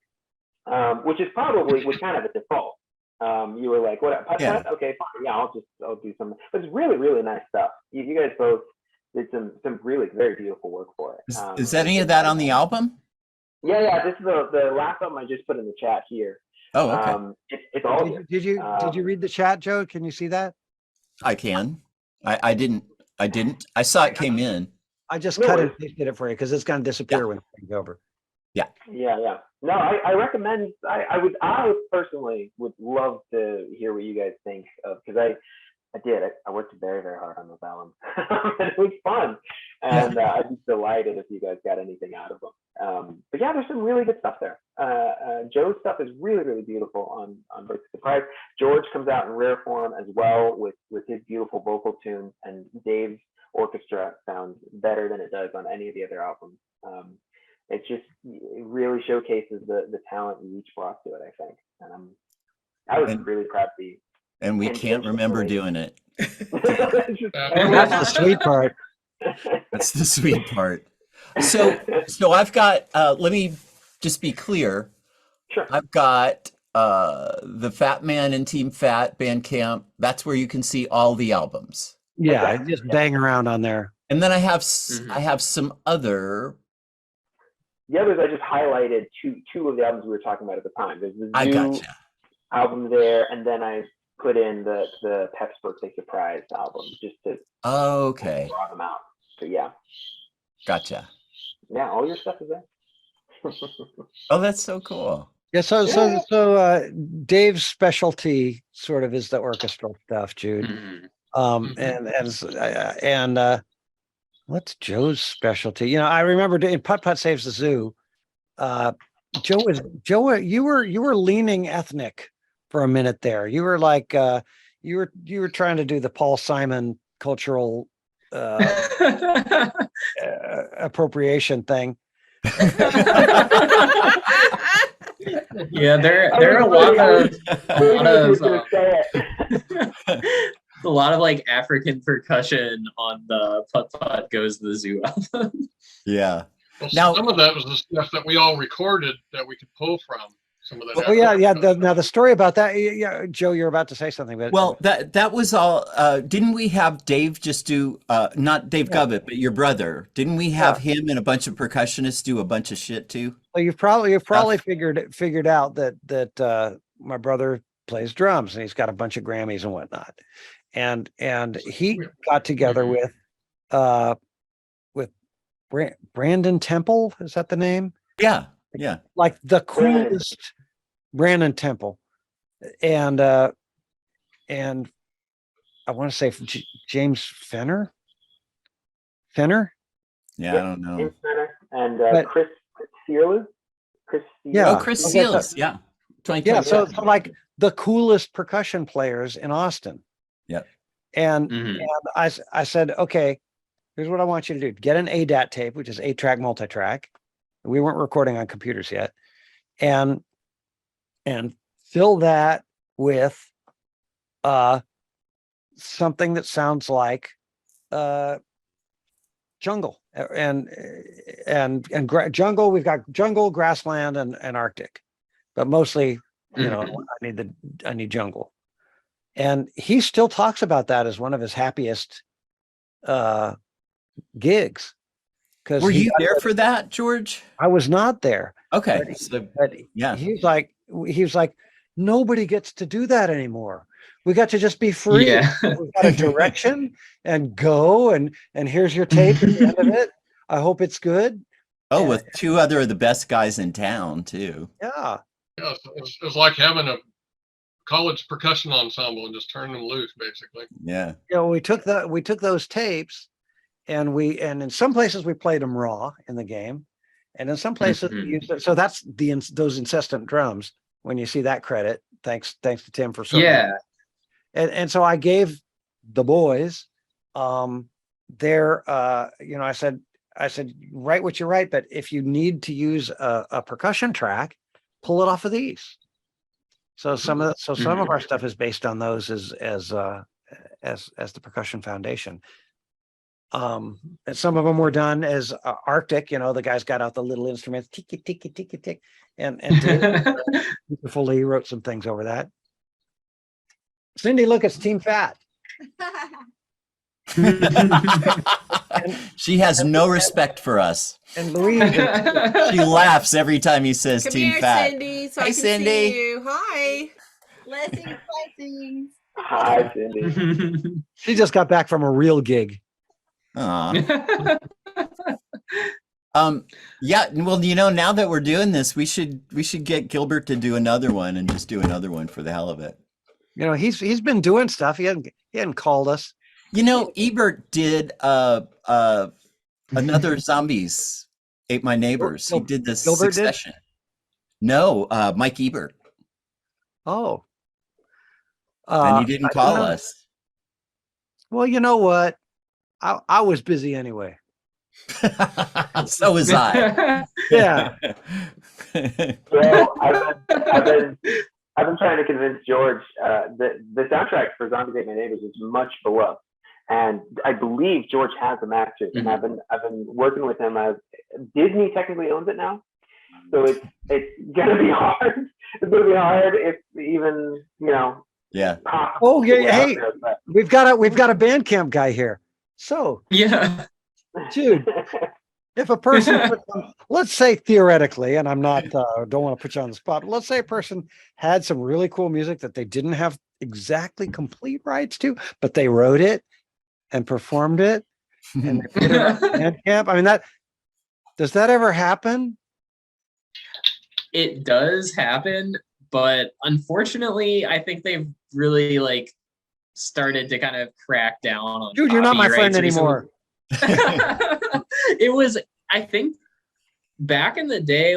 S6: which is probably was kind of a default. You were like, what?
S7: Yeah.
S6: Okay, fine. Yeah, I'll do something. But it's really, really nice stuff. You guys both did some really very beautiful work for it.
S7: Is any of that on the album?
S6: Yeah. This is the last album I just put in the chat here.
S7: Oh, okay.
S6: It's all of it.
S3: Did you read the chat, Joe? Can you see that?
S7: I can. I didn't. I saw it came in.
S3: I just
S6: No
S3: cut
S6: worries.
S3: and pasted it for you because it's going to disappear when it's over.
S6: Yeah. No, I recommend. I personally would love to hear what you guys think of, because I worked very, very hard on those albums. And it was fun, and I'd be delighted if you guys got anything out of them. But yeah, there's some really good stuff there. Joe's stuff is really, really beautiful on Birthday Surprise. George comes out in rare form as well with his beautiful vocal tunes, and Dave's orchestra sounds better than it does on any of the other albums. It really showcases the talent we each brought to it, I think. And I was really proud to be.
S7: And we can't remember doing it.
S3: That's the sweet part.
S7: That's the sweet part. So I've got, let me just be clear.
S6: Sure.
S7: I've got the Fat Man and Team Fat Bandcamp. That's where you can see all the albums.
S3: Yeah,
S6: Okay.
S3: I just bang around on there.
S7: And then I have some other.
S6: The others, I just highlighted two of the albums we were talking about at the time. There's the
S7: I
S6: Zoo
S7: gotcha.
S6: album there, and then I put in the Pep's Birthday Surprise album just to
S7: Okay,
S6: draw them out. So yeah,
S7: gotcha.
S6: all your stuff is there.
S7: Oh, that's so cool.
S3: Yeah, so Dave's specialty sort of is the orchestral stuff, Jude. And what's Joe's specialty? You know, I remember in Putt-Putt Saves the Zoo, Joe, you were leaning ethnic for a minute there. You were like you were trying to do the Paul Simon cultural appropriation thing.
S4: Yeah, there are a lot of like African percussion on the Putt-Putt Goes to the Zoo album.
S7: Yeah.
S1: Well,
S7: Now-
S1: some of that was the stuff that we all recorded that we could pull from. Some of that.
S3: Oh yeah. Now the story about that. Yeah, Joe, you're about to say something. But
S7: Well, that was all. Didn't we have Dave just do? Not Dave Govett, but your brother. Didn't we have him and a bunch of percussionists do a bunch of shit too?
S3: well, you've probably figured out that my brother plays drums and he's got a bunch of Grammys and whatnot, and he got together with Brandon Temple. Is that the name?
S7: Yeah.
S3: Like the coolest Brandon Temple, and I want to say James Fenner.
S7: Yeah, I don't know.
S6: And Chris Searles.
S3: Yeah.
S7: Oh, Chris Seals. Yeah. 2020.
S3: Yeah, so like the coolest percussion players in Austin.
S7: Yep.
S3: And I said, okay, here's what I want you to do: get an ADAT tape, which is 8-track multi-track. We weren't recording on computers yet, and fill that with something that sounds like jungle and jungle. We've got jungle, grassland, and Arctic, but mostly, you know, I need jungle. And he still talks about that as one of his happiest gigs.
S7: Were you there for that, George?
S3: I was not there.
S7: Okay.
S3: But
S7: Yeah.
S3: he was like, nobody gets to do that anymore. We got to just be free.
S4: Yeah.
S3: We got a direction and go, and here's your tape at the end of it. I hope it's good.
S7: Oh, with two other of the best guys in town too.
S3: Yeah.
S1: Yeah, it was like having a college percussion ensemble and just turned them loose, basically.
S7: Yeah.
S3: You know, we took those tapes and in some places we played them raw in the game. And in some places we used it. So that's those incessant drums. When you see that credit, thanks to Tim for so
S4: Yeah.
S3: and so I gave the boys their you know, I said, write what you write, but if you need to use a percussion track, pull it off of these. So some of our stuff is based on those as the percussion foundation. And some of them were done as Arctic, you know, the guys got out the little instruments, tiki tiki tiki tick, and beautifully wrote some things over that. Cindy, look, it's Team Fat.
S7: She has no respect for us.
S3: And Louise,
S7: She laughs every time he says
S8: Come
S7: Team
S8: here,
S7: Fat.
S8: Cindy, so
S7: Hey,
S8: I can
S7: Cindy.
S8: see you. Hi.
S2: Blessings, blessings.
S6: Hi, Cindy.
S3: she just got back from a real gig.
S7: Aw. Yeah, well, you know, now that we're doing this, we should get Gilbert to do another one and just do another one for the hell of it.
S3: You know, he's been doing stuff. He hadn't called us.
S7: You know, Ebert did another Zombies Ate My Neighbors. He did this
S3: Gilbert did?
S7: Succession. No, Mike Ebert.
S3: Oh.
S7: And he didn't call
S3: you know,
S7: us.
S3: Well, you know what? I was busy anyway.
S7: So was I.
S3: Yeah.
S6: So I've been trying to convince George that the soundtrack for Zombies Ate My Neighbors is much beloved, and I believe George has the masters. And I've been working with him. Disney technically owns it now, so it's gonna be hard. It's gonna be hard if even, you know.
S7: Yeah.
S3: Oh yeah. Hey, we've got a Bandcamp guy here. So
S4: Yeah.
S3: Jude, if a person, let's say theoretically, and I'm not, don't want to put you on the spot, but let's say a person had some really cool music that they didn't have exactly complete rights to, but they wrote it and performed it and they put it on Bandcamp. I mean, does that ever happen?
S4: It does happen, but unfortunately, I think they've really started to kind of crack down on.
S3: Dude, you're not my friend anymore.
S4: It was, I think, back in the day,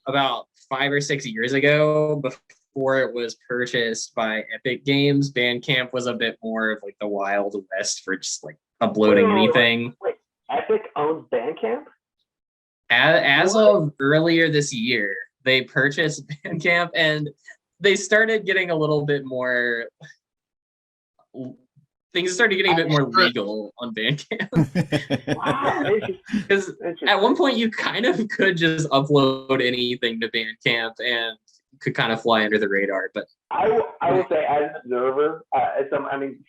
S4: about 5 or 6 years ago, before it was purchased by Epic Games, Bandcamp was a bit more of the Wild West for just uploading anything.
S6: Wait, Epic owns Bandcamp?
S4: As of earlier this year, they purchased Bandcamp and they started getting a little bit more. Things started getting a bit more legal on Bandcamp. Because at one point you kind of could just upload anything to Bandcamp and could kind of fly under the radar. But
S6: I will say, as an observer,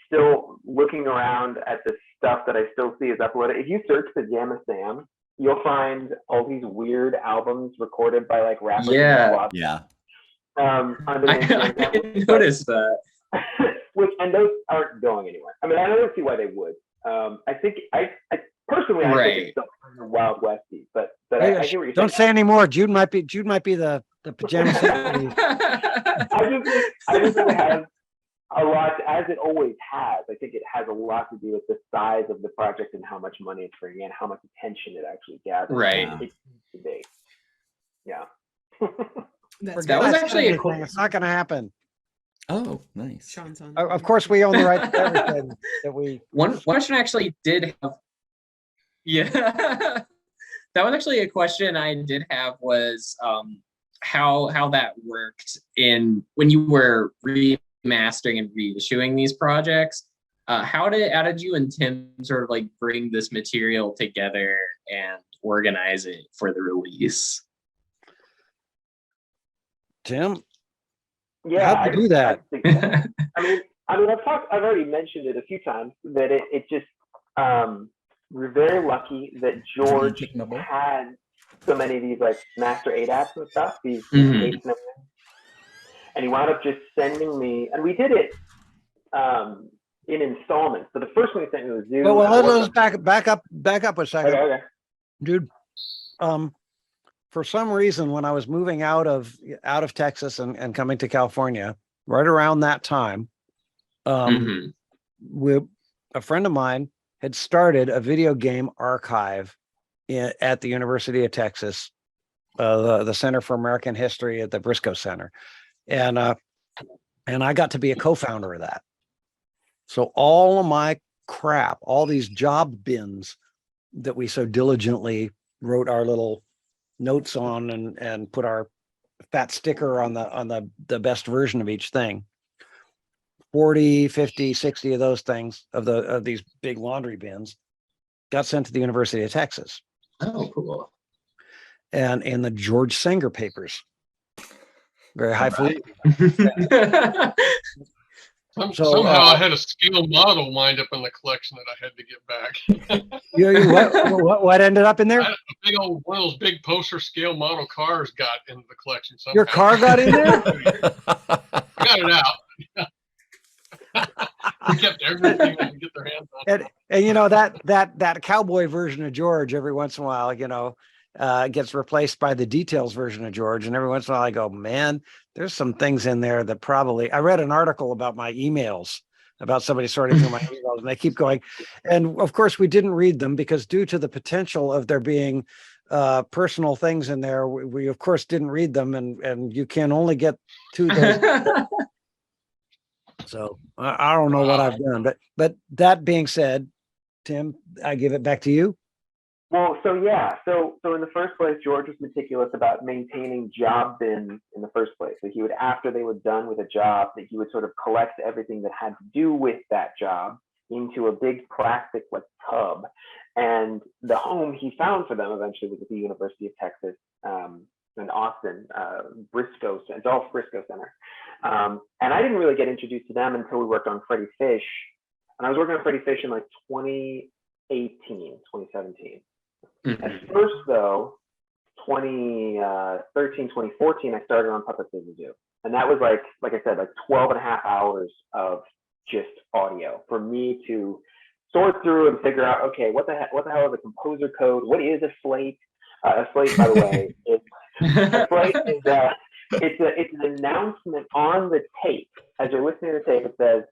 S6: still looking around at the stuff that I still see is uploaded. If you search Pajama Sam, you'll find all these weird albums recorded by rappers.
S4: Yeah.
S7: Yeah.
S4: I noticed that.
S6: And those aren't going anywhere. I mean, I don't see why they would. I think I personally, I think it's still Wild Westy, but I hear what you're
S3: Don't
S6: saying.
S3: say anymore. Jude might be the pajama.
S6: I just think it has a lot, as it always has. I think it has a lot to do with the size of the project and how much money it's bringing in, how much attention it actually gathers.
S4: Right.
S6: It needs to be. Yeah.
S4: That was actually a cool.
S3: It's not going to happen.
S7: Oh, nice.
S8: Sean's on.
S3: Of course, we own the right to everything that we.
S4: One question I actually did have. Yeah. That was actually a question I did have was how that worked when you were remastering and reissuing these projects. How did you and Tim sort of bring this material together and organize it for the release?
S3: Tim,
S6: Yeah.
S3: how'd you do that?
S6: I mean, I've already mentioned it a few times that it just, we're very lucky that George had so many of these master 8 apps and stuff, these and he wound up just sending me, and we did it in installments. So the first one he sent me was Zoom.
S3: Well, let's back up a second.
S6: Okay.
S3: Dude. For some reason, when I was moving out of Texas and coming to California, right around that time,
S4: Mhm.
S3: a friend of mine had started a video game archive at the University of Texas, the Center for American History at the Briscoe Center, and I got to be a co-founder of that. So all of my crap, all these job bins that we so diligently wrote our little notes on and put our fat sticker on the best version of each thing, 40, 50, 60 of those things of these big laundry bins got sent to the University of Texas.
S4: Oh, cool.
S3: And in the George Sanger papers. Very highfalutin.
S1: Somehow I had a scale model wind up in the collection that I had to get back.
S3: What ended up in there?
S1: A big old one of those big poster scale model cars got into the collection somehow.
S3: Your car got in there?
S1: I got it out. We kept everything they could get their hands on.
S3: And you know, that cowboy version of George every once in a while, you know, gets replaced by the details version of George. And every once in a while I go, man, there's some things in there that probably, I read an article about my emails, about somebody sorting through my emails, and they keep going. And of course we didn't read them because due to the potential of there being personal things in there, we of course didn't read them, and you can only get to those. So I don't know what I've done, but that being said, Tim, I give it back to you.
S6: Well, so yeah, so in the first place, George was meticulous about maintaining job bins in the first place. So he would, after they were done with a job, that he would sort of collect everything that had to do with that job into a big plastic like tub. And the home he found for them eventually was at the University of Texas in Austin, Adolph Briscoe Center. And I didn't really get introduced to them until we worked on Freddy Fish. And I was working on Freddy Fish in like 2017.
S4: Mhm.
S6: At first, though, 2013, 2014, I started on Putt-Putt. And that was like I said, like 12 and a half hours of just audio for me to sort through and figure out, okay, what the hell is a composer code? What is a slate? A slate, by the way, a slate is it's an announcement on the tape. As you're listening to the tape, it says,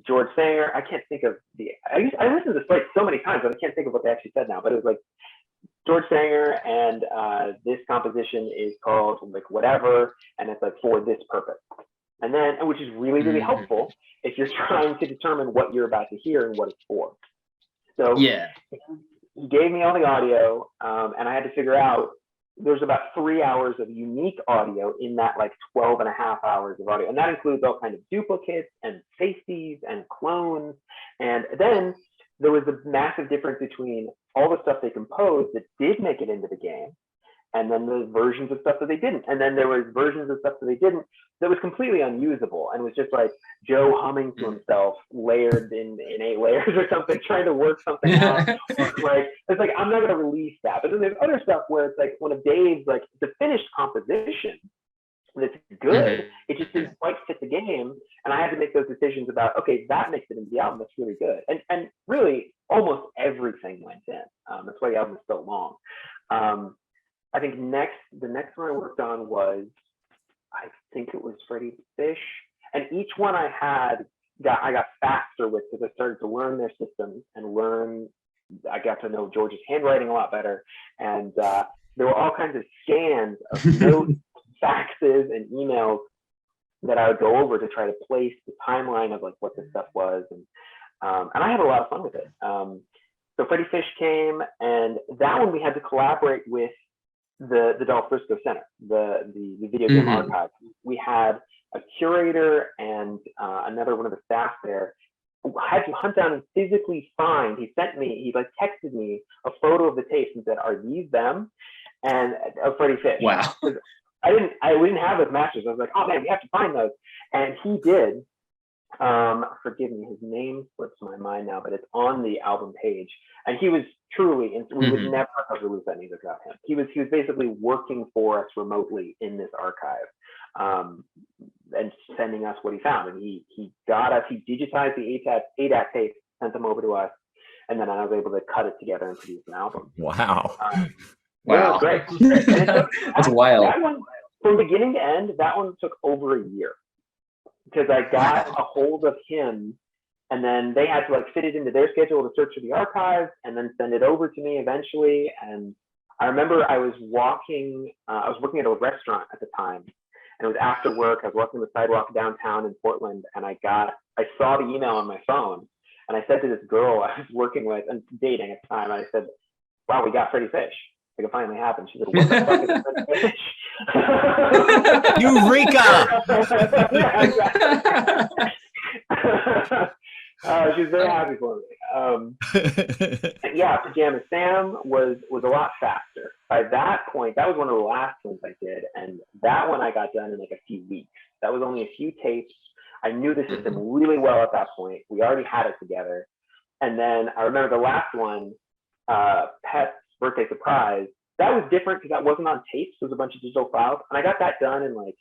S6: George Sanger. I can't think of I listened to this like so many times, but I can't think of what they actually said now. But it was like George Sanger, and this composition is called like whatever, and it's like for this purpose. And then, which is really, really helpful if you're trying to determine what you're about to hear and what it's for. So
S4: yeah,
S6: he gave me all the audio, and I had to figure out. There's about 3 hours of unique audio in that like 12 and a half hours of audio. And that includes all kinds of duplicates and safeties and clones. And then there was a massive difference between all the stuff they composed that did make it into the game, and then the versions of stuff that they didn't. And then there was versions of stuff that they didn't that was completely unusable. And it was just like Joe humming to himself, layered in 8 layers or something, trying to work something out. Like, it's like, I'm not going to release that. But then there's other stuff where it's like one of Dave's, like, the finished composition that's good. It just didn't quite fit the game. And I had to make those decisions about, okay, that makes it into the album. That's really good. And really, almost everything went in. That's why the album is so long. I think the next one I worked on was, I think it was Freddy Fish. And each one I got faster with because I started to learn their systems and I got to know George's handwriting a lot better. And there were all kinds of scans of notes, faxes, and emails that I would go over to try to place the timeline of like what this stuff was. And I had a lot of fun with it. So Freddy Fish came, and that one we had to collaborate with the Adolph Briscoe Center, the video game archive. We had a curator and another one of the staff there who had to hunt down and physically find. He like texted me a photo of the tapes and said, "Are these them?" And of Freddy Fish.
S4: Wow.
S6: We didn't have those masters. I was like, "Oh man, we have to find those," and he did. Forgive me, his name slips my mind now, but it's on the album page. And he was truly, we would never have released that music without him. He was basically working for us remotely in this archive, and sending us what he found. And he digitized the 8-act tape, sent them over to us, and then I was able to cut it together and produce an album.
S7: Wow.
S4: Wow.
S6: Great.
S4: That's wild.
S6: from beginning to end, that one took over a year because I got a hold of him, and then they had to like fit it into their schedule to search through the archives and then send it over to me eventually. And I remember I was working at a restaurant at the time, and it was after work. I was walking the sidewalk downtown in Portland, and I saw the email on my phone, and I said to this girl I was working with and dating at the time, I said, "Wow, we got Freddie Fish. Like, it finally happened." She said, "What the fuck is Freddie Fish?"
S7: Eureka!
S6: Yeah, exactly. She was very happy for me. Yeah, Pajama Sam was a lot faster. By that point, that was one of the last ones I did, and that one I got done in like a few weeks. That was only a few tapes. I knew the system really well at that point. We already had it together. And then I remember the last one, Pet's Birthday Surprise. That was different because that wasn't on tapes. It was a bunch of digital files, and I got that done in like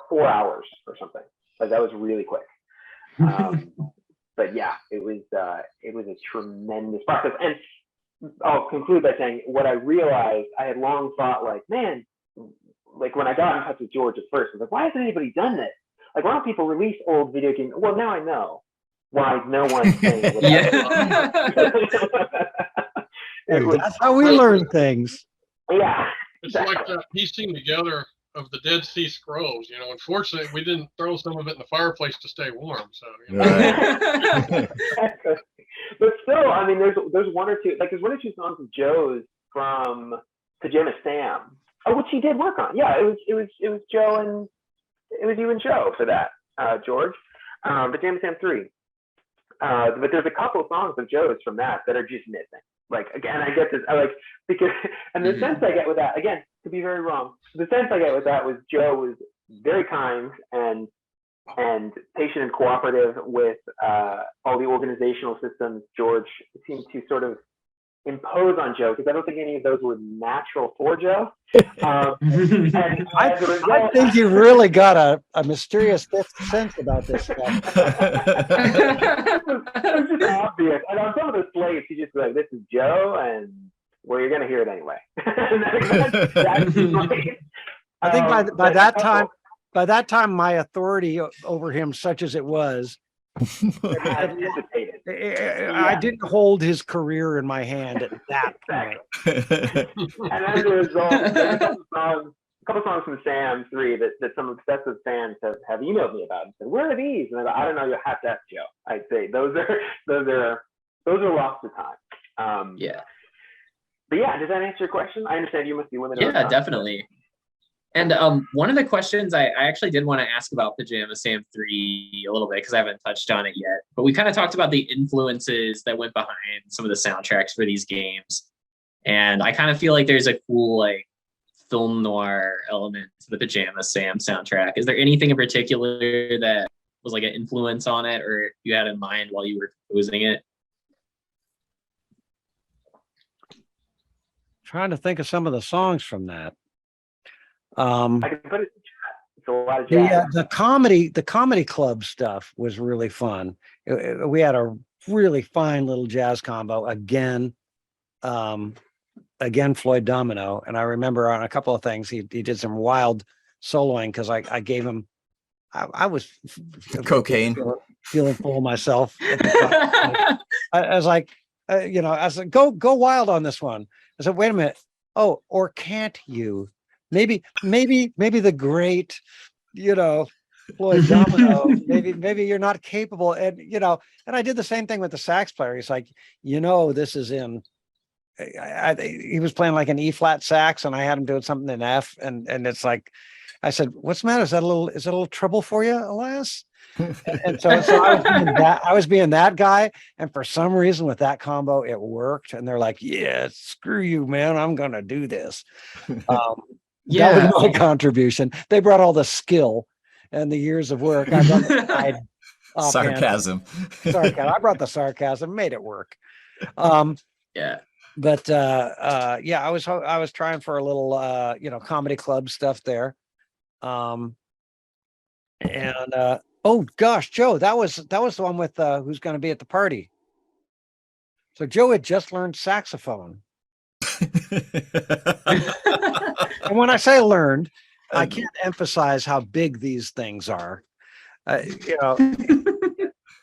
S6: 4 hours or something. Like, that was really quick. But yeah, it was a tremendous process. And I'll conclude by saying what I realized, I had long thought, like, man, like when I got in touch with George at first, I was like, why hasn't anybody done this? Like, why don't people release old video games? Well, now I know why no one's saying it.
S3: That's how we learn things.
S6: Yeah.
S1: It's like the piecing together of the Dead Sea Scrolls. You know, unfortunately, we didn't throw some of it in the fireplace to stay warm. So, you know.
S7: Right.
S6: But still, I mean, there's one or two songs of Joe's from Pajama Sam, which he did work on. Yeah, it was Joe and it was you and Joe for that, George. Pajama Sam 3. But there's a couple of songs of Joe's from that are just missing. Like, again, I get this, because, and the sense I get with that, again, to be very wrong, the sense I get with that was Joe was very kind and patient and cooperative with all the organizational systems George seemed to sort of impose on Joe, because I don't think any of those were natural for Joe. And
S3: I think you really got a mysterious fifth sense about this stuff.
S6: It was just obvious. And on some of the slates, you just be like, this is Joe, and well, you're gonna hear it anyway.
S3: I think by that time, my authority over him, such as it was, I didn't hold his career in my hand at that point.
S6: And as a result, there's a couple songs from Sam 3 that some obsessive fans have emailed me about and said, "Where are these?" And I go, "I don't know. You'll have to ask Joe." I'd say those are lost to time.
S4: Yeah.
S6: But yeah, does that answer your question? I understand you must be limited.
S4: Yeah, definitely. And one of the questions I actually did want to ask about Pajama Sam 3 a little bit, because I haven't touched on it yet, but we kind of talked about the influences that went behind some of the soundtracks for these games. And I kind of feel like there's a cool like film noir element to the Pajama Sam soundtrack. Is there anything in particular that was like an influence on it, or you had in mind while you were composing it?
S3: Trying to think of some of the songs from that.
S6: I can put it in chat. It's a lot of jazz.
S3: The comedy club stuff was really fun. We had a really fine little jazz combo again. Floyd Domino, and I remember on a couple of things he did some wild soloing because I gave him. I was
S7: Cocaine,
S3: feeling full of myself. I was like, I said, go wild on this one. I said, wait a minute. Oh, or can't you? Maybe the great, Floyd Domino, maybe you're not capable. And, and I did the same thing with the sax player. He's like, this is in, he was playing like an E flat sax and I had him doing something in F. And it's like, I said, what's the matter? Is that a little trouble for you, Elias? And so I was being that guy. And for some reason with that combo, it worked. And they're like, yeah, screw you, man. I'm going to do this. That was my contribution. They brought all the skill and the years of work. I brought the
S7: sarcasm.
S3: I brought the sarcasm, made it work.
S4: Yeah.
S3: But I was trying for a little comedy club stuff there. Oh gosh, Joe, that was the one with who's going to be at the party. So Joe had just learned saxophone. And when I say learned, I can't emphasize how big these things are. You know,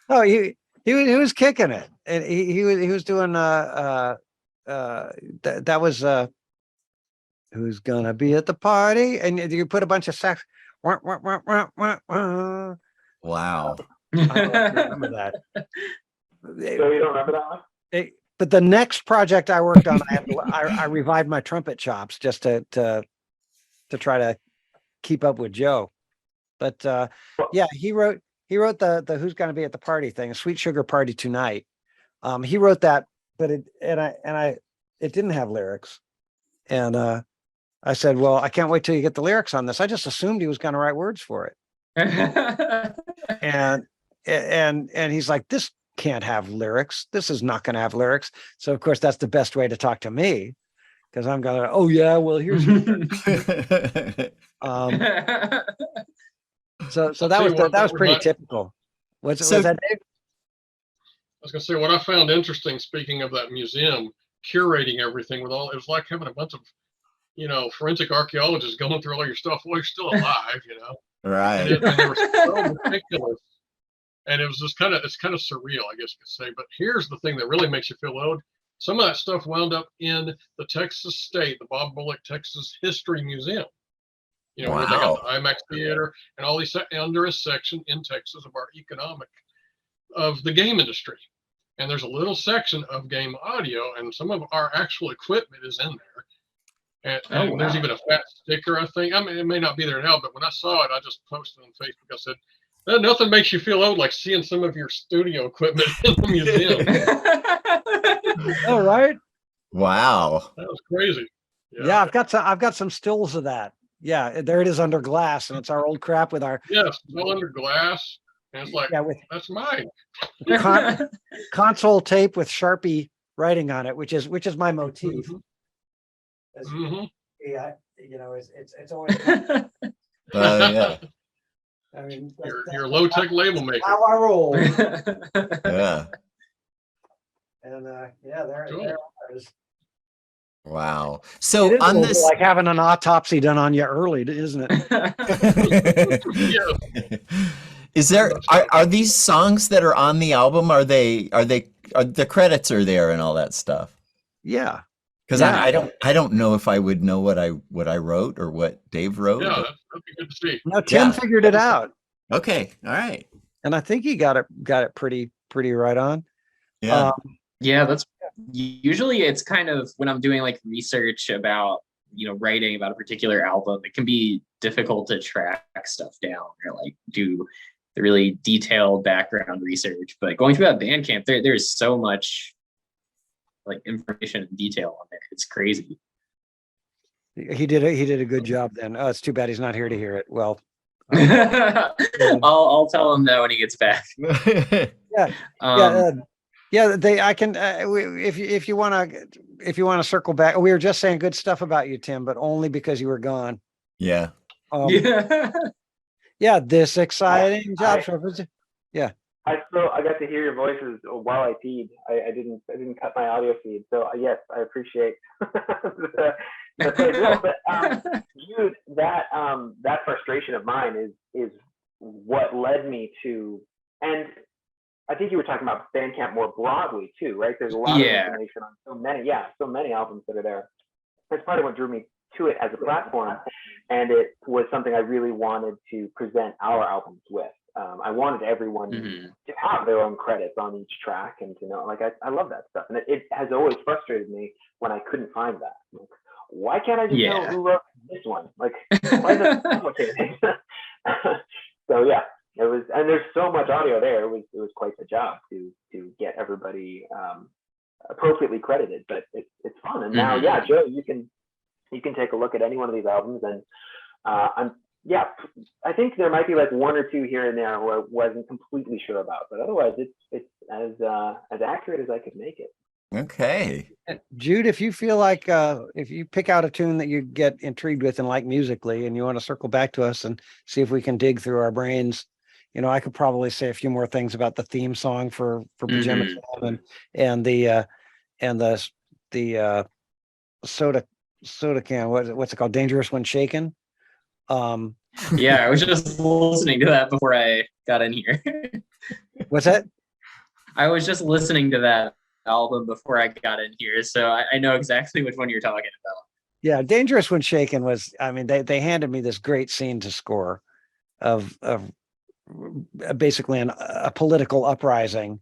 S3: oh, he was kicking it, and he was doing that was who's gonna be at the party, and you put a bunch of sax. Wah, wah, wah, wah, wah, wah.
S7: Wow.
S3: I don't know if you remember that.
S6: So you don't remember that one?
S3: But the next project I worked on, I revived my trumpet chops just to try to keep up with Joe. But yeah, he wrote the Who's Gonna Be at the Party thing, Sweet Sugar Party Tonight. He wrote that, but it didn't have lyrics. And I said, well, I can't wait till you get the lyrics on this. I just assumed he was going to write words for it. And he's like, this can't have lyrics. This is not going to have lyrics. So of course that's the best way to talk to me, because I'm going, oh yeah, well here's your so that was pretty typical. Was that Dave?
S1: I was gonna say, what I found interesting, speaking of that museum, curating everything with all, it was like having a bunch of, forensic archaeologists going through all your stuff while you're still alive,
S7: Right.
S1: And they were so meticulous. And it was just it's kind of surreal, I guess you could say. But here's the thing that really makes you feel old. Some of that stuff wound up in the Texas State, the Bob Bullock Texas History Museum. Where they got the IMAX theater and all these under a section in Texas of the game industry. And there's a little section of game audio, and some of our actual equipment is in there. And there's even a fat sticker, I think. I mean, it may not be there now, but when I saw it, I just posted on Facebook. I said, nothing makes you feel old like seeing some of your studio equipment in the museum.
S3: All right.
S7: Wow.
S1: That was crazy.
S3: Yeah, I've got some stills of that. Yeah, there it is under glass, and it's our old crap with our
S1: all under glass. And it's like, that's mine.
S3: Console tape with Sharpie writing on it, which is my motif.
S1: Mm-hmm.
S3: Yeah, it's always.
S7: Yeah.
S3: I mean,
S1: you're a low-tech label maker.
S3: How I roll.
S7: Yeah.
S3: And there it is.
S7: Wow. So on this,
S3: like having an autopsy done on you early, isn't it?
S1: Yeah.
S7: Is there are these songs that are on the album? Are the credits are there and all that stuff?
S3: Yeah.
S7: Because I don't know if I would know what I wrote or what Dave wrote.
S1: Yeah, that'd be good to see.
S3: No, Tim figured it out.
S7: Okay. All right.
S3: And I think he got it pretty right on.
S7: Yeah.
S4: Yeah, that's usually it's kind of when I'm doing like research about, writing about a particular album, it can be difficult to track stuff down or like do the really detailed background research. But going through that Bandcamp, there's so much like information and detail on there. It's crazy.
S3: He did a good job then. Oh, it's too bad he's not here to hear it. Well,
S4: I'll tell him that when he gets back.
S3: I can if you want to circle back. We were just saying good stuff about you, Tim, but only because you were gone.
S7: Yeah.
S3: This exciting job.
S6: I got to hear your voices while I peed. I didn't cut my audio feed, so yes, I appreciate the but Jude, that frustration of mine is what led me to, and I think you were talking about Bandcamp more broadly too, right? There's a lot of information on so many albums that are there. That's part of what drew me to it as a platform, and it was something I really wanted to present our albums with. I wanted everyone to have their own credits on each track and to know, like, I love that stuff. And it has always frustrated me when I couldn't find that. Like, why can't I just know who wrote this one? Like, why is it complicated? So yeah, it was, and there's so much audio there. It was quite the job to get everybody appropriately credited, but it's fun. And now, Joe, you can take a look at any one of these albums, and I think there might be like one or two here and there who I wasn't completely sure about, but otherwise it's as accurate as I could make it.
S7: Okay.
S3: Jude, if you feel like if you pick out a tune that you get intrigued with and like musically, and you want to circle back to us and see if we can dig through our brains, I could probably say a few more things about the theme song for Pajama Sam and the soda can. What's it called? Dangerous When Shaken.
S4: Yeah, I was just listening to that before I got in here.
S3: What's that?
S4: I was just listening to that album before I got in here, so I know exactly which one you're talking about.
S3: Yeah, Dangerous When Shaken was, I mean, they handed me this great scene to score of basically a political uprising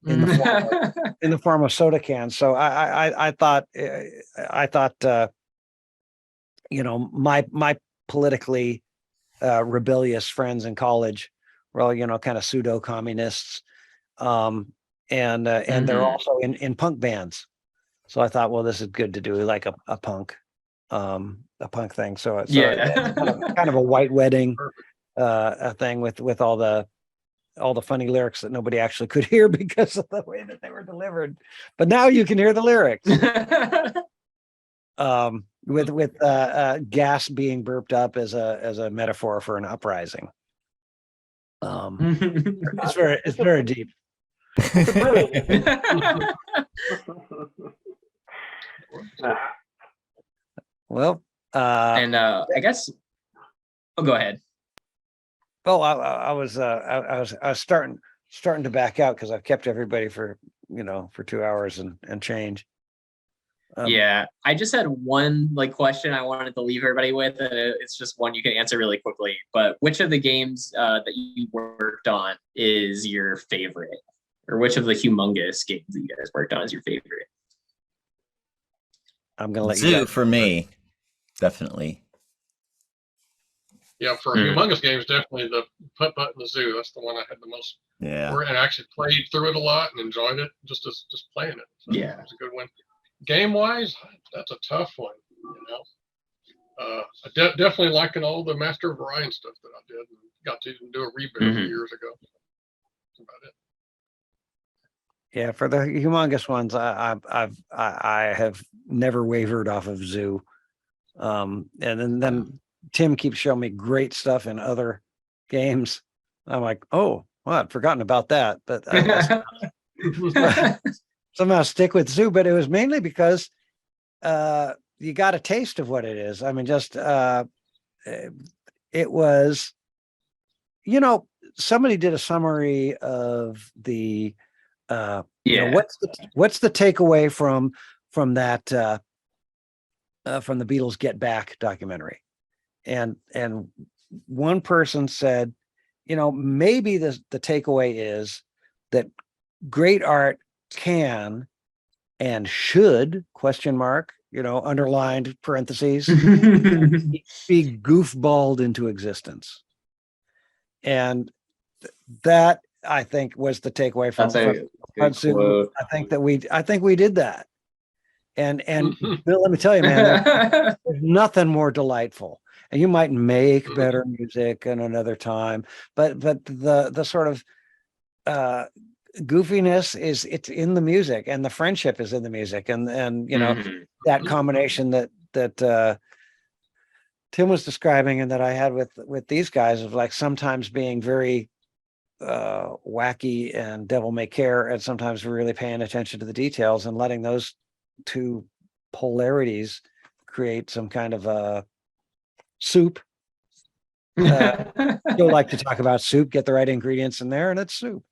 S3: in the form of soda cans. So I thought my politically rebellious friends in college were all kind of pseudo communists, and they're also in punk bands. So I thought, well, this is good to do like a punk thing. So
S4: Yeah.
S3: kind of a white wedding a thing with all the funny lyrics that nobody actually could hear because of the way that they were delivered. But now you can hear the lyrics. With gas being burped up as a metaphor for an uprising. It's very deep. Well,
S4: and I guess I'll go ahead.
S3: Well, I was starting to back out because I've kept everybody for 2 hours and change.
S4: Yeah, I just had one question I wanted to leave everybody with, and it's just one you can answer really quickly. But which of the games that you worked on is your favorite, or which of the Humongous games that you guys worked on is your favorite?
S3: I'm gonna let
S7: Zoo for me, definitely.
S1: Yeah, for Humongous Games, definitely the Putt-Putt and the Zoo. That's the one I had the most.
S7: Yeah.
S1: And I actually played through it a lot and enjoyed it, just playing it. So
S4: Yeah,
S1: it was a good one. Game wise, that's a tough one. I definitely liking all the Master of Orion stuff that I did and got to do a rebirth years ago. That's about it.
S3: Yeah, for the Humongous ones, I have never wavered off of Zoo, and then Tim keeps showing me great stuff in other games. I'm like, oh, well, I'd forgotten about that, but somehow stick with Zoo. But it was mainly because you got a taste of what it is. I mean, just it was, somebody did a summary of the what's the takeaway from that from the Beatles Get Back documentary, and one person said, maybe the takeaway is that great art can and should underlined parentheses be goofballed into existence, and that I think was the takeaway from Zoo. I think we did that, and Bill, let me tell you, man, there's nothing more delightful. And you might make better music in another time, but the sort of goofiness it's in the music, and the friendship is in the music, and that combination that Tim was describing and that I had with these guys of sometimes being very wacky and devil may care, and sometimes really paying attention to the details, and letting those two polarities create some kind of a soup. Still like to talk about soup, get the right ingredients in there, and it's soup.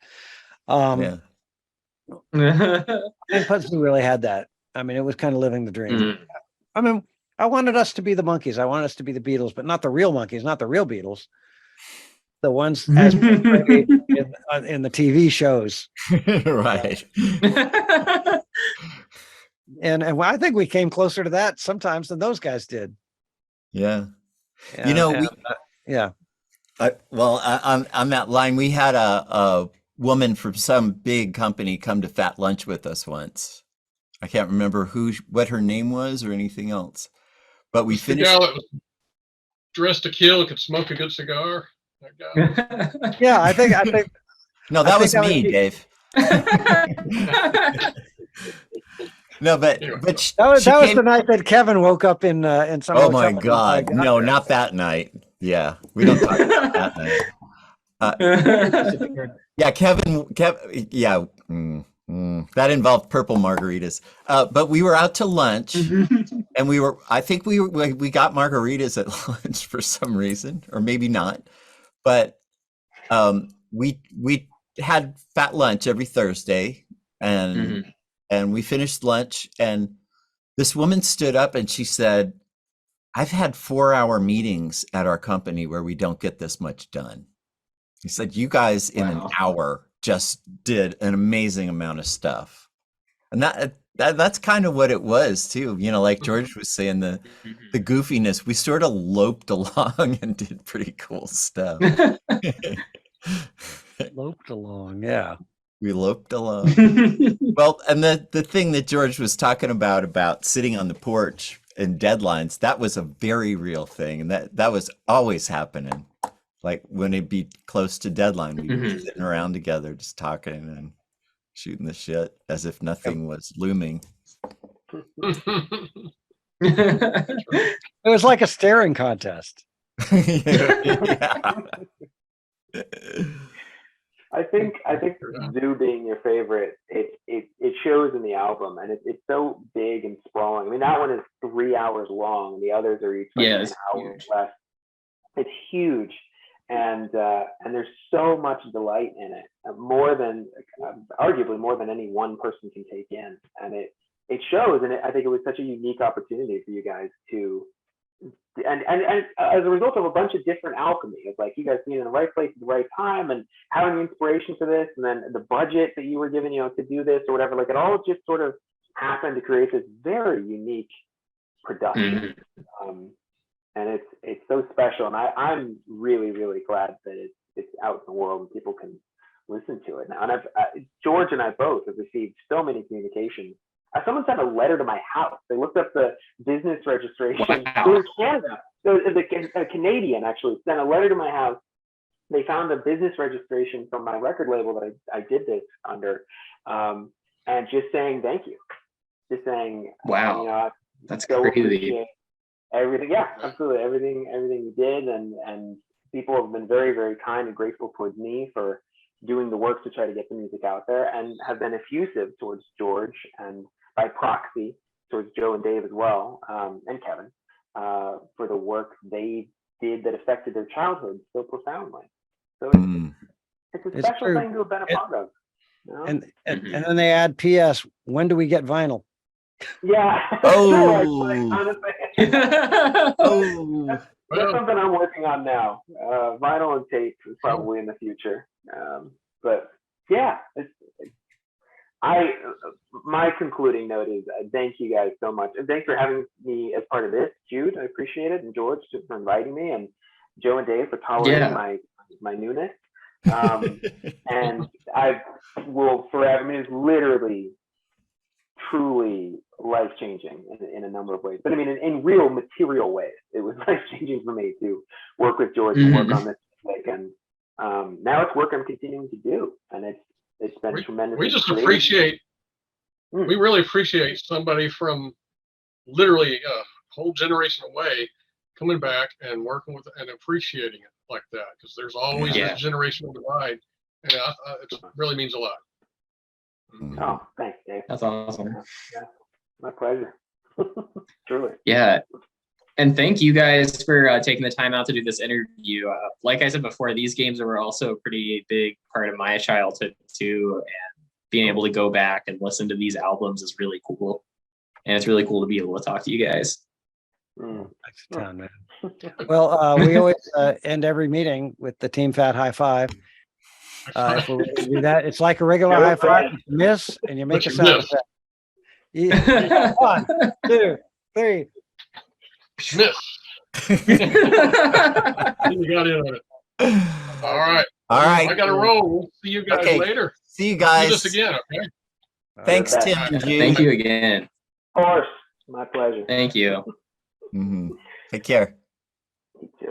S3: And Putt-Putt really had that. I mean, it was kind of living the dream. I mean, I wanted us to be the Monkees. I wanted us to be the Beatles, but not the real Monkees, not the real Beatles. The ones as in the TV shows.
S7: Right.
S3: And I think we came closer to that sometimes than those guys did.
S7: Yeah.
S3: On
S7: that line, we had a woman from some big company come to Fat Lunch with us once. I can't remember what her name was or anything else, but we finished.
S1: The gal that was dressed to kill, could smoke a good cigar. That guy.
S3: Yeah, I think.
S7: No, that was me, Dave. No, but
S3: that was the night that Kevin woke up in some.
S7: Oh my God! No, not that night. Yeah, we don't talk about that night. Yeah, Kevin. Yeah, that involved purple margaritas. But we were out to lunch, And I think we got margaritas at lunch for some reason, or maybe not. But we had fat lunch every Thursday, and we finished lunch, and this woman stood up and she said, "I've had 4-hour meetings at our company where we don't get this much done." He said, "You guys in an hour just did an amazing amount of stuff." And that's kind of what it was too. Like George was saying, the goofiness, we sort of loped along and did pretty cool stuff.
S3: Loped along, yeah.
S7: We loped along. Well, and the thing that George was talking about sitting on the porch and deadlines, that was a very real thing. And that was always happening. Like when it'd be close to deadline, we'd be sitting around together just talking and shooting the shit as if nothing was looming.
S3: It was like a staring contest.
S7: Yeah.
S6: I think Zoo being your favorite, it shows in the album, and it's so big and sprawling. I mean, that one is 3 hours long, and the others are each like an hour less. It's huge, and there's so much delight in it, arguably more than any one person can take in, and it shows. And I think it was such a unique opportunity for you guys to. And as a result of a bunch of different alchemy, it's like you guys being in the right place at the right time and having the inspiration for this, and then the budget that you were given, to do this or whatever, like it all just sort of happened to create this very unique production. And it's so special, and I'm really, really glad that it's out in the world and people can listen to it now. And George and I both have received so many communications. Someone sent a letter to my house. They looked up the business registration in Canada. So a Canadian actually sent a letter to my house. They found a business registration from my record label that I did this under, and just saying thank you. Just saying,
S4: wow, that's
S6: so
S4: crazy.
S6: Everything, yeah, absolutely, everything you did, and people have been very, very kind and grateful towards me for doing the work to try to get the music out there, and have been effusive towards George, and by proxy towards Joe and Dave as well, and Kevin, for the work they did that affected their childhood so profoundly. So it's a special thing to have been a part of.
S3: And then they add P.S. When do we get vinyl?
S6: Yeah.
S7: Oh.
S6: That's something I'm working on now. Vinyl and tape is probably in the future. But yeah, my concluding note is thank you guys so much, and thanks for having me as part of this, Jude. I appreciate it, and George for inviting me, and Joe and Dave for tolerating my newness. And I will forever. I mean, it's literally, truly life-changing in a number of ways. But I mean, in real material ways, it was life-changing for me to work with George and work on this music, and now it's work I'm continuing to do, and it's been tremendous.
S1: We just appreciate. We really appreciate somebody from literally a whole generation away coming back and working with and appreciating it like that, because there's always this generational divide, and it really means a lot.
S6: Oh, thanks, Dave.
S4: That's awesome.
S6: Yeah, my pleasure. Truly.
S4: Yeah. And thank you guys for taking the time out to do this interview. Like I said before, these games were also a pretty big part of my childhood too. And being able to go back and listen to these albums is really cool. And it's really cool to be able to talk to you guys.
S3: Thanks a ton, man. Well, we always end every meeting with the Team Fat High Five. If we do that, it's like a regular high five. You miss, and you make a sound effect. Yeah. 1, 2, 3.
S1: Miss. You got in on it. All right. I got to roll. We'll see you guys later.
S7: See you guys.
S1: Do this again, okay?
S7: Thanks, Tim and Jude.
S4: Thank you again.
S6: Of course. My pleasure.
S4: Thank you.
S7: Take care.